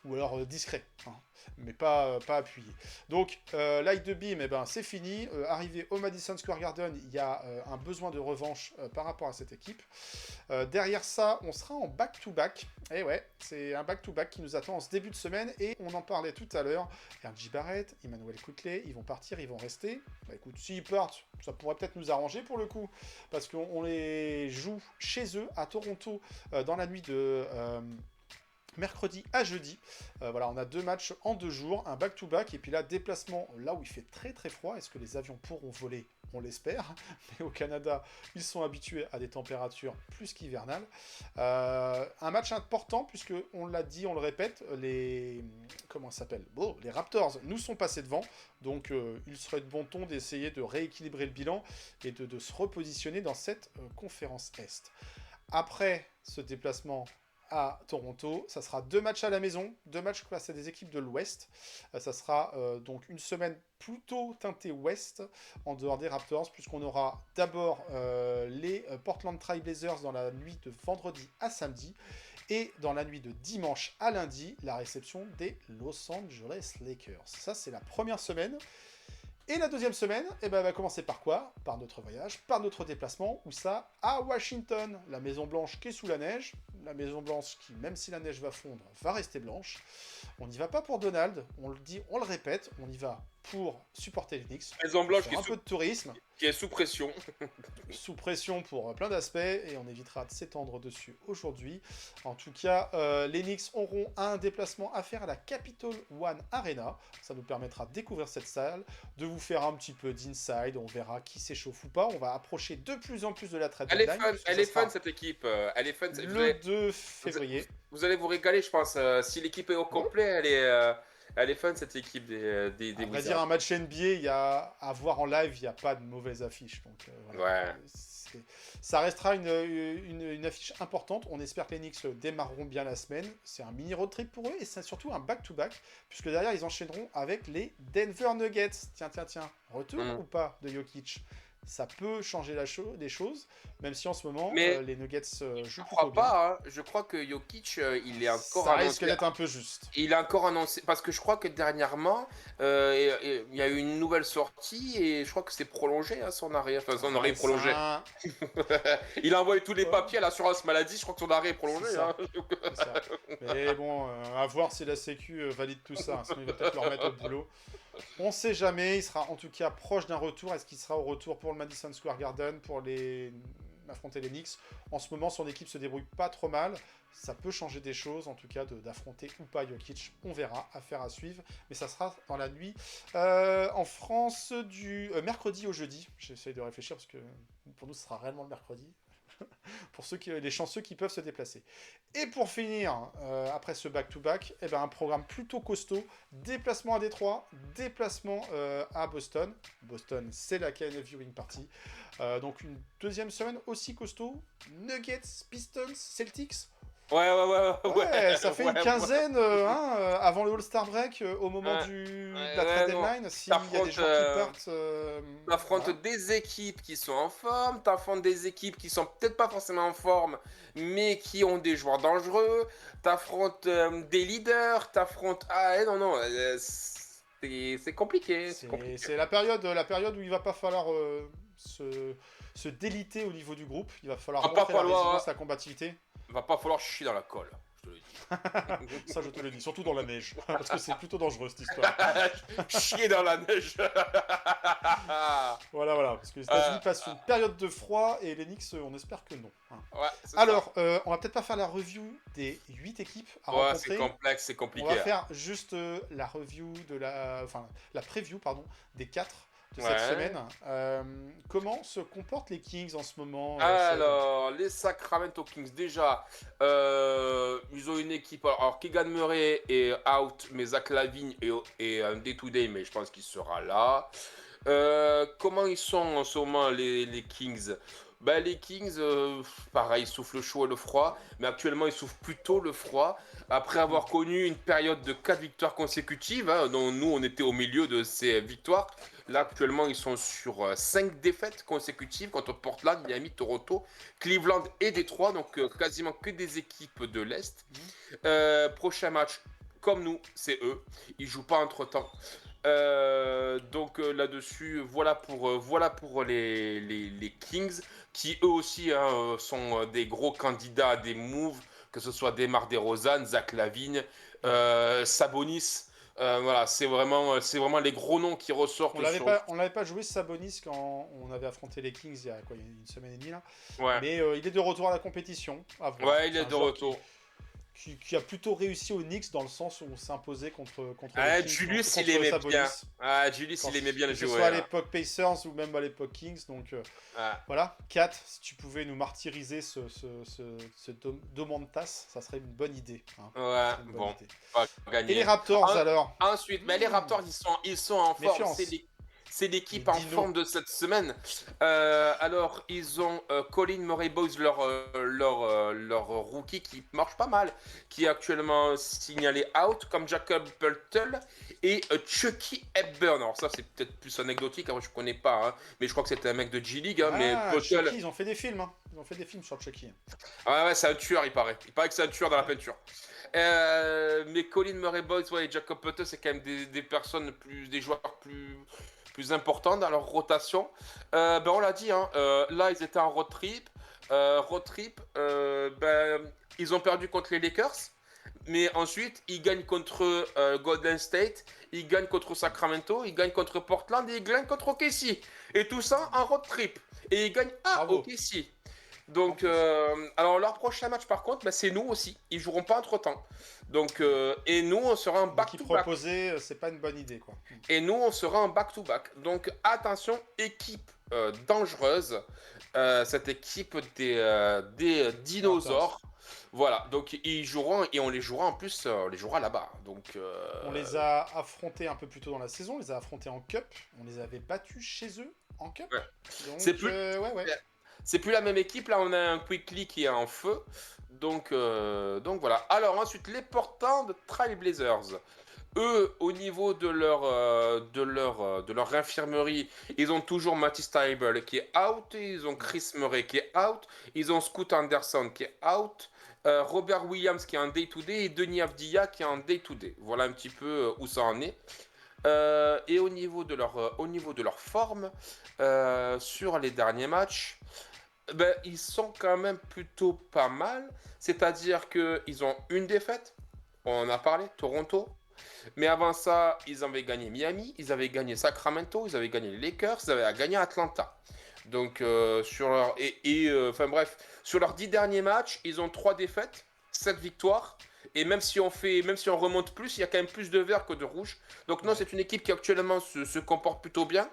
Ou alors discret, hein, mais pas appuyé. Donc l'Eye de Beam, c'est fini. Arrivé au Madison Square Garden, il y a un besoin de revanche par rapport à cette équipe. Derrière ça, on sera en back-to-back. Et ouais, c'est un back-to-back qui nous attend en ce début de semaine. Et on en parlait tout à l'heure. R.J. Barrett, Emmanuel Quickley, ils vont partir, ils vont rester. Bah écoute, s'ils partent, ça pourrait peut-être nous arranger pour le coup. Parce qu'on les joue chez eux, à Toronto, dans la nuit de... mercredi à jeudi. Voilà, on a 2 matchs en 2 jours, un back-to-back, et puis là, déplacement là où il fait très très froid. Est-ce que les avions pourront voler ? On l'espère. Mais au Canada, ils sont habitués à des températures plus qu'hivernales. Un match important, puisque on l'a dit, on le répète, les Raptors nous sont passés devant. Donc il serait de bon ton d'essayer de rééquilibrer le bilan et de se repositionner dans cette conférence Est. Après ce déplacement à Toronto, ça sera 2 matchs à la maison, 2 matchs face à des équipes de l'Ouest. Ça sera donc une semaine plutôt teintée Ouest, en dehors des Raptors, puisqu'on aura d'abord les Portland Trail Blazers dans la nuit de vendredi à samedi, et dans la nuit de dimanche à lundi, la réception des Los Angeles Lakers. Ça, c'est la première semaine. Et la deuxième semaine, va commencer par quoi ? Par notre voyage, par notre déplacement, où ça ? À Washington, la Maison Blanche qui est sous la neige. la Maison Blanche, qui, même si la neige va fondre, va rester blanche. On n'y va pas pour Donald, on le dit, on le répète, on y va pour supporter les Knicks. Maison Blanche Faire un peu de tourisme, qui est sous pression. sous pression pour plein d'aspects, et on évitera de s'étendre dessus aujourd'hui. En tout cas, les Knicks auront un déplacement à faire à la Capital One Arena. Ça nous permettra de découvrir cette salle, de vous faire un petit peu d'inside. On verra qui s'échauffe ou pas. On va approcher de plus en plus de la trade Elle est deadline, fun, puisque elle ça est fun sera cette équipe. Elle est fun. le 2 février. Vous allez vous régaler, je pense. Si l'équipe est au complet, elle est fun cette équipe des À vrai Wizards. dire, un match NBA, il y a à voir en live, il n'y a pas de mauvaise affiche. Donc, voilà. Ouais. Ça restera une affiche importante. On espère que les Knicks démarreront bien la semaine. C'est un mini road trip pour eux et c'est surtout un back-to-back, puisque derrière, ils enchaîneront avec les Denver Nuggets. Tiens. Retour ou pas de Jokic? Ça peut changer des choses, même si en ce moment, Mais les Nuggets jouent Je plutôt crois bien. pas, hein. Je crois que Jokic, il est encore Ça risque annoncé. d'être un peu juste. Il a encore annoncé, parce que je crois que dernièrement, il y a eu une nouvelle sortie et je crois que c'est prolongé, hein, son arrêt. Enfin, son arrêt est prolongé. Ça, Il a envoyé tous les papiers à l'assurance maladie, je crois que son arrêt est prolongé. C'est ça. Hein. c'est ça. Mais bon, à voir si la Sécu valide tout ça. Sinon, il va peut-être le remettre au boulot. On sait jamais. Il sera en tout cas proche d'un retour. Est-ce qu'il sera au retour pour le Madison Square Garden pour affronter les Knicks? En ce moment, son équipe se débrouille pas trop mal. Ça peut changer des choses, en tout cas, d'affronter ou pas Jokic. On verra, affaire à suivre. Mais ça sera dans la nuit en France du mercredi au jeudi. J'essaye de réfléchir parce que pour nous, ce sera réellement le mercredi. Pour les chanceux qui peuvent se déplacer. Et pour finir, après ce back-to-back, un programme plutôt costaud. Déplacement à Détroit, déplacement à Boston. Boston, c'est la KNF Viewing Party. Donc une deuxième semaine aussi costaud. Nuggets, Pistons, Celtics. Ouais. Ça fait une quinzaine avant le All-Star Break, au moment de la trade deadline. S'il y a des gens qui partent... T'affrontes voilà. des équipes qui sont en forme, t'affrontes des équipes qui sont peut-être pas forcément en forme, mais qui ont des joueurs dangereux, t'affrontes des leaders, t'affrontes... c'est compliqué. C'est la période où il va pas falloir se déliter au niveau du groupe. Il va falloir montrer la résilience, la combativité. Va pas falloir chier dans la colle, je te le dis. Ça, je te le dis, surtout dans la neige, parce que c'est plutôt dangereux cette histoire. Chier dans la neige. Voilà, parce que les États-Unis passent une période de froid et les Knicks, on espère que non. Hein. Ouais, c'est Alors, on va peut-être pas faire la review des 8 équipes à ça. rencontrer. C'est complexe, c'est compliqué. On va faire juste la review la preview, des 4 de cette Ouais. semaine. Comment se comportent les Kings en ce moment Alors, les Sacramento Kings, déjà, ils ont une équipe. Alors, Keegan Murray est out, mais Zach LaVine est un day-to-day, mais je pense qu'il sera là. Comment ils sont en ce moment, les Kings? Les Kings, pareil, ils souffrent le chaud et le froid, mais actuellement, ils souffrent plutôt le froid. Après avoir connu une période de 4 victoires consécutives, hein, dont nous, on était au milieu de ces victoires. Là, actuellement, ils sont sur 5 défaites consécutives contre Portland, Miami, Toronto, Cleveland et Détroit. Donc, quasiment que des équipes de l'Est. Prochain match, comme nous, c'est eux. Ils jouent pas entre-temps. Donc, là-dessus, voilà pour les Kings, qui eux aussi sont des gros candidats à des moves, que ce soit DeMar DeRozan, Zach LaVine, Sabonis. Voilà, c'est vraiment les gros noms qui ressortent. On l'avait pas joué Sabonis quand on avait affronté les Kings il y a une semaine et demie là. Ouais. Mais il est de retour à la compétition. À voir. Ouais, il C'est est un de joueur retour. Qui a plutôt réussi aux Knicks dans le sens où on s'est imposé contre Ah, les Kings, Julius, contre il aimait Sabonis. bien. Ah, Julius, il aimait bien le Que ce jouer. soit à hein. l'époque Pacers ou même à l'époque Kings. Donc Ah. voilà, Kat, si tu pouvais nous martyriser ce Domantas, ça serait une bonne idée. Hein. Ça Ouais, serait une bonne bon, idée. pas Et gagné. les Raptors alors? Ensuite, les Raptors, ils sont en forme. Méfiance. C'est l'équipe Les en dinos. forme de cette semaine. Alors, ils ont Colin Murray-Boyles, leur rookie qui marche pas mal, qui est actuellement signalé out, comme Jacob Pöltl et Chucky Hepburn. Alors ça, c'est peut-être plus anecdotique, hein, je connais pas, hein, mais je crois que c'était un mec de G-League. Hein, mais Pöltl... Chucky, ils ont fait des films. Hein. Ils ont fait des films sur Chucky. Ouais, c'est un tueur, il paraît. Il paraît que c'est un tueur dans la peinture. Mais Colin Murray-Boyles et Jacob Pöltl, c'est quand même des joueurs plus importants dans leur rotation. On l'a dit, hein, là ils étaient en road trip. road trip, ils ont perdu contre les Lakers, mais ensuite ils gagnent contre Golden State, ils gagnent contre Sacramento, ils gagnent contre Portland et ils gagnent contre OKC. Et tout ça en road trip. Et ils gagnent à Bravo. OKC. Donc, alors leur prochain match par contre, bah, c'est nous aussi. Ils joueront pas entre temps. Donc, et nous on sera en Donc, back qui to back. proposait, c'est pas une bonne idée, quoi. Et nous on sera en back to back. Donc attention, équipe dangereuse. Cette équipe des dinosaures. Voilà, donc ils joueront et on les jouera en plus, on les jouera là-bas. Donc On les a affrontés un peu plus tôt dans la saison, on les a affrontés en Cup, on les avait battus chez eux en Cup. Ouais. Donc, C'est plus- ouais. c'est plus la même équipe, là on a un Quickly qui est en feu. Donc voilà. Alors ensuite, les portants de Trailblazers. Eux, au niveau de leur infirmerie, ils ont toujours Matty Stiebel qui est out, ils ont Chris Murray qui est out, ils ont Scoot Anderson qui est out, Robert Williams qui est en day-to-day et Denis Avdija qui est en day-to-day. Voilà un petit peu où ça en est. Et au niveau de leur forme, sur les derniers matchs, ils sont quand même plutôt pas mal. C'est-à-dire qu'ils ont une défaite, on en a parlé, Toronto. Mais avant ça, ils avaient gagné Miami, ils avaient gagné Sacramento, ils avaient gagné les Lakers, ils avaient gagné Atlanta. Donc sur leur sur leurs 10 derniers matchs, ils ont 3 défaites, 7 victoires. Et même si on remonte plus, il y a quand même plus de vert que de rouge. Donc non, c'est une équipe qui actuellement se comporte plutôt bien.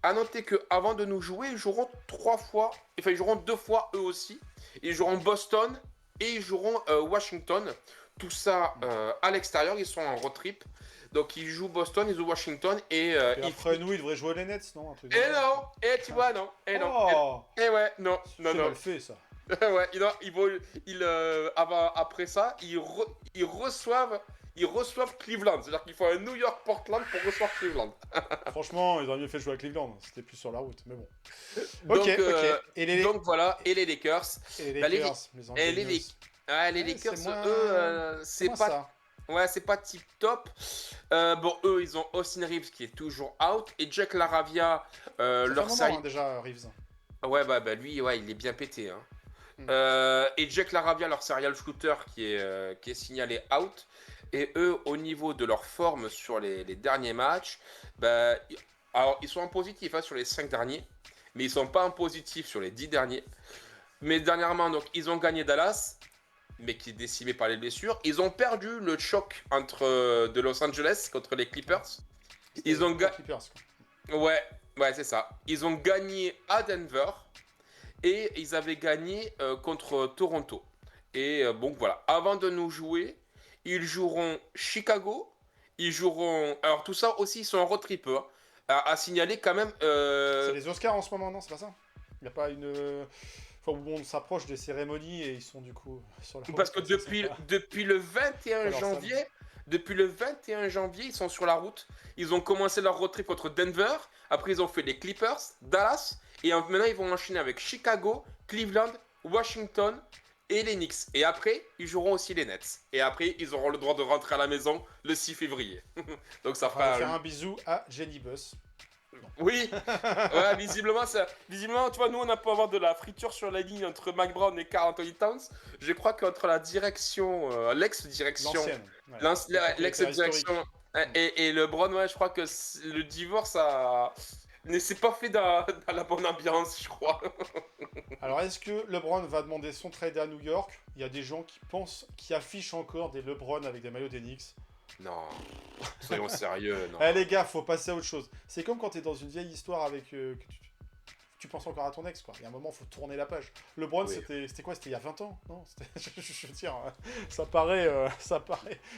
À noter qu'avant de nous jouer, ils joueront 2 fois eux aussi. Ils joueront Boston et ils joueront Washington. Tout ça à l'extérieur, ils sont en road trip. Donc ils jouent Boston, ils jouent Washington et Et après nous, ils devraient jouer les Nets, non, un truc Et comme ça. non, et tu vois, non, et non. Oh, Et ouais, non. c'est mal fait, ça. Ouais, après ça, ils reçoivent Cleveland. C'est-à-dire qu'il faut un New York-Portland pour recevoir Cleveland. Franchement, ils auraient mieux fait jouer à Cleveland, c'était plus sur la route, mais bon. Donc, Ok. Et les donc voilà, et les Lakers. et les bah, les- Lakers, les Et les, Angelos. les Ouais, Lakers, c'est moins- c'est Comment pas ça Ouais, c'est pas tip top. Bon, eux, ils ont Austin Reeves qui est toujours out. Et Jack Laravia, Ça fait un leur moment, side. hein, déjà, Reeves. Ouais, lui, ouais, il est bien pété. Hein. Mm. Et Jack Laravia, leur serial shooter qui est signalé out. Et eux, au niveau de leur forme sur les derniers matchs, alors ils sont en positif sur les 5 derniers. Mais ils sont pas en positif sur les 10 derniers. Mais dernièrement, donc, ils ont gagné Dallas, mais qui est décimé par les blessures. Ils ont perdu le choc de Los Angeles contre les Clippers. Ils ont Les Clippers, quoi. Ouais, c'est ça. Ils ont gagné à Denver et ils avaient gagné contre Toronto. Et bon, voilà. Avant de nous jouer, ils joueront Chicago. Ils joueront. Alors, tout ça aussi, ils sont en road trip. Hein. À signaler quand même. C'est les Oscars en ce moment, non? C'est pas ça? Il n'y a pas une... Enfin, où on s'approche des cérémonies et ils sont du coup sur la route. Parce que depuis le 21 Alors, ça, janvier, ils sont sur la route. Ils ont commencé leur road trip contre Denver. Après, ils ont fait les Clippers, Dallas. Et maintenant, ils vont enchaîner avec Chicago, Cleveland, Washington et les Knicks. Et après, ils joueront aussi les Nets. Et après, ils auront le droit de rentrer à la maison le 6 février. Donc, ça On va fera... faire un bisou à Jenny Buss. Oui, ouais, visiblement, tu vois, nous, on a pu avoir de la friture sur la ligne entre Mike Brown et Karl Anthony Towns. Je crois qu'entre la direction, l'ex-direction, L'ancienne. Ouais. l'ex-direction et le Brown, ouais, je crois que le divorce ne s'est pas fait dans la bonne ambiance, je crois. Alors, est-ce que LeBron va demander son trade à New York? Il y a des gens qui affichent encore des LeBron avec des maillots des Knicks. Non, soyons sérieux, non. Eh les gars, faut passer à autre chose. C'est comme quand t'es dans une vieille histoire avec... que tu penses encore à ton ex, quoi. Il y a un moment, faut tourner la page. LeBron, Oui. c'était quoi? C'était il y a 20 ans? Non, je veux dire, ça paraît...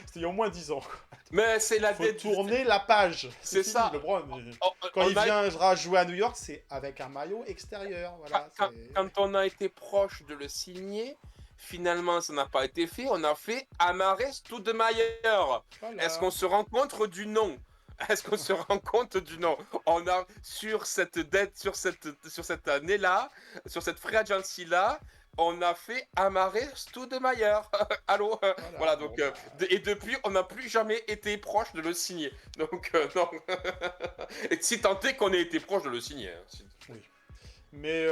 C'était il y a au moins 10 ans, quoi. Mais c'est la Faut dette. tourner la page. C'est fini, ça. LeBron. Quand On il a- viendra jouer à New York, c'est avec un maillot extérieur. Voilà, Quand on a été proche de le signer, finalement, ça n'a pas été fait. On a fait Amares Stoudemire. Voilà. Est-ce qu'on se rend compte du nom? Est-ce qu'on se rend compte du nom? On a sur cette dette, sur cette année-là, sur cette free agency-là, on a fait Amares Stoudemire. Allô? Voilà, donc et depuis, on n'a plus jamais été proche de le signer. Donc non. Et si tant est qu'on ait été proche de le signer. Hein. Mais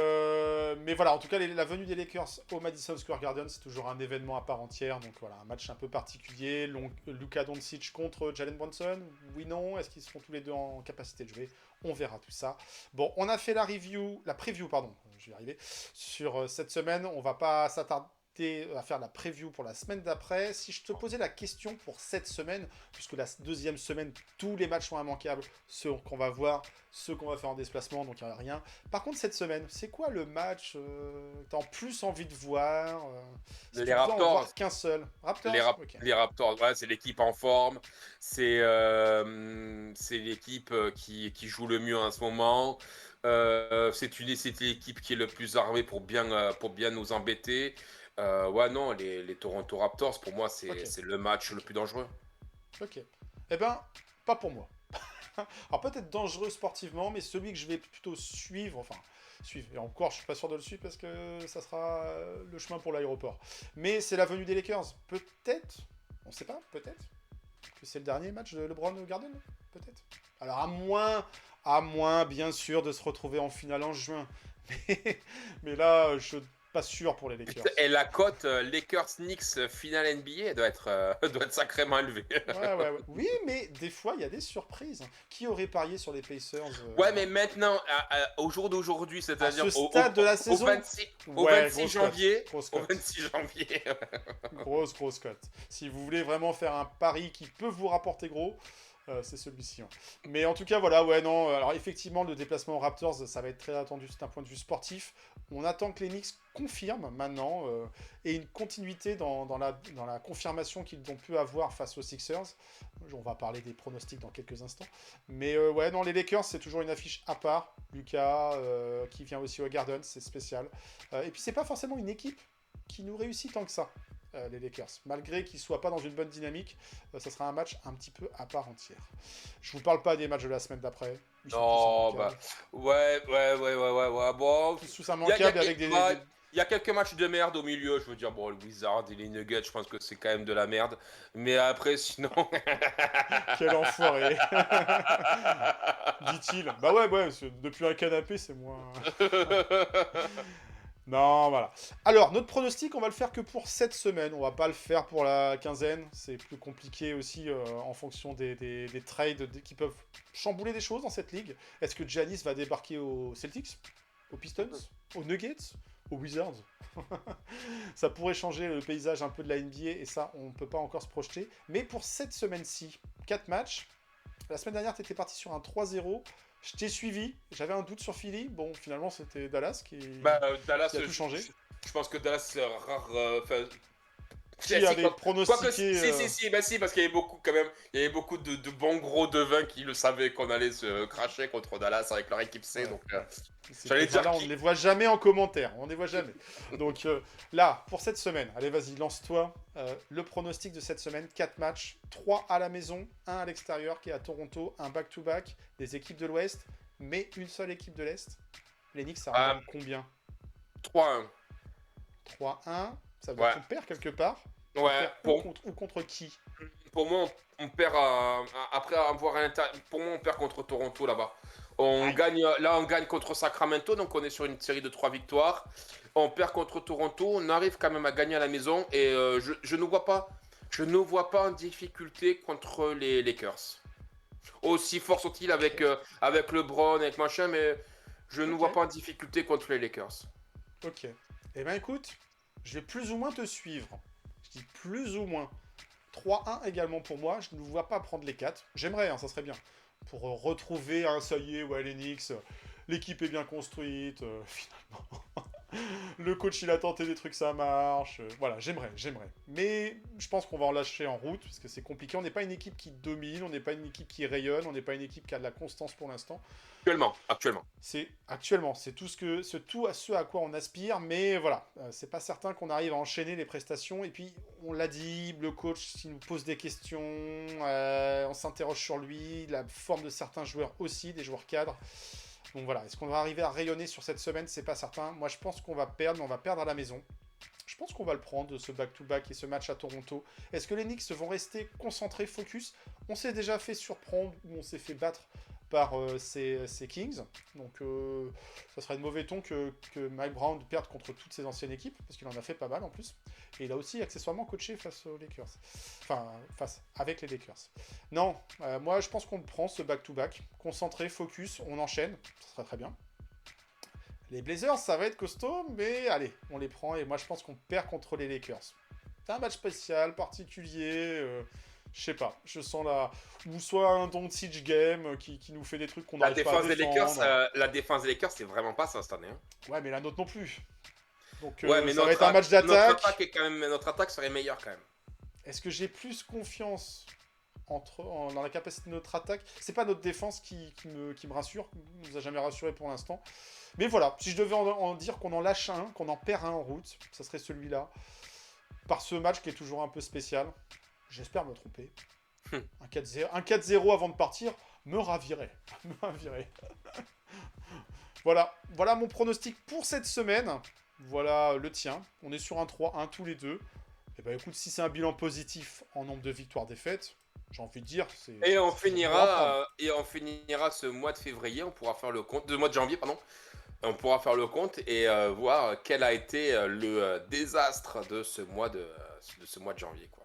Mais voilà, en tout cas, la venue des Lakers au Madison Square Garden, c'est toujours un événement à part entière. Donc voilà, un match un peu particulier. Luka Doncic contre Jalen Brunson. Oui, non. Est-ce qu'ils seront tous les deux en capacité de jouer? On verra tout ça. Bon, on a fait la preview, pardon, je vais y arriver, sur cette semaine. On va pas s'attarder à faire la preview pour la semaine d'après. Si je te posais la question pour cette semaine, puisque la deuxième semaine, tous les matchs sont immanquables, ceux qu'on va voir, ceux qu'on va faire en déplacement, donc il n'y a rien. Par contre, cette semaine, c'est quoi le match que tu as en plus envie de voir si Les tu dois en Raptors. voir qu'un seul. Raptors. Ok. Les Raptors, ouais, c'est l'équipe en forme. C'est l'équipe qui joue le mieux en ce moment. C'est l'équipe qui est le plus armée pour bien nous embêter. Ouais, non, les Toronto Raptors, pour moi, c'est Ok. c'est le match le plus dangereux. Ok. Eh ben, pas pour moi. Alors peut-être dangereux sportivement, mais celui que je vais plutôt suivre, et encore je suis pas sûr de le suivre parce que ça sera le chemin pour l'aéroport. Mais c'est la venue des Lakers. Peut-être, on sait pas, peut-être, que c'est le dernier match de LeBron au Garden. Peut-être. Alors à moins bien sûr de se retrouver en finale en juin. Mais là, je suis pas sûr pour les Lakers. Et la cote Lakers-Knicks finale NBA elle doit être sacrément élevée. Ouais. Oui, mais des fois, il y a des surprises. Qui aurait parié sur les Pacers Ouais, mais maintenant, au jour d'aujourd'hui, c'est-à-dire À ce stade de la saison, au ouais, 26 grosse janvier, cote, grosse au cote. 26 janvier. Grosse cote. Si vous voulez vraiment faire un pari qui peut vous rapporter gros, c'est celui-ci. Hein. Mais en tout cas, voilà, ouais, non. Alors, effectivement, le déplacement aux Raptors, ça va être très attendu d'un point de vue sportif. On attend que les Knicks confirment maintenant et une continuité dans la confirmation qu'ils ont pu avoir face aux Sixers. On va parler des pronostics dans quelques instants. Mais ouais, non, les Lakers, c'est toujours une affiche à part. Lucas, qui vient aussi au Garden, c'est spécial. Et puis, c'est pas forcément une équipe qui nous réussit tant que ça. Les Lakers. Malgré qu'ils ne soient pas dans une bonne dynamique, ça sera un match un petit peu à part entière. Je vous parle pas des matchs de la semaine d'après. Ils sont Non, tous bah, immanquables. ouais. Bon, Tous immanquables avec des... il y a quelques matchs de merde au milieu. Je veux dire, bon, le Wizard et les Nuggets, je pense que c'est quand même de la merde. Mais après, sinon. Quel enfoiré. Dit-il. Bah ouais, depuis un canapé, c'est moins... Non, voilà. Alors, notre pronostic, on va le faire que pour cette semaine. On va pas le faire pour la quinzaine. C'est plus compliqué aussi en fonction des trades qui peuvent chambouler des choses dans cette ligue. Est-ce que Giannis va débarquer aux Celtics, aux Pistons, aux Nuggets, aux Wizards? Ça pourrait changer le paysage un peu de la NBA et ça, on ne peut pas encore se projeter. Mais pour cette semaine-ci, 4 matchs. La semaine dernière, tu étais parti sur un 3-0. Je t'ai suivi, j'avais un doute sur Philly. Bon, finalement, c'était Dallas qui Dallas, a tout changé. Je pense que Dallas, c'est rare. Qui avait pronostiqué... Si, parce qu'il y avait beaucoup, quand même. Il y avait beaucoup de bons gros devins qui le savaient qu'on allait se cracher contre Dallas avec leur équipe C. Ouais. Donc, Ces j'allais dire là, on ne les voit jamais en commentaire. On ne les voit jamais. Donc là, pour cette semaine, allez, vas-y, lance-toi. Le pronostic de cette semaine, 4 matchs, 3 à la maison, 1 à l'extérieur qui est à Toronto, un back-to-back, des équipes de l'Ouest, mais une seule équipe de l'Est. Les Knicks, ça représente combien? 3-1. 3-1, ça veut dire Ouais. qu'on perd quelque part. Ouais, On perd ou contre qui? pour moi, on perd après avoir pour moi, on perd contre Toronto là-bas. On gagne contre Sacramento, donc on est sur une série de 3 victoires. On perd contre Toronto, on arrive quand même à gagner à la maison et je ne vois pas en difficulté contre les Lakers. Aussi fort sont-ils avec LeBron, avec machin, mais je ne vois pas en difficulté contre les Lakers. Ok. Eh ben écoute, je vais plus ou moins te suivre. Je dis plus ou moins. 3-1 également pour moi. Je ne vois pas prendre les 4. J'aimerais, hein, ça serait bien. Pour retrouver, ça y est, ouais, les Knicks, l'équipe est bien construite, finalement. Le coach, il a tenté des trucs, ça marche. Voilà, j'aimerais. Mais je pense qu'on va en lâcher en route, parce que c'est compliqué. On n'est pas une équipe qui domine, on n'est pas une équipe qui rayonne, on n'est pas une équipe qui a de la constance pour l'instant. Actuellement. C'est tout ce à quoi on aspire, mais voilà, c'est pas certain qu'on arrive à enchaîner les prestations. Et puis, on l'a dit, le coach, s'il nous pose des questions, on s'interroge sur lui, la forme de certains joueurs aussi, des joueurs cadres. Donc voilà, est-ce qu'on va arriver à rayonner sur cette semaine? C'est pas certain. Moi, je pense qu'on va perdre, mais on va perdre à la maison. Je pense qu'on va le prendre, ce back-to-back et ce match à Toronto. Est-ce que les Knicks vont rester concentrés, focus? On s'est déjà fait surprendre ou on s'est fait battre par ces Kings. Donc ça serait de mauvais ton que Mike Brown perde contre toutes ses anciennes équipes, parce qu'il en a fait pas mal en plus. Et il a aussi accessoirement coaché face aux Lakers. Enfin, avec les Lakers. Non, moi je pense qu'on le prend ce back-to-back. Concentré, focus, on enchaîne. Ça serait très bien. Les Blazers, ça va être costaud, mais allez, on les prend. Et moi je pense qu'on perd contre les Lakers. C'est un match spécial, particulier. Je sais pas, je sens là... Ou soit un Doncic game qui nous fait des trucs qu'on n'arrive pas à défendre. La défense des Lakers, c'est vraiment pas ça cette année. Hein. Ouais, mais la nôtre non plus. Donc ouais, mais ça va être un match d'attaque. Notre attaque serait meilleure quand même. Est-ce que j'ai plus confiance dans la capacité de notre attaque? C'est pas notre défense qui me rassure, nous a jamais rassuré pour l'instant. Mais voilà, si je devais en dire qu'on en lâche un, qu'on en perd un en route, ça serait celui-là. Par ce match qui est toujours un peu spécial. J'espère me tromper. Un 4-0 avant de partir me ravirait. Voilà mon pronostic pour cette semaine. Voilà le tien. On est sur un 3-1 tous les deux. Et ben écoute, si c'est un bilan positif en nombre de victoires-défaites, j'ai envie de dire, c'est... Et on finira ce mois de février, on pourra faire le compte, mois de janvier, pardon. On pourra faire le compte et voir quel a été le désastre de ce mois de janvier, quoi.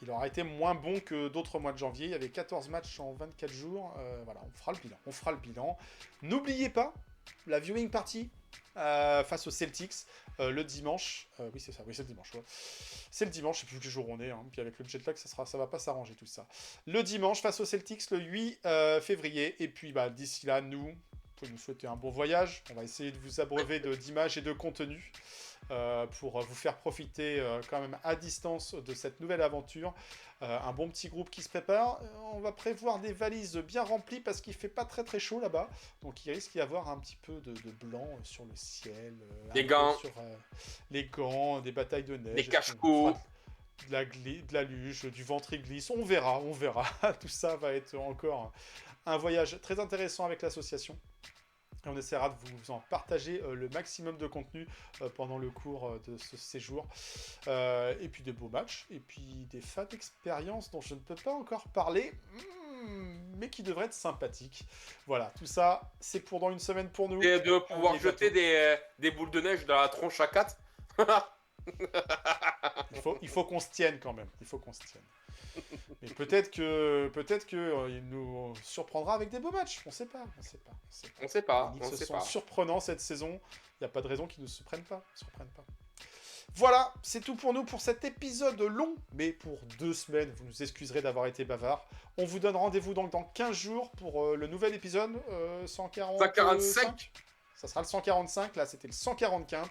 Il aura été moins bon que d'autres mois de janvier. Il y avait 14 matchs en 24 jours. Voilà, on fera le bilan. N'oubliez pas la viewing party face aux Celtics le dimanche. Oui, c'est ça. Oui, c'est le dimanche. Ouais. C'est le dimanche. Je sais plus quel jour on est. Hein. Puis avec le jet lag, ça va pas s'arranger tout ça. Le dimanche face aux Celtics le 8 février. Et puis d'ici là, vous pouvez nous souhaiter un bon voyage. On va essayer de vous abreuver d'images et de contenu. Pour vous faire profiter quand même à distance de cette nouvelle aventure. Un bon petit groupe qui se prépare. On va prévoir des valises bien remplies parce qu'il fait pas très très chaud là-bas. Donc il risque d'y avoir un petit peu de blanc sur le ciel. Des gants. Sur les gants, des batailles de neige. Des cache-cou. De la luge, du ventriglisse. On verra. Tout ça va être encore un voyage très intéressant avec l'association. Et on essaiera de vous en partager le maximum de contenu pendant le cours de ce séjour. Et puis des beaux matchs. Et puis des fans d'expérience dont je ne peux pas encore parler. Mais qui devraient être sympathiques. Voilà, tout ça, c'est pour dans une semaine pour nous. Et de pouvoir jeter des boules de neige dans la tronche à 4. Il faut qu'on se tienne quand même. Mais peut-être que il nous surprendra avec des beaux matchs. On sait pas. On sait pas. Les Knicks sont surprenants cette saison. Il n'y a pas de raison qu'ils ne se surprennent pas. Voilà, c'est tout pour nous pour cet épisode long, mais pour 2 semaines. Vous nous excuserez d'avoir été bavard. On vous donne rendez-vous donc dans 15 jours pour le nouvel épisode 145. Ça sera le 145. Là, c'était le 145.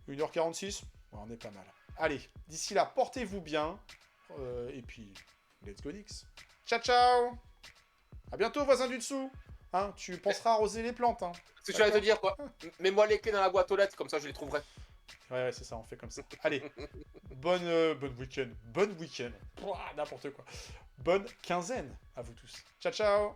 1h46. Ouais, on est pas mal. Allez, d'ici là, portez-vous bien. Et puis, let's go Knicks. Ciao, ciao. À bientôt, voisin du dessous. Hein, tu penseras à arroser les plantes. Hein. C'est ce que j'allais te dire, quoi. Mets-moi les clés dans la boîte aux lettres, comme ça je les trouverai. Ouais, c'est ça, on fait comme ça. Allez, bonne week-end. Pouah, n'importe quoi. Bonne quinzaine à vous tous. Ciao, ciao.